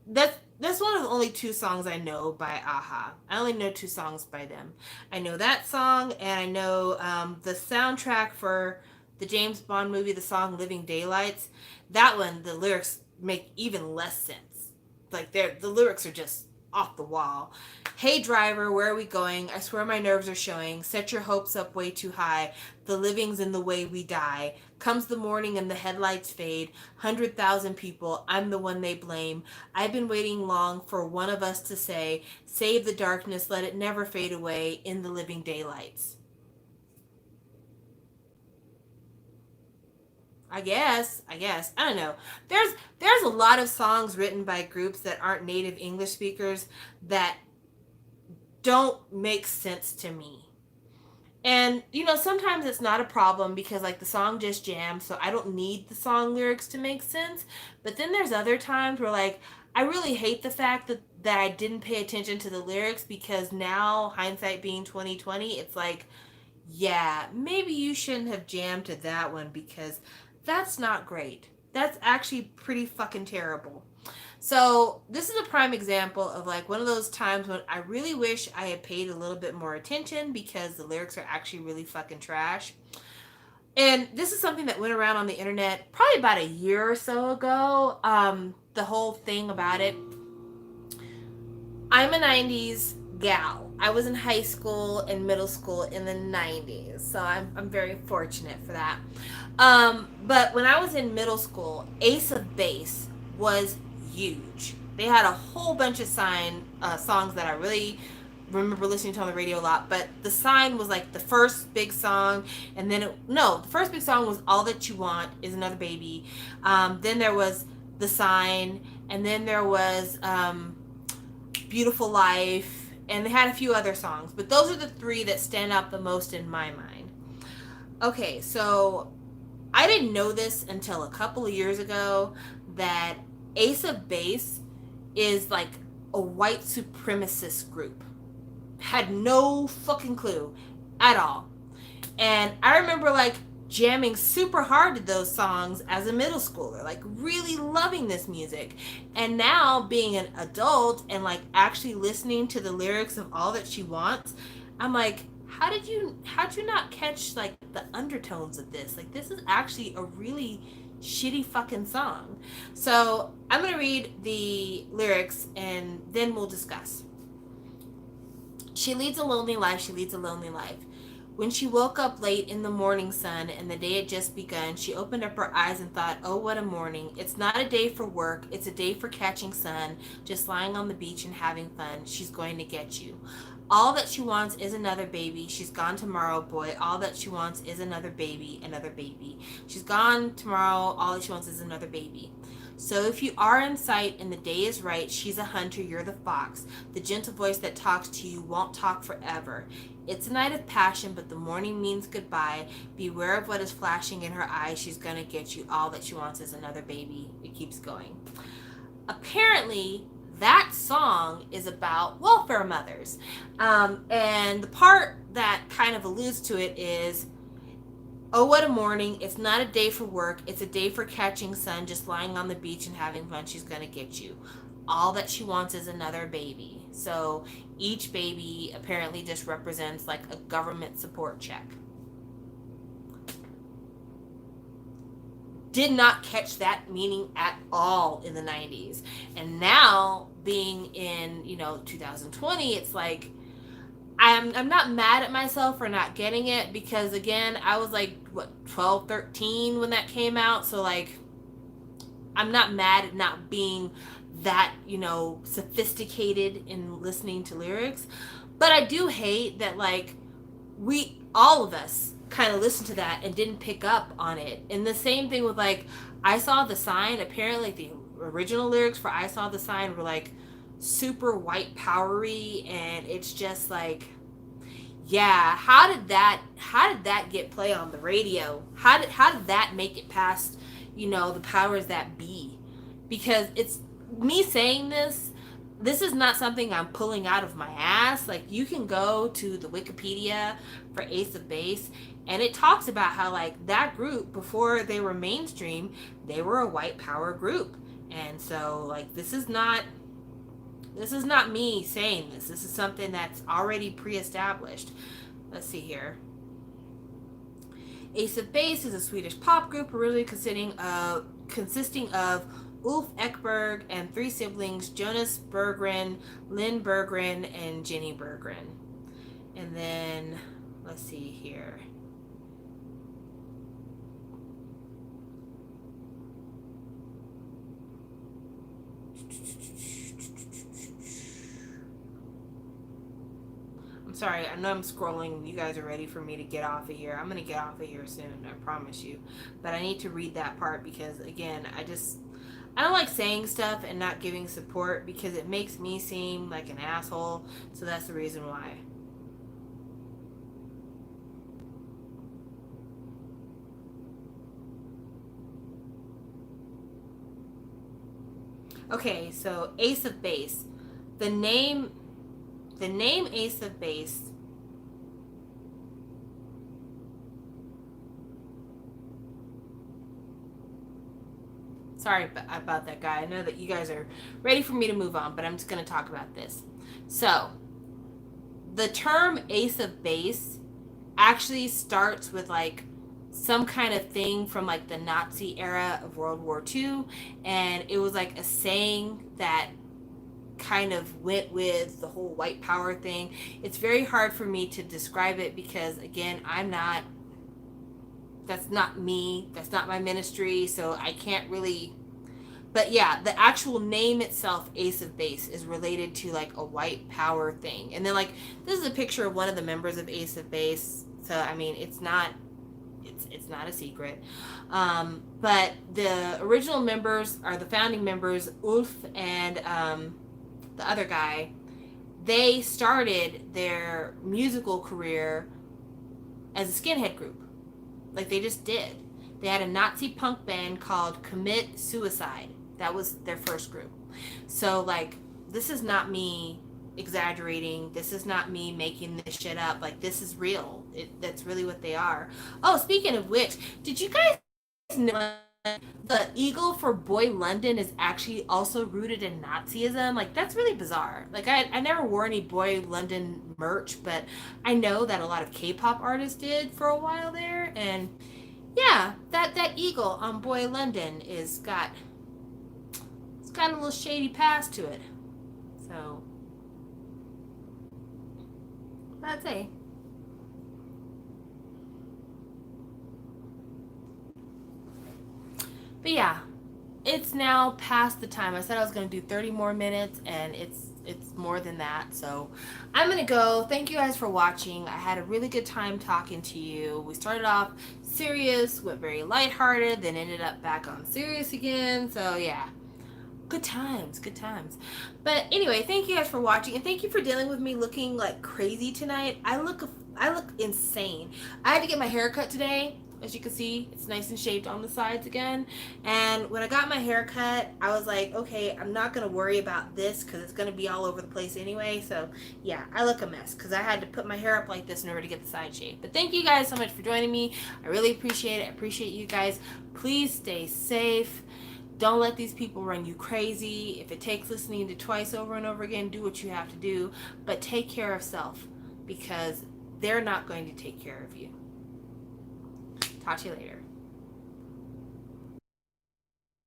that's one of the only two songs I know by Aha. I only know two songs by them. I know that song, and I know the soundtrack for the James Bond movie, the song Living Daylights. That one, the lyrics make even less sense. Like, the lyrics are just off the wall. Hey driver, where are we going? I swear my nerves are showing. Set your hopes up way too high. The living's in the way we die. Comes the morning and the headlights fade. 100,000 people, I'm the one they blame. I've been waiting long for one of us to say, save the darkness, let it never fade away in the living daylights. I guess. I don't know. There's a lot of songs written by groups that aren't native English speakers that don't make sense to me. And, sometimes it's not a problem because, like, the song just jams, so I don't need the song lyrics to make sense. But then there's other times where, like, I really hate the fact that I didn't pay attention to the lyrics because now, hindsight being 2020, it's like, yeah, maybe you shouldn't have jammed to that one because that's not great. That's actually pretty fucking terrible. So this is a prime example of like one of those times when I really wish I had paid a little bit more attention because the lyrics are actually really fucking trash. And this is something that went around on the internet probably about a year or so ago. The whole thing about it. I'm a 90s gal. I was in high school and middle school in the 90s, so I'm very fortunate for that. But when I was in middle school, Ace of Base was huge. They had a whole bunch of songs that I really remember listening to on the radio a lot, but The Sign was like the first big song, and then the first big song was All That You Want Is Another Baby. Then there was The Sign, and then there was Beautiful Life, and they had a few other songs, but those are the three that stand out the most in my mind. Okay, so I didn't know this until a couple of years ago that Ace of Base is like a white supremacist group. Had no fucking clue at all. And I remember like jamming super hard to those songs as a middle schooler, like really loving this music. And now being an adult and like actually listening to the lyrics of All That She Wants, I'm like, how'd you not catch like the undertones of this? Like, this is actually a really shitty fucking song. So I'm gonna read the lyrics and then we'll discuss. She leads a lonely life, she leads a lonely life. When she woke up late in the morning sun and the day had just begun, she opened up her eyes and thought, oh, what a morning. It's not a day for work. It's a day for catching sun, just lying on the beach and having fun. She's going to get you. All that she wants is another baby. She's gone tomorrow, boy. All that she wants is another baby, another baby. She's gone tomorrow. All that she wants is another baby. So if you are in sight and the day is right, she's a hunter, you're the fox. The gentle voice that talks to you won't talk forever. It's a night of passion, but the morning means goodbye. Beware of what is flashing in her eyes. She's gonna get you. All that she wants is another baby. It keeps going. Apparently, that song is about welfare mothers. And the part that kind of alludes to it is, oh, what a morning. It's not a day for work. It's a day for catching sun, just lying on the beach and having fun. She's going to get you. All that she wants is another baby. So each baby apparently just represents like a government support check. Did not catch that meaning at all in the 90s. And now being in, 2020, it's like, I'm not mad at myself for not getting it, because again, I was like 12, 13 when that came out, so like I'm not mad at not being that, sophisticated in listening to lyrics. But I do hate that like all of us kind of listened to that and didn't pick up on it. And the same thing with like I Saw the Sign. Apparently like the original lyrics for I Saw the Sign were like super white powery, and it's just like, yeah, how did that get play on the radio? How did that make it past the powers that be? Because it's me saying this is not something I'm pulling out of my ass. Like, you can go to the Wikipedia for Ace of Base, and it talks about how like that group, before they were mainstream, they were a white power group. And so like this is not me saying this. This is something that's already pre-established. Let's see here. Ace of Base is a Swedish pop group originally consisting of Ulf Ekberg and three siblings, Jonas Berggren, Lynn Berggren, and Jenny Berggren. And then, let's see here. Sorry, I know I'm scrolling. You guys are ready for me to get off of here. I'm going to get off of here soon, I promise you. But I need to read that part because, again, I don't like saying stuff and not giving support because it makes me seem like an asshole. So that's the reason why. Okay, so Ace of Base. The name Ace of Base sorry about that, guy. I know that you guys are ready for me to move on, but I'm just going to talk about this. So, the term Ace of Base actually starts with like some kind of thing from like the Nazi era of World War II, and it was like a saying that kind of went with the whole white power thing. It's very hard for me to describe it because, again, that's not me, that's not my ministry, so I can't really. But yeah, the actual name itself, Ace of Base, is related to like a white power thing. And then like this is a picture of one of the members of Ace of Base, so I mean it's not a secret. But the original members are the founding members, Ulf and the other guy. They started their musical career as a skinhead group. Like, they just did. They had a Nazi punk band called Commit Suicide. That was their first group. So, like, this is not me exaggerating. This is not me making this shit up. Like, this is real. That's really what they are. Oh, speaking of which, did you guys know the eagle for Boy London is actually also rooted in Nazism? Like, that's really bizarre. Like, I never wore any Boy London merch, but I know that a lot of K-pop artists did for a while there. And yeah, that eagle on Boy London it's got a little shady past to it. So that's it. But yeah, it's now past the time. I said I was going to do 30 more minutes, and it's more than that. So I'm going to go. Thank you guys for watching. I had a really good time talking to you. We started off serious, went very lighthearted, then ended up back on serious again. So yeah, good times, good times. But anyway, thank you guys for watching, and thank you for dealing with me looking like crazy tonight. I look insane. I had to get my hair cut today. As you can see, it's nice and shaped on the sides again. And when I got my hair cut, I was like, okay, I'm not going to worry about this because it's going to be all over the place anyway. So yeah, I look a mess because I had to put my hair up like this in order to get the side shape. But thank you guys so much for joining me. I really appreciate it. I appreciate you guys. Please stay safe. Don't let these people run you crazy. If it takes listening to twice over and over again, do what you have to do. But take care of self, because they're not going to take care of you. Talk to you later.